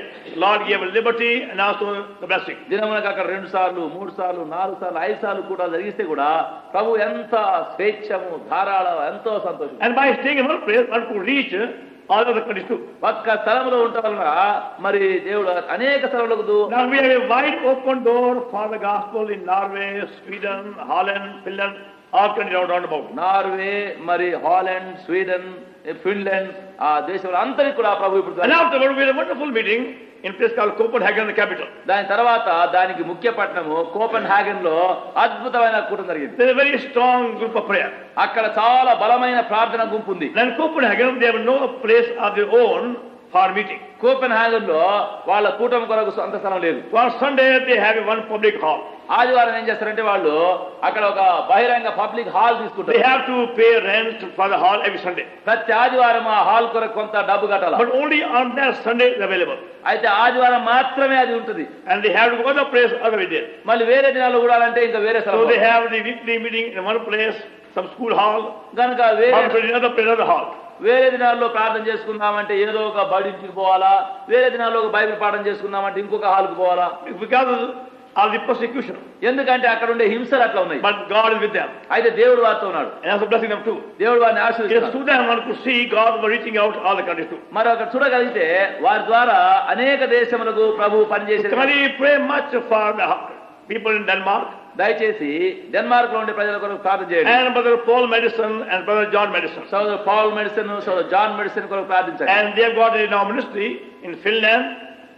Lord gave liberty and also the blessing. దినమునకు అక్కడ 2 సార్లు, 3 సార్లు, 4 సార్లు, 5 సార్లు కూడా జరిగిస్తే కూడా ప్రభు ఎంత స్వేచ్ఛము, ధారాళం, ఎంతో సంతోషం. And by staying in one place, one could reach all of the countries too. ఒక్క స్థలంలో ఉండటం వలన మరి దేవుడు అనేక స్థలములకు. Now we have a wide open door for the gospel in Norway, Sweden, Holland, Finland, all countries round about. Norway, మరి Holland, Sweden, Finland, ఆ దేశంలో అందరికీ కూడా ప్రభు ఇప్పుడు. And afterward we had a wonderful meeting in a place called Copenhagen, the capital. దాని తర్వాత దానికి ముఖ్య పట్టణము కోపెన్హాగన్ లో అద్భుతమైన కూటమి జరిగింది. There is a very strong group of prayer. అక్కడ చాలా బలమైన ప్రార్థన గుంపు ఉంది. And Copenhagen, they have no place of their own for meeting. కోపెన్ హాగన్ లో వాళ్ళ కూటమి కొరకు సొంత స్థలం లేదు. So on Sunday they have one public hall. ఆదివారం ఏం చేస్తారంటే వాళ్ళు అక్కడ ఒక బహిరంగ పబ్లిక్ హాల్ They తీసుకుంటారు. have to pay rent for the hall every Sunday. ప్రతి ఆదివారం ఆ హాల్ కొరకు కొంత డబ్బు కట్టాలి. But only on that Sunday it's available. అయితే ఆదివారం మాత్రమే అది ఉంటుంది. And they have to go to the place other day. మళ్ళీ వేరే దినాల్లో కూడాలంటే ఇంకా వేరే So స్థలం. they have the weekly meeting in one place, some school hall, కనుక వేరే another place, another hall. వేరే దినాల్లో ప్రార్థన చేసుకుందామంటే ఏదో ఒక బడింటికి పోవాలా, వేరే దినాల్లో ఒక బైబిల్ పాఠం చేసుకుందామంటే ఇంకొక హాల్కి పోవాలా. Because of the persecution. ఎందుకంటే అక్కడ ఉండే హింసలు అట్లా ఉన్నాయి. But God is with them. అయితే దేవుడు వారితో ఉన్నాడు. And also blessing them too. దేవుడు వారిని Yes, ఆశీర్వదిస్తున్నాడు. through them one could see God was reaching out all the countries too. మరి అక్కడ చూడగలిగితే వారి ద్వారా అనేక దేశములకు ప్రభు పనిచేసే. Can we pray much for the people in Denmark? దయచేసి డెన్మార్క్ లో ఉండే ప్రజల కొరకు ప్రార్థన చేయండి. And Brother Paul Madison and Brother John Madison. సోదరు పాల్ మెడిసిన్, సోదరు జాన్ మెడిసిన్ కొరకు ప్రార్థించండి. And they have got a now ministry in Finland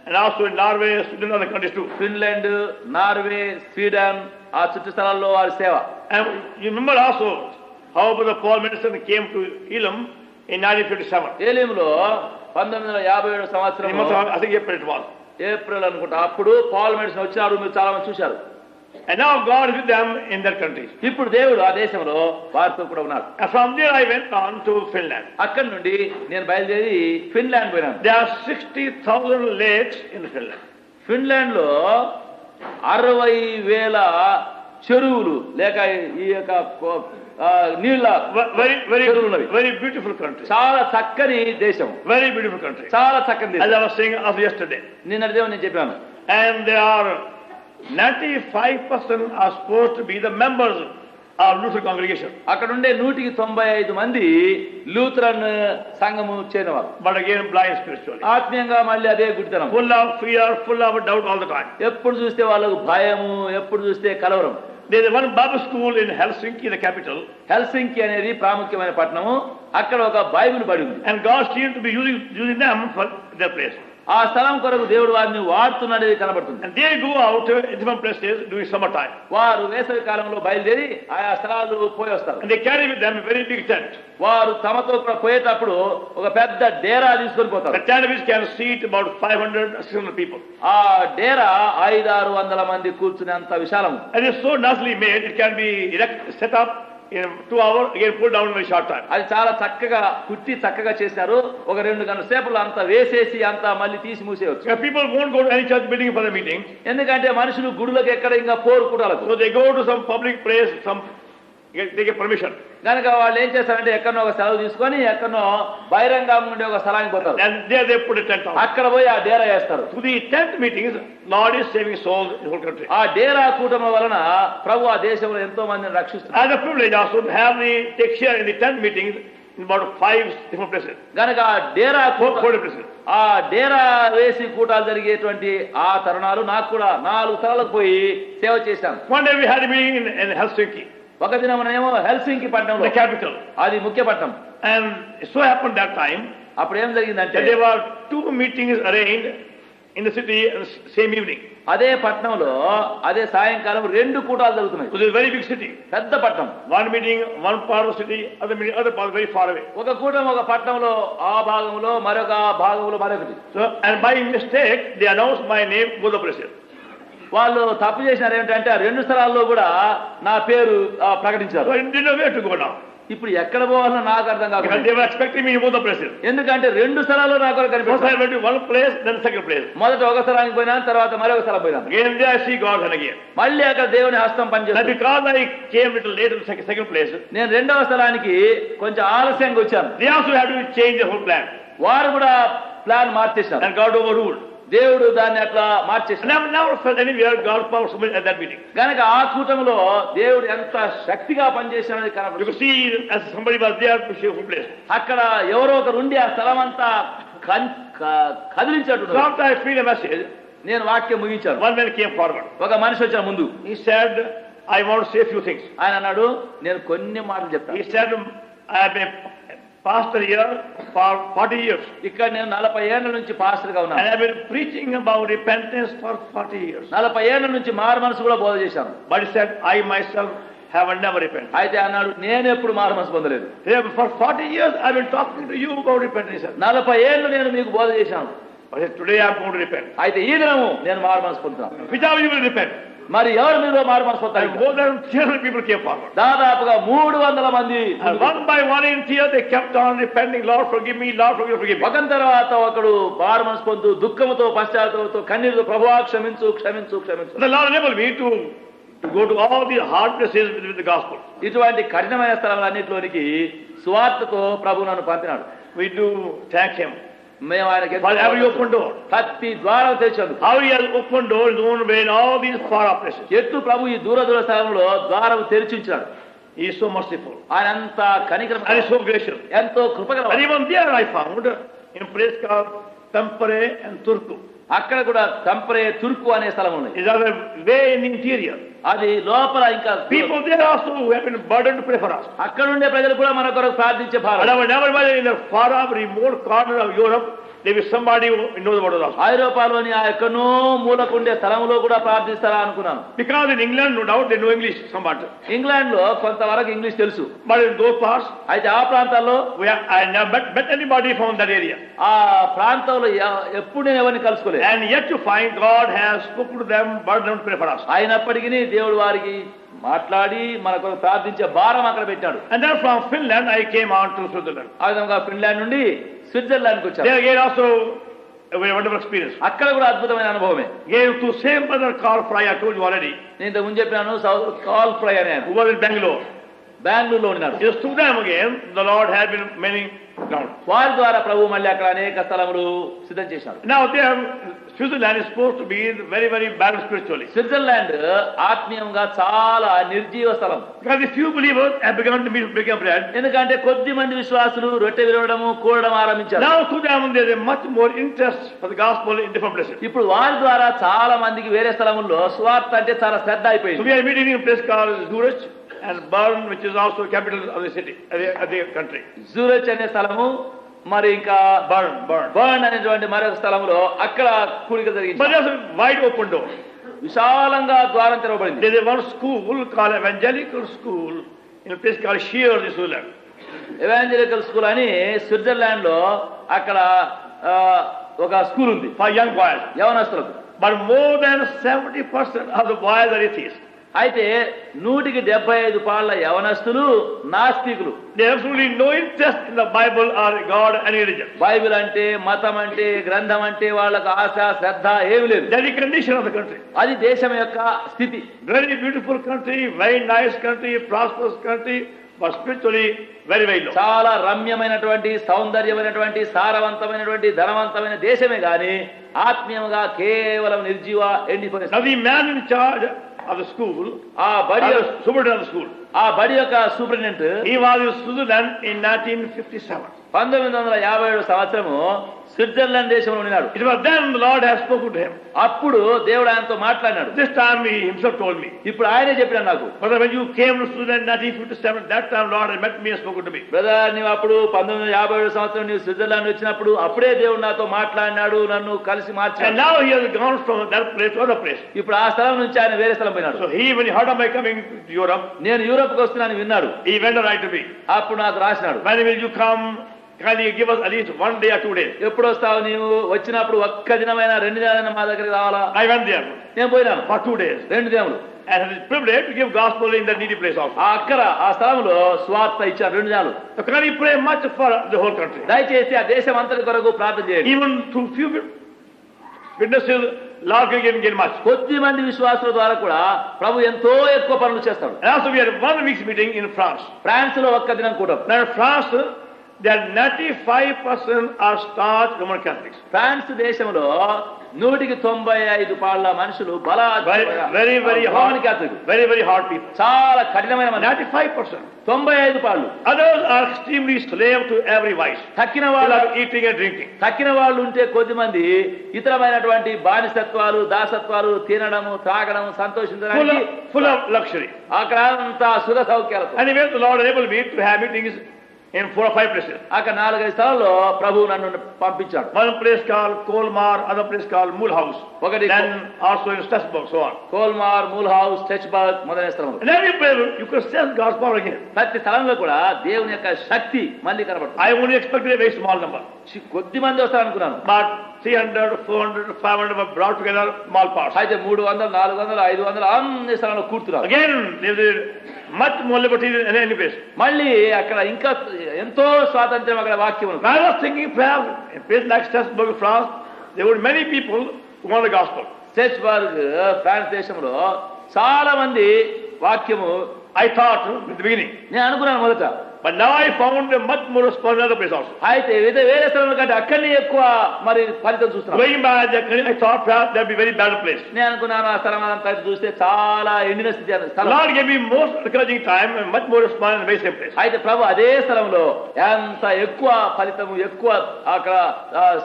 and also in Norway, Sweden, and other countries too. Finland, Norway, Sweden ఆ చుట్టూ స్థలాల్లో వారి సేవ. And you remember also how Brother Paul Madison came to Elam in 1957. ఏలీములో 1957 సంవత్సరం I think April it was. April అనుకుంటా అప్పుడు Paul medicine వచ్చినాడు. మీరు చాలా మంది చూశారు. And now God is with them in that country. ఇప్పుడు దేవుడు ఆ దేశంలో వారితో కూడా ఉన్నాడు. And from there I went on to Finland. అక్కడి నుండి నేను బయలుదేరి ఫిన్లాండ్ పోయినాను. There are 60,000 lakes in Finland. Finland లో 60,000 చెరువులు లేక ఈ యొక్క నీళ్ళ Very beautiful country. చాలా చక్కని దేశం. Very beautiful country. చాలా చక్కని As దేశం. I was saying of yesterday. నిన్నటి దేవుడు నేను చెప్పాను. And there are 95% are supposed to be the members of Lutheran congregation. అక్కడ ఉండే 195 మంది లూథరన్ సంఘము చేరినవారు. But again blind spiritually. ఆత్మీయంగా మళ్ళీ అదే గుడితనం. Full of fear, full of doubt all the time. ఎప్పుడు చూస్తే వాళ్ళకు భయము, ఎప్పుడు చూస్తే కలవరం. There is one Bible school in Helsinki, the capital. Helsinki అనేది ప్రాముఖ్యమైన పట్టణము. అక్కడ ఒక బైబిల్ బడి ఉంది. And God seems to be using them for their place. ఆ స్థలం కొరకు దేవుడు వారిని వాడుతున్నది కనబడుతుంది. And they go out in different places during summertime. వారు వేసవి కాలంలో బయలుదేరి ఆయా స్థలాలు పోయి వస్తారు. And they carry with them a very big tent. వారు తమతో కూడా పోయేటప్పుడు ఒక పెద్ద డేరా తీసుకొని పోతారు. The tent which can seat about 500-600 people. ఆ డేరా 500-600 మంది కూర్చునేంత విశాలం. And it's so nicely made, it can be set up in 2 hours, again pulled down in a very short time. అది చాలా చక్కగా కుట్టి చక్కగా చేశారు. ఒక 2 గంటల సేపట్లో అంత వేసేసి అంత మళ్ళీ తీసి మూసేయవచ్చు. People won't go to any church building for the meeting. ఎందుకంటే మనుషులు గుడులకు ఎక్కడ ఇంకా పోరు కూటాలకు. So they go to some public place, they get permission. కనుక వాళ్ళు ఏం చేస్తారంటే ఎక్కడో ఒక సెలవు తీసుకొని ఎక్కడో బహిరంగంగా ఉండే ఒక స్థలానికి పోతారు. And there they put a tent out. అక్కడ పోయి ఆ డేరా వేస్తారు. To the tent meetings, Lord is saving souls in the whole country. ఆ డేరా కూటమి వలన ప్రభు ఆ దేశంలో ఎంతో మందిని రక్షిస్తున్నారు. And the privilege also to have the take share in the tent meetings in about 5 different places. కనుక ఆ డేరా 4 places. ఆ డేరా వేసి కూటాలు జరిగేటువంటి ఆ తరుణాలు నాకు కూడా 4 స్థలాలకు పోయి సేవ చేశాను. One day we had a meeting in Helsinki. ఒక దినమనేమో హెల్సింకి పట్టణంలో, the capital. అది ముఖ్య పట్టణం. And it so happened that time అప్పుడు ఏం జరిగిందంటే that there were 2 meetings arranged in the city same evening. అదే పట్టణంలో అదే సాయంకాలం 2 కూటాలు జరుగుతున్నాయి. It was a very big city. పెద్ద పట్టణం. One meeting, one part of the city, other meeting, other part very far away. ఒక కూటం ఒక పట్టణంలో ఆ భాగంలో మరొక భాగంలో మరొకటి. So and by mistake they announced my name both the places. వాళ్ళు తప్పు చేసినారు ఏమిటంటే ఆ 2 స్థలాల్లో కూడా నా పేరు ప్రకటించారు. So I didn't know where to go now. ఇప్పుడు ఎక్కడ పోవాలో నాకు అర్థం కాదు. They were expecting me in both the places. ఎందుకంటే 2 స్థలాల్లో నాకు First కనిపించారు. I went to one place, then second place. మొదట ఒక స్థలానికి పోయినాను, తర్వాత మరొక స్థలం పోయినాను. Again there I see God and again. మళ్ళీ అక్కడ దేవుని హస్తం And పనిచేస్తుంది. because I came little later to the second place, నేను 2వ స్థలానికి కొంచెం ఆలస్యంగా వచ్చాను. they also had to change the whole plan. వారు కూడా ప్లాన్ మార్చేశారు. And God overruled. దేవుడు దాన్ని అట్లా మార్చేశారు. And I never felt anywhere God's power so much at that meeting. కనుక ఆ కూటమిలో దేవుడు ఎంత శక్తిగా పనిచేశాడని You కనపడుతుంది. could see as somebody was there to show the place. అక్కడ ఎవరో ఒకరు ఉండి ఆ స్థలం అంతా కదిలించాడు. So after I feel a message, నేను వాక్యం ముగించాను. one man came forward. ఒక మనిషి వచ్చాడు ముందు. He said, I want to say a few things. ఆయన అన్నాడు, నేను కొన్ని మాటలు చెప్తాను. He said, I have been pastor here for 40 years. ఇక్కడ నేను 40 ఏళ్ల నుంచి పాస్టర్ గా And ఉన్నాను. I have been preaching about repentance for 40 years. 40 ఏళ్ల నుంచి మారు మనసు కూడా బోధ చేశాను. But he said, I myself have never repented. అయితే అన్నాడు నేను ఎప్పుడు మారు మనసు పొందలేదు. For 40 years I've been talking to you about repentance. 40 ఏళ్ళు నేను మీకు బోధ చేశాను. But today I'm going to repent. అయితే ఈ దినము నేను మారు మనసు పొందుతాను. Which of you will repent? మరి ఎవరు మీలో మారు మనసు పొందుతారు? More than 300 people came forward. దాదాపుగా 300 మంది And one by one in tears they kept on repenting. Lord forgive me, Lord forgive me. ఒకరి తర్వాత ఒకడు మారు మనసు పొందు దుఃఖముతో పశ్చాత్తాపంతో కన్నీరుతో ప్రభువా క్షమించు క్షమించు క్షమించు. The Lord enabled me to go to all these hard places with the gospel. ఇటువంటి కఠినమైన స్థలాలన్నింటిలోనికి సువార్తతో ప్రభు నన్ను పంపినాడు. We do thank him మేము ఆయనకి for every open door. ప్రతి ద్వారం తెరిచాడు. How he has opened doors in his own way in all these far off places. ఎత్తు ప్రభు ఈ దూర దూర స్థలంలో ద్వారం తెరిచి ఉంచాడు. He is so merciful ఆయన అంత కనికరం and he is so gracious. ఎంతో కృపగల. And even there I found in a place called Tampere and Turku. అక్కడ కూడా తంపరే తుర్కు అనే స్థలం ఉంది. Is other way in interior. అది లోపల ఇంకా People there also who have been burdened to pray for us. అక్కడ ఉండే ప్రజలు కూడా మన కొరకు ప్రార్థించే భారం. And I will never mind in the far off remote corner of Europe there is somebody who knows about us. ఐరోపాలోని ఆ ఎక్కడో మూలకుండే స్థలంలో కూడా ప్రార్థిస్తారా అనుకున్నాను. Because in England no doubt they know English somewhat. England లో కొంతవరకు ఇంగ్లీష్ తెలుసు. But in those parts అయితే ఆ ప్రాంతాల్లో I never met anybody from that area. ఆ ప్రాంతంలో ఎప్పుడు నేను ఎవరిని కలుసుకోలేదు. And yet to find God has spoken to them, burdened to pray for us. అయినప్పటికీ దేవుడు వారికి మాట్లాడి మన కొరకు ప్రార్థించే భారం అక్కడ పెట్టాడు. And then from Finland I came on to Switzerland. ఆ విధంగా ఫిన్లాండ్ నుండి స్విట్జర్లాండ్కి వచ్చాను. There again also a very wonderful experience. అక్కడ కూడా అద్భుతమైన అనుభవమే. Gave to same brother Carl Fry, I told you already. నేను ఇంతకు ముందు చెప్పాను కాల్ ఫ్రై అని ఆయన Who was in Bangalore. బెంగళూరులో ఉన్నాడు. It was through them again the Lord had been many ground. వారి ద్వారా ప్రభు మళ్ళీ అక్కడ అనేక స్థలములు సిద్ధం చేశాడు. Now there Switzerland is supposed to be very very balanced spiritually. Switzerland ఆత్మీయంగా చాలా నిర్జీవ స్థలం. Because the few believers have begun to break bread. ఎందుకంటే కొద్ది మంది విశ్వాసులు రొట్టె విరవడము కూడడం ఆరంభించారు. Now through them there is much more interest for the gospel in different places. ఇప్పుడు వారి ద్వారా చాలా మందికి వేరే స్థలముల్లో సువార్త అంటే చాలా శ్రద్ధ So అయిపోయింది. we are meeting in a place called Zurich and Bern, which is also capital of the city, of the country. Zurich అనే స్థలము మరి ఇంకా బర్న్ అనేటువంటి మరొక స్థలంలో అక్కడ కూడిక But జరిగింది. there's a wide open door. విశాలంగా ద్వారం తెరవబడింది. There is one school called Evangelical School in a place called Shears, Switzerland. Evangelical school అని స్విట్జర్లాండ్ లో అక్కడ ఒక స్కూల్ ఉంది For young boys. యవనస్తులకు. But more than 70% of the boys are atheists. అయితే 175 పాళ్ళ యవనస్తులు నాస్తికులు. They have absolutely no interest in the Bible or God or any religion. Bible అంటే మతం అంటే గ్రంథం అంటే వాళ్ళకు ఆశ శ్రద్ధ ఏమి లేదు. That is the condition of the country. అది దేశం యొక్క స్థితి. Very beautiful country, very nice country, prosperous country, but spiritually very very low. చాలా రమ్యమైనటువంటి సౌందర్యమైనటువంటి సారవంతమైనటువంటి ధనవంతమైన దేశమే గాని ఆత్మీయంగా కేవలం నిర్జీవ ఎండిపోయిన. Now the man in charge of the school, ఆ బడి superintendent of the school, ఆ బడి యొక్క superintendent he was in Switzerland in 1957. 1957 సంవత్సరము స్విట్జర్లాండ్ దేశంలో ఉన్నాడు. It was then the Lord has spoken to him. అప్పుడు దేవుడు ఆయనతో మాట్లాడినాడు. This time he himself told me. ఇప్పుడు ఆయనే చెప్పినాడు నాకు. Brother, when you came to Switzerland in 1957, that time Lord had met me and spoken to me. Brother, నీవు అప్పుడు 1957 సంవత్సరం నీవు స్విట్జర్లాండ్ వచ్చినప్పుడు అప్పుడే దేవుడు నాతో మాట్లాడినాడు, నన్ను కలిసి And మార్చాడు. now he has gone from that place to other place. ఇప్పుడు ఆ స్థలం నుంచి ఆయన వేరే స్థలం పోయినాడు. So he, when he heard of my coming to Europe, నేను యూరోప్ కు వస్తున్నాను విన్నాడు. he went to write to me. అప్పుడు నాకు రాసినాడు, When will you come? Can you give us at least 1 day or 2 days? ఎప్పుడు వస్తావు నీవు? వచ్చినప్పుడు ఒక్క దినమైనా 2 దినాలైనా మా దగ్గరికి రావాలా? I went there నేను పోయినాను for 2 days. 2 దినములు. And it is privilege to give gospel in the needy place also. ఆ స్థలంలో స్వార్థ ఇచ్చారు 2 దినాలు. So can you pray much for the whole country? దయచేసి ఆ దేశం అంతటి కొరకు ప్రార్థన చేయండి. Even through few witnesses, Lord can give much. కొద్ది మంది విశ్వాసుల ద్వారా కూడా ప్రభు ఎంతో ఎక్కువ పనులు చేస్తాడు. And also we had 1 week's meeting in France. France లో ఒక్క దినం కూడా. Now in France, there are 95% are staunch Roman Catholics. France దేశంలో 195 పాళ్ళ మనుషులు Very Roman Catholic, very very hard people. చాలా కఠినమైన మనుషులు. 95%. 95 పాళ్ళు. Others are extremely slave to every vice. తక్కిన They వాళ్ళు love eating and drinking. తక్కిన వాళ్ళు ఉంటే కొద్ది మంది ఇతరమైనటువంటి బానిసత్వాలు దాసత్వాలు తినడము త్రాగడము సంతోషించడానికి Full of luxury. అక్కడ అంతా సుఖ సౌఖ్యాలతో. Anyway, the Lord enabled me to have meetings in 4 or 5 places. అక్కడ 4-5 స్థలాల్లో ప్రభువు నన్ను పంపించాడు. One place called Kolmar, other place called Mulhouse. ఒకటి Then also in Strasbourg, so on. Colmar, Mulhouse, Strasbourg మొదలైన స్థలంలో. And every place you could sense God's power again. ప్రతి స్థలంలో కూడా దేవుని యొక్క శక్తి మళ్ళీ కనబడుతుంది. I only expected a very small number. కొద్ది మంది వస్తారు అనుకున్నాను. But 300, 400, 500 were brought together, small parts. అయితే 300, 400, 500 అన్ని స్థలంలో కూర్చున్నారు. Again, there is much more liberty in any place. మళ్ళీ అక్కడ ఇంకా ఎంతో స్వాతంత్ర్యం అక్కడ వాక్యం ఉంది. I was thinking perhaps in a place like Strasbourg, France, there were many people who want the gospel. Strasbourg France దేశంలో చాలా మంది వాక్యము I thought in the beginning. నేను అనుకున్నాను మొదట. But now I found a much more response in other place also. అయితే వేరే స్థలంలో కంటే అక్కడనే ఎక్కువ మరి ఫలితం చూస్తున్నాను. Going back, I thought perhaps that would be very bad place. నేను అనుకున్నాను ఆ స్థలం అంతా చూస్తే చాలా ఎండిన స్థితి అనే స్థలం. Lord gave me most encouraging time and much more response in the very same place. అయితే ప్రభు అదే స్థలంలో ఎంత ఎక్కువ ఫలితము ఎక్కువ అక్కడ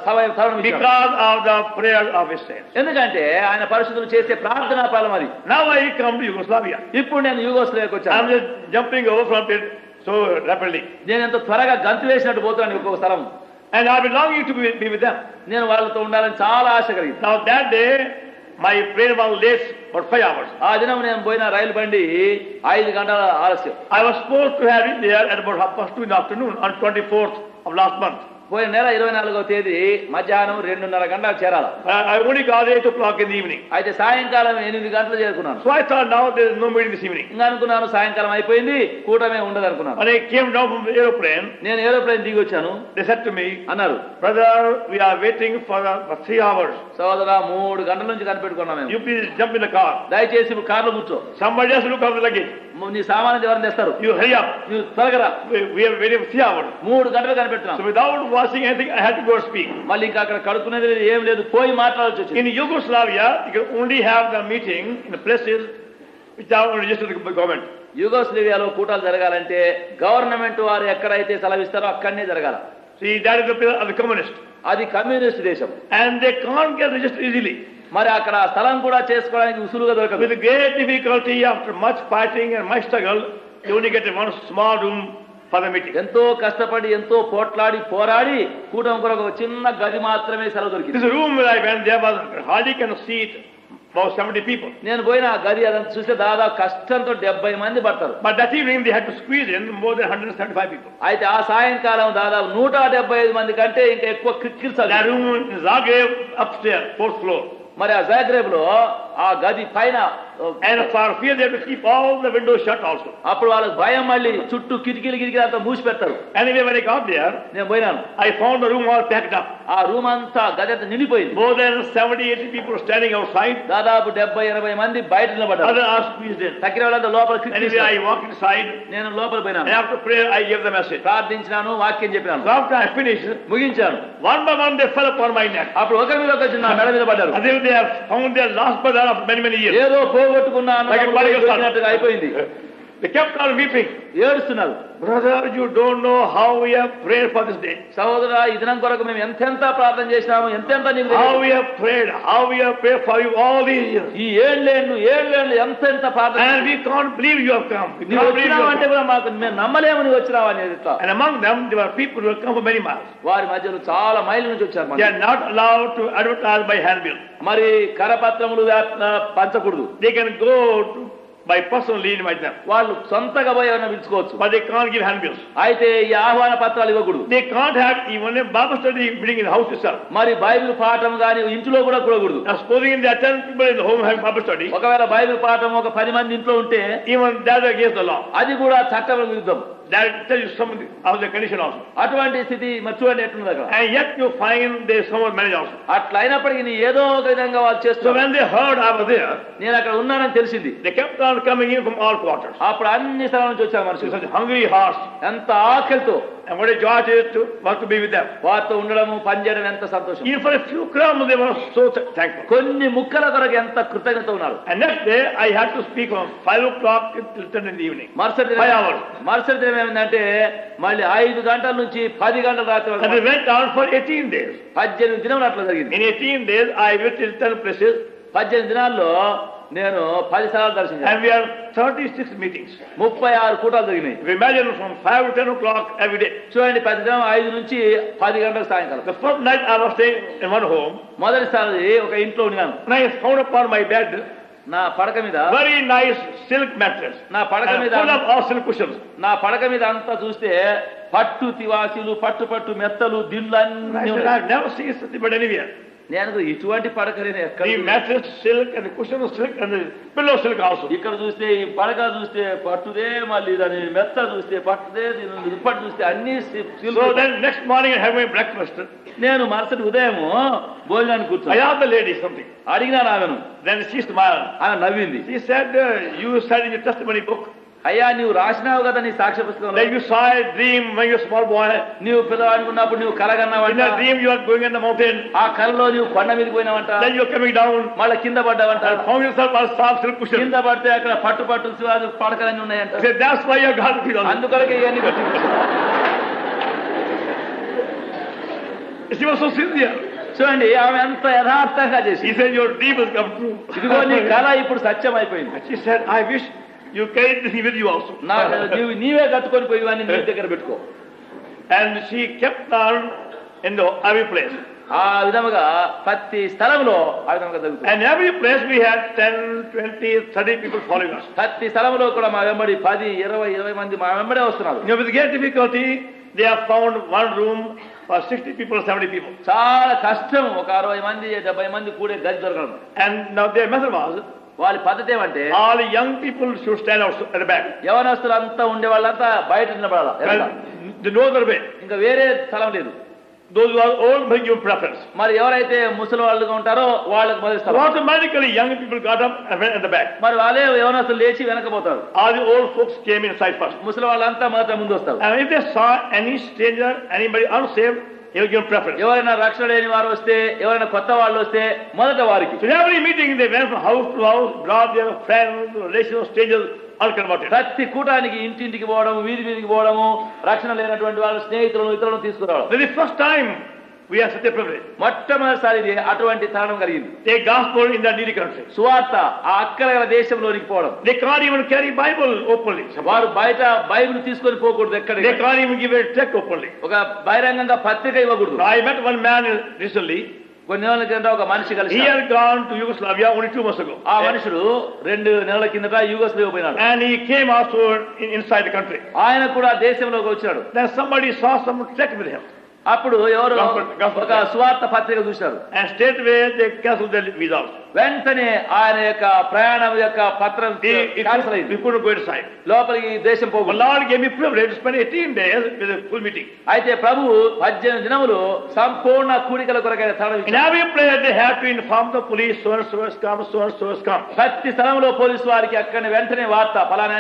సమయం ఇచ్చాడు. Because of the prayers of his saints. ఎందుకంటే ఆయన పరిశుద్ధులు చేసే ప్రార్థనా ఫలం అది. Now I come to Yugoslavia. ఇప్పుడు నేను యూగోస్లావియాకి వచ్చాను. I'm just jumping over from it so rapidly. నేను ఎంతో త్వరగా గంతు వేసినట్టు పోతున్నాను ఒక్కొక్క స్థలం. And I've been longing to be with them. నేను వాళ్ళతో ఉండాలని చాలా ఆశ కలిగింది. Now that day, my plane was late for 5 hours. ఆ దినం నేను పోయిన రైలు బండి 5 గంటల ఆలస్యం. I was supposed to have it there at about 2:30 in the afternoon on 24th of last month. పోయిన నెల 24వ తేదీ మధ్యాహ్నం 2:30 గంటలకు చేరాలి. I only got 8 o'clock in the evening. అయితే సాయంకాలం 8 గంటలు చేరుకున్నాను. So I thought now there is no meeting this evening. ఇంకా అనుకున్నాను సాయంకాలం అయిపోయింది కూటమే ఉండదు అనుకున్నాను. When I came down from the aeroplane, నేను ఏరోప్లేన్ దిగి వచ్చాను. they said to me, అన్నారు, brother, we are waiting for 3 hours. సోదరా 3 గంటల నుంచి కనిపెట్టుకున్నాం మేము. You please jump in the car. దయచేసి కార్లో కూర్చో. Somebody else look after the luggage. నీ సామాను ఎవరిని తెస్తారు? You hurry up. నువ్వు త్వరగా రా. We are waiting for 3 hours. 3 గంటలు కనిపెడుతున్నాం. So without washing anything, I had to go and speak. మళ్ళీ ఇంకా అక్కడ కడుక్కునేది లేదు, ఏం లేదు, పోయి మాట్లాడాల్సి వచ్చింది. In Yugoslavia, you can only have the meeting in the places which are registered with the government. యూగోస్లావియాలో కూటాలు జరగాలంటే గవర్నమెంట్ వారు ఎక్కడైతే సెలవిస్తారో అక్కడనే జరగాల. See, that is the place of the communist. అది కమ్యూనిస్ట్ దేశం. And they can't get registered easily. మరి అక్కడ స్థలం కూడా చేసుకోవడానికి ఉసులుగా దొరకదు. With great difficulty, after much fighting and much struggle, you only get one small room for the meeting. ఎంతో కష్టపడి ఎంతో పోట్లాడి పోరాడి కూటమి కొరకు ఒక చిన్న గది మాత్రమే సెలవు దొరికింది. This room where I went, there was hardly can seat about 70 people. నేను పోయిన ఆ గది అదంతా చూస్తే దాదాపు కష్టంతో 70 మంది పడతారు. But that evening they had to squeeze in more than 175 people. అయితే ఆ సాయంకాలం దాదాపు 175 మంది కంటే ఇంకా ఎక్కువ కిక్కిర్చాలి. That room in Zagreb upstairs, 4th floor. మరి ఆ జాగ్రేబ్ లో ఆ గది పైన And for fear they have to keep all the windows shut also. అప్పుడు వాళ్ళకి భయం, మళ్ళీ చుట్టూ కిటికీలు అంతా మూసి పెడతారు. Anyway, when I got there, నేను పోయినాను. I found the room all packed up. ఆ రూమ్ అంతా గది అంతా నిండిపోయింది. More than 70-80 people standing outside. దాదాపు 70-80 మంది బయట నిలబడ్డారు. Others are squeezed in. తక్కిన వాళ్ళంతా లోపల Anyway, I walked inside. నేను లోపల And పోయినాను. after prayer, I gave the message. ప్రార్థించినాను, వాక్యం చెప్పినాను. So after I finished, ముగించాను. one by one they fell upon my neck. అప్పుడు ఒకరి మీద ఒకరు నా మెడ మీద పడ్డారు. As if they have found their lost brother of many years. ఏదో పోగొట్టుకున్న అన్నట్టుగా అయిపోయింది. They kept on weeping. ఏడుస్తున్నారు. Brother, you don't know how we have prayed for this day. సహోదరా, ఈ దినం కొరకు మేము ఎంతెంత ప్రార్థన చేసినాము, ఎంతెంత నీకు How we have prayed for you all these years. ఈ ఏళ్ళేళ్ళు ఎంతెంత ప్రార్థన. And we can't believe you have come. We నీవు can't believe you వచ్చినావు have అంటే come. కూడా మాకు మేము నమ్మలేము నీవు వచ్చినావు అనేది ఇట్లా. And among them, there were people who had come from many miles. వారి మధ్యలో చాలా మైళ్ళ నుంచి వచ్చారు. They are not allowed to advertise by handbill. మరి కరపత్రములు పంచకూడదు. They can go to by personally invite them. వాళ్ళు సొంతగా పోయి ఏమైనా పిలుచుకోవచ్చు. But they can't give handbills. అయితే ఈ ఆహ్వాన పత్రాలు ఇవ్వకూడదు. They can't have even a Bible study meeting in the house itself. మరి బైబిల్ పాఠం గాని ఇంట్లో కూడా కూడకూడదు. Now supposing there are 10 people in the home having Bible study. ఒకవేళ బైబిల్ పాఠం ఒక 10 మంది ఇంట్లో ఉంటే Even that is against the law. అది కూడా చట్టం విరుద్ధం. That tells you something of the condition also. అటువంటి స్థితి మరి చూడండి ఎట్లుంది అక్కడ. And yet you find they somewhat manage also. అట్లా అయినప్పటికీ ఏదో ఒక విధంగా వాళ్ళు So చేస్తారు. when they heard I was there, నేను అక్కడ ఉన్నానని తెలిసింది. they kept on coming in from all quarters. అప్పుడు అన్ని స్థలాల నుంచి వచ్చారు With మనుషులు. such hungry hearts. ఎంత ఆకలితో. And what a joy it is to want to be with them. వారితో ఉండడము పనిచేయడం ఎంత సంతోషం. Even for a few crumbs they were so thankful. కొన్ని ముక్కల కొరకు ఎంత కృతజ్ఞత ఉన్నారు. And next day I had to speak from 5 o'clock till 10 in the evening. మరుసటి 5 hours. మరుసటి దినం ఏమిటంటే మళ్ళీ 5 గంటల నుంచి 10 గంటల రాత్రి And వరకు we went on for 18 days. 18 దినములు అట్లా జరిగింది. In 18 days I visited 10 places. 18 దినాల్లో నేను 10 స్థలాలు దర్శించాను. And we have 36 meetings. 36 కూటాలు జరిగినాయి. We imagine from 5 to 10 o'clock every day. చూడండి, ప్రతిదినం 5 నుంచి 10 గంటలకు సాయంకాలం. The first night I was staying in one home. మొదటిసారి ఒక ఇంట్లో ఉన్నాను. And I found upon my bed నా పడక మీద very nice silk mattress. నా పడక And మీద full of all silk cushions. నా పడక మీద అంతా చూస్తే పట్టు తివాసీలు, పట్టు మెత్తలు, దిండ్లు I అన్ని said, ఉన్నాయి. I've never seen such a bed anywhere. నేను ఇటువంటి పడక నేను ఎక్కడ The mattress silk and the cushion was silk and the pillow silk also. ఇక్కడ చూస్తే ఈ పడక చూస్తే పట్టుదే, మళ్ళీ దాని మెత్త చూస్తే పట్టుదే, దీని దుప్పటి చూస్తే అన్ని So then next morning I have my breakfast. నేను మరుసటి ఉదయం భోజనానికి I కూర్చొని asked the lady something. అడిగినాను ఆమెను. Then she smiled. ఆమె నవ్వింది. She said, you said in your testimony book అయ్యా, నీవు రాసినావు కదా నీ సాక్ష్య పుస్తకంలో, that you saw a dream when you were a small boy. నీవు పిల్లవాడికి ఉన్నప్పుడు నీవు In కలగన్నావంట. that dream you are going in the mountain. ఆ కలలో నీవు కొండ మీదకి పోయినావంట. Then you are coming down మళ్ళీ కింద పడ్డావంట. and found yourself on soft silk cushion. కింద పడితే అక్కడ పట్టు పడకలన్నీ ఉన్నాయంట. He said, that's why you got to feel on. అందుకొరకే ఇవన్నీ కట్టి. She was so sincere. చూడండి, ఆమె ఎంత యథార్థంగా చేసి, He said, your dream has come true. ఇదిగో నీ కళ ఇప్పుడు సత్యం అయిపోయింది. And she said, I wish you carried this with you also. నీవే కట్టుకొని పోయి ఇవన్నీ నీ దగ్గర పెట్టుకో. And she kept on in the every place. ఆ విధముగా ప్రతి స్థలంలో ఆ విధంగా జరుగుతుంది. And every place we had 10, 20, 30 people following us. ప్రతి స్థలంలో కూడా మా వెంబడి 10, 20 మంది మా వెంబడే వస్తున్నారు. With great difficulty, they have found one room for 60 people, 70 people. చాలా కష్టం ఒక 60 మంది 70 మంది కూడే గది దొరకడం. And now their method was, వాళ్ళ పద్ధతి ఏమంటే, all young people should stand out at the back. యవనస్తులు అంతా ఉండే వాళ్ళంతా బయట నిలబడాలి. The no other way. ఇంకా వేరే స్థలం లేదు. Those who are old may give preference. మరి ఎవరైతే ముసలి వాళ్ళుగా ఉంటారో వాళ్ళకి మొదటి స్థలం. Automatically young people got up and went at the back. మరి వాళ్ళే యవనస్తులు లేచి వెనకపోతారు. All the old folks came inside first. ముసలి వాళ్ళంతా మొదట ముందు వస్తారు. And if they saw any stranger, anybody unsaved, he will give preference. ఎవరైనా రక్షణ లేని వారు వస్తే, ఎవరైనా కొత్త వాళ్ళు వస్తే మొదట వారికి. So in every meeting they went from house to house, brought their friends, relations, strangers, unconverted. ప్రతి కూటానికి ఇంటింటికి పోవడం, వీధికి పోవడము, రక్షణ లేనటువంటి వాళ్ళ స్నేహితులను ఇతరులను తీసుకురావడం. This is the first time we have such a privilege. మొట్టమొదటిసారి అటువంటి తరుణం కలిగింది. Take gospel in the needy country. సువార్త ఆ అక్కరగల దేశంలోనికి పోవడం. They can't even carry Bible openly. వారు బయట బైబిల్ తీసుకొని పోకూడదు. ఎక్కడ They can't even give a check openly. ఒక బహిరంగంగా పత్రిక ఇవ్వకూడదు. I met one man recently. కొన్ని నెలల కింద ఒక మనిషి కలిసి, He had gone to Yugoslavia only 2 months ago. ఆ మనుషుడు 2 నెలల కిందట యుగోస్లావియా పోయినాడు. And he came also inside the country. ఆయన కూడా దేశంలోకి వచ్చాడు. Then somebody saw some check with him. అప్పుడు ఎవరు Gospel. ఒక సువార్త పత్రిక చూశారు. And straightway they canceled their visa. వెంటనే ఆయన యొక్క ప్రయాణం యొక్క పత్రం క్యాన్సిల్ We అయింది. couldn't go inside. లోపలికి దేశం But పోకూడదు. Lord gave me privilege to spend 18 days with a full meeting. అయితే ప్రభు 18 దినములు సంపూర్ణ కూడికల కొరకైన స్థలం In ఇచ్చాడు. every place they have to inform the police, so and so has come, so and so has come. ప్రతి స్థలంలో police వారికి అక్కడ వెంటనే వార్త, ఫలానా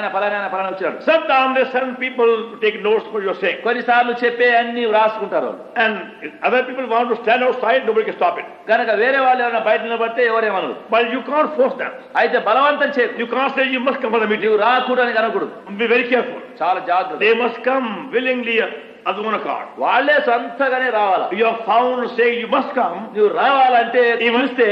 వచ్చాడు. Sometimes they send people to take notes for your saying. కొన్నిసార్లు చెప్పే అన్ని రాసుకుంటారు. And if other people want to stand outside, nobody can stop it. కనుక వేరే వాళ్ళు ఎవరైనా బయట నిలబడితే ఎవరేమనరు. But you can't force them. అయితే బలవంతం చేయకు. You can't say you must come for the meeting. నీవు రాకూడని అనకూడదు. Be very careful. చాలా జాగ్రత్త. They must come willingly as one accord. వాళ్లే సొంతగానే రావాలా. You are found saying you must come, నువ్వు రావాలంటే చూస్తే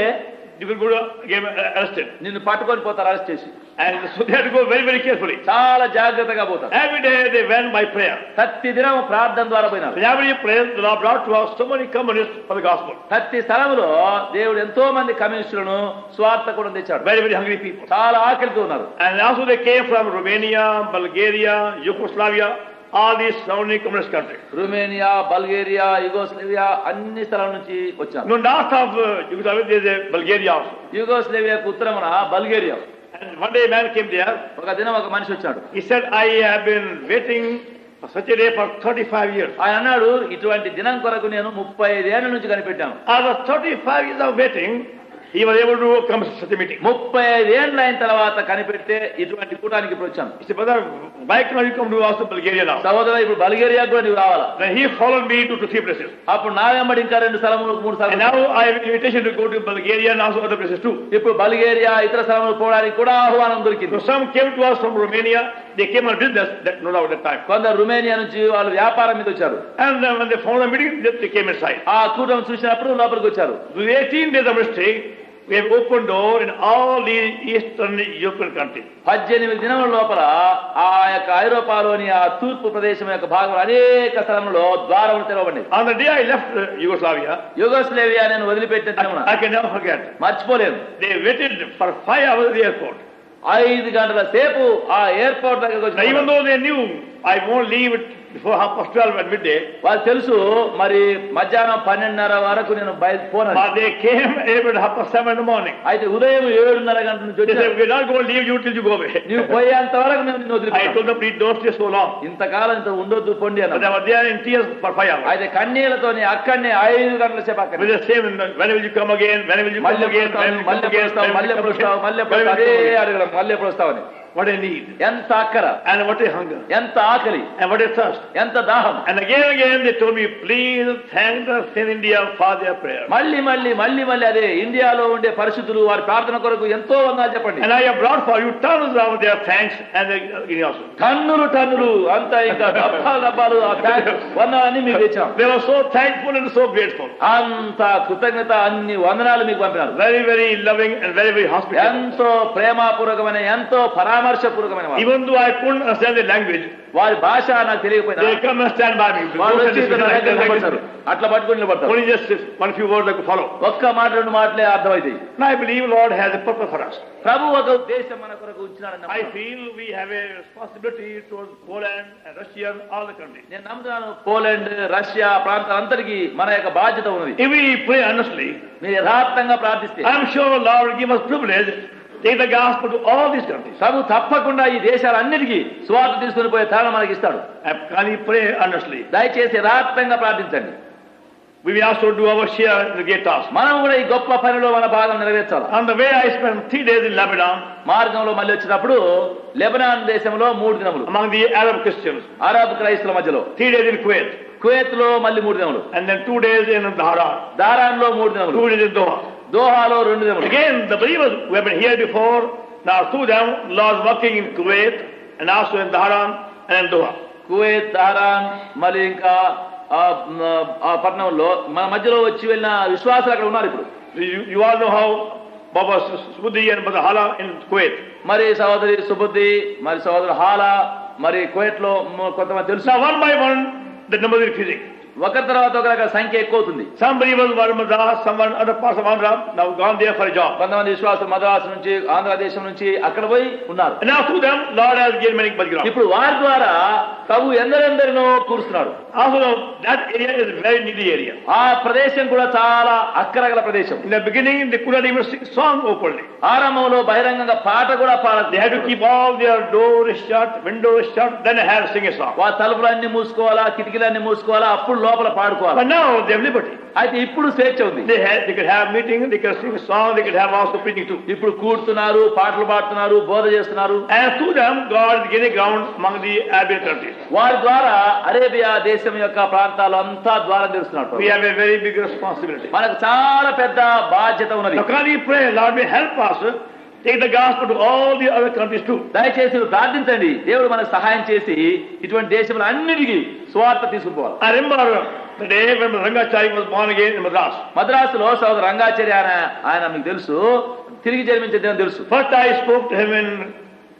you will go to get arrested. నిన్ను పట్టుకొని పోతారు అరెస్ట్ చేసి. And so they have to go very, very carefully. చాలా జాగ్రత్తగా పోతారు. Every day they went by prayer. ప్రతి దినం ప్రార్థన ద్వారా పోయినారు. In every place the Lord brought to us so many communists for the gospel. ప్రతి స్థలంలో దేవుడు ఎంతో మంది కమ్యూనిస్టులను స్వార్థ కూడా తెచ్చాడు. Very, very hungry people. చాలా ఆకలితో ఉన్నారు. And also they came from Romania, Bulgaria, Yugoslavia, all these surrounding communist countries. Romania, Bulgaria, Yugoslavia అన్ని స్థలాల నుంచి వచ్చారు. No, north of Yugoslavia there is a Bulgaria also. యుగోస్లావియాకు ఉత్తరమున Bulgaria. And one day a man came there. ఒక దినం ఒక మనిషి వచ్చాడు. He said, I have been waiting for such a day for 35 years. ఆయన అన్నాడు, ఇటువంటి దినం కొరకు నేను 35 ఏళ్ల నుంచి కనిపెట్టాను. After 35 years of waiting, he was able to come to such a meeting. 35 ఏళ్ల అయిన తర్వాత కనిపెడితే ఇటువంటి కూటానికి ఇప్పుడు వచ్చాను. He said, brother, why can't you come to also Bulgaria now? సహోదరా, ఇప్పుడు బల్గేరియా కూడా నువ్వు రావాలా. Then he followed me to 3 places. అప్పుడు నా వెంబడి ఇంకా 2 స్థలములు 3 And స్థలాలు. now I have an invitation to go to Bulgaria and also other places too. ఇప్పుడు బల్గేరియా ఇతర స్థలములు పోవడానికి కూడా ఆహ్వానం So దొరికింది. some came to us from Romania. They came on business that no doubt at that time. కొందరు రుమేనియా నుంచి వాళ్ళు వ్యాపారం మీద వచ్చారు. And when they found the meeting, they came inside. ఆ కూటమి చూసినప్పుడు లోపలికి వచ్చారు. With 18 days of ministry, we have opened door in all the Eastern European countries. 18 దినముల లోపల ఆ యొక్క ఐరోపాలోని ఆ తూర్పు ప్రదేశం యొక్క భాగంలో అనేక స్థలంలో ద్వారములు తెరవబడింది. On the day I left Yugoslavia, Yugoslavia నేను వదిలిపెట్టిన దినమున I can never forget. మర్చిపోలేను. They waited for 5 hours at the airport. 5 గంటల సేపు ఆ ఎయిర్పోర్ట్ దగ్గరకు Now, even వచ్చి though they knew I won't leave it before 12:30 at midday, వాళ్ళు తెలుసు మరి మధ్యాహ్నం 12:30 వరకు నేను పోను. but they came about 7:30 in the morning. అయితే ఉదయం 7:30 గంటల నుంచి They said, వచ్చి we're not going to leave you till you go away. నీవు పోయేంత వరకు మేము నిన్ను I వదిలిపెట్టాం. told them, please don't stay so long. ఇంతకాలం ఇంత ఉండొద్దు పొండి But అన్న. they were there in tears for 5 hours. అయితే కన్నీళ్లతోని అక్కడనే 5 గంటల సేపు అక్కడ With the same, when will you come again? When will you come మళ్ళీ again? When will you come మళ్ళీ again? వస్తావు, When will మళ్ళీ you come వస్తావు, again? మళ్ళీ When will you అదే come again? అడగడం, మళ్ళీ వస్తావని. What a need. ఎంత అక్కర, And what a hunger. ఎంత ఆకలి, And what a thirst. ఎంత దాహం. And again they told me, please thank us in India for their prayer. మళ్ళీ మళ్ళీ మళ్ళీ మళ్ళీ అదే ఇండియాలో ఉండే పరిస్థితులు వారి ప్రార్థన కొరకు ఎంతో వందనాలు చెప్పండి. And I have brought for you tons of their thanks and also. టన్నులు టన్నులు అంత ఇంకా డబ్బాలు డబ్బాలు ఆ బ్యాగ్ వందనాన్ని మీకు తెచ్చాం. They were so thankful and so grateful. అంత కృతజ్ఞత, అన్ని వందనాలు మీకు పంపినారు. Very, very loving and very, very hospitable. ఎంతో ప్రేమపూర్వకమైన, ఎంతో పరామర్శపూర్వకమైన వారు. Even though I couldn't understand the language, వారి భాష నాకు తెలియకపోయినా they come and stand by me. వాళ్ళు వచ్చి నా దగ్గర నిలబడతారు. అట్లా పట్టుకుని నిలబడతారు. Only just one few words I could follow. ఒక్క మాట 2 మాటలే అర్థమవుతాయి. Now I believe Lord has a purpose for us. ప్రభు ఒక ఉద్దేశం మన కొరకు ఉంచినాడన్న I feel we have a responsibility towards Poland and Russia and all the countries. నేను నమ్ముతున్నాను పోలాండ్, రష్యా ప్రాంతాలంతటికీ మన యొక్క బాధ్యత ఉన్నది. If we pray honestly, మీరు యథార్థంగా ప్రార్థిస్తే I am sure Lord will give us privilege to take the gospel to all these countries. ప్రభు తప్పకుండా ఈ దేశాలన్నిటికీ సువార్త తీసుకుని పోయే తరుణం మనకి ఇస్తాడు. Can we pray honestly? దయచేసి యథార్థంగా ప్రార్థించండి. We will also do our share in the great task. మనం కూడా ఈ గొప్ప పనిలో మన భాగం నెరవేర్చాలి. On the way I spent 3 days in Lebanon మార్గంలో మళ్ళీ వచ్చినప్పుడు లెబనాన్ దేశంలో 3 దినములు among the Arab Christians, Arab క్రైస్తవుల మధ్యలో, 3 days in Kuwait, కువైత్ లో మళ్ళీ 3 దినములు, and then 2 days in Dhahran, దారాన్ లో 3 దినములు, 2 days in Doha. దోహాలో 2 దినములు. Again, the believers who have been here before, now through them, Lord is working in Kuwait and also in Dhahran and in Doha. Kuwait, Dhahran, మళ్ళీ ఇంకా ఆ పట్టణంలో మన మధ్యలో వచ్చి వెళ్ళిన విశ్వాసులు అక్కడ ఉన్నారు. ఇప్పుడు You all know how Baba Subudhi and Brother Hala in Kuwait. మరి సహోదరి సుబుద్ధి, మరి సహోదరు హాలా, మరి కువైట్ లో కొంతమంది తెలుసు. Now one by one, the number is increasing. ఒకరి తర్వాత ఒకరి సంఖ్య ఎక్కువ అవుతుంది. Some believers were in Madras, some were in other parts of Andhra, now gone there for a job. కొంతమంది విశ్వాసులు మద్రాసు నుంచి, ఆంధ్రదేశం నుంచి అక్కడ పోయి ఉన్నారు. And now through them, Lord has given many background. ఇప్పుడు వారి ద్వారా ప్రభు ఎందరెందరినో కూరుస్తున్నాడు. Also, that area is a very needy area. ఆ ప్రదేశం కూడా చాలా అక్కరగల ప్రదేశం. In the beginning, they could not even sing song openly. ఆరంభంలో బహిరంగంగా పాట కూడా పాడదు. They had to keep all their doors shut, windows shut, then they had to sing a song. వాళ్ళ తలుపులన్నీ మూసుకోవాలా, కిటికీలన్నీ మూసుకోవాలా, అప్పుడు లోపల పాడుకోవాలి. But now they have liberty. అయితే ఇప్పుడు స్వేచ్ఛ ఉంది. They could have meeting, they could sing a song, they could have also preaching too. ఇప్పుడు కూర్చున్నారు, పాటలు పాడుతున్నారు, బోధ చేస్తున్నారు. And through them, God is gaining ground among the Arabian countries. వారి ద్వారా అరేబియా దేశం యొక్క ప్రాంతాలు అంతా ద్వారం తెరుస్తున్నాడు. We have a very big responsibility. మనకు చాలా పెద్ద బాధ్యత ఉన్నది. Now can we pray, Lord may help us take the gospel to all the other countries too. దయచేసి ప్రార్థించండి, దేవుడు మనకు సహాయం చేసి ఇటువంటి దేశంలో అన్నిటికీ సువార్త తీసుకుపోవాలి. I remember the day when Rangachari was born again in Madras. మద్రాసులో సోదరు రంగాచార్య ఆయన మీకు తెలుసు, తిరిగి జన్మించేదని తెలుసు. First I spoke to him in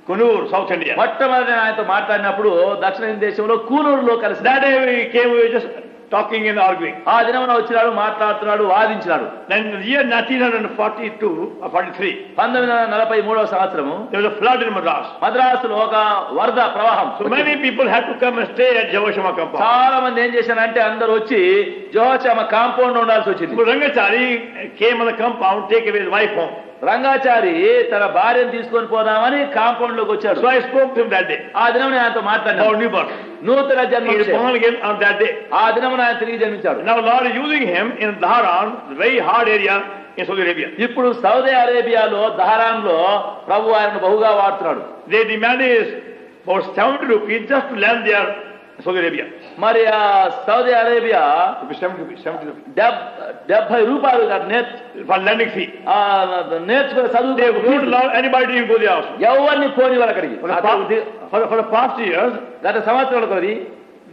Kunur, South India. మొట్టమొదటి ఆయనతో మాట్లాడినప్పుడు దక్షిణ దేశంలో కూనూరులో కలిసి. That day we came, we were just talking and arguing. ఆ దినమున వచ్చినాడు, మాట్లాడుతున్నాడు, వాదించినాడు. Then in the year 1942 or 43, 1943వ సంవత్సరము there was a flood in Madras. మద్రాసులో ఒక వరద ప్రవాహం. So many people had to come and stay at Jawashama compound. చాలా మంది ఏం చేశారంటే అందరూ వచ్చి జోహచమ కాంపౌండ్ ఉండాల్సి వచ్చింది. So Rangachari came on the compound, take away his wife home. Rangachari తన భార్యను తీసుకొని పోదామని కాంపౌండ్ లోకి వచ్చాడు. So I spoke to him that day. ఆ దినం ఆయనతో మాట్లాడినాడు. About new birth. నూతన జన్మ. He was born again on that day. ఆ దినమున ఆయన తిరిగి జన్మించాడు. Now Lord is using him in Dhahran, the very hard area in Saudi Arabia. ఇప్పుడు సౌదీ అరేబియాలో దహరాన్ లో ప్రభు ఆయనను బహుగా వాడుతున్నాడు. They demanded about 70 rupees just to land there in Saudi Arabia. మరి ఆ సౌదీ అరేబియా 70 rupees. 70 రూపాయలు For landing fee. నేర్చుకునే They చదువు wouldn't allow anybody to go there also. ఎవరిని పోని వాళ్ళు అక్కడికి. For the past years, గత సంవత్సరాల కొద్ది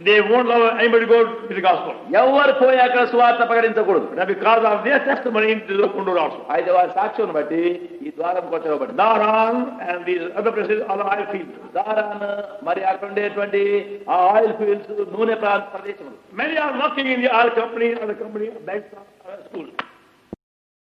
they won't allow anybody to go with the gospel. ఎవరు పోయి అక్కడ సువార్త ప్రకటించకూడదు. But because of their testimony, into the Kundur also. అయితే వారి సాక్ష్యం బట్టి ఈ ద్వారం కొట్టబడింది. Daran and these other places are the oil fields. దారాన్ మరి అక్కడ ఉండేటువంటి ఆ ఆయిల్ ఫీల్డ్స్ నూనె ప్రదేశములు. Many are working in the oil company or the company banks or schools.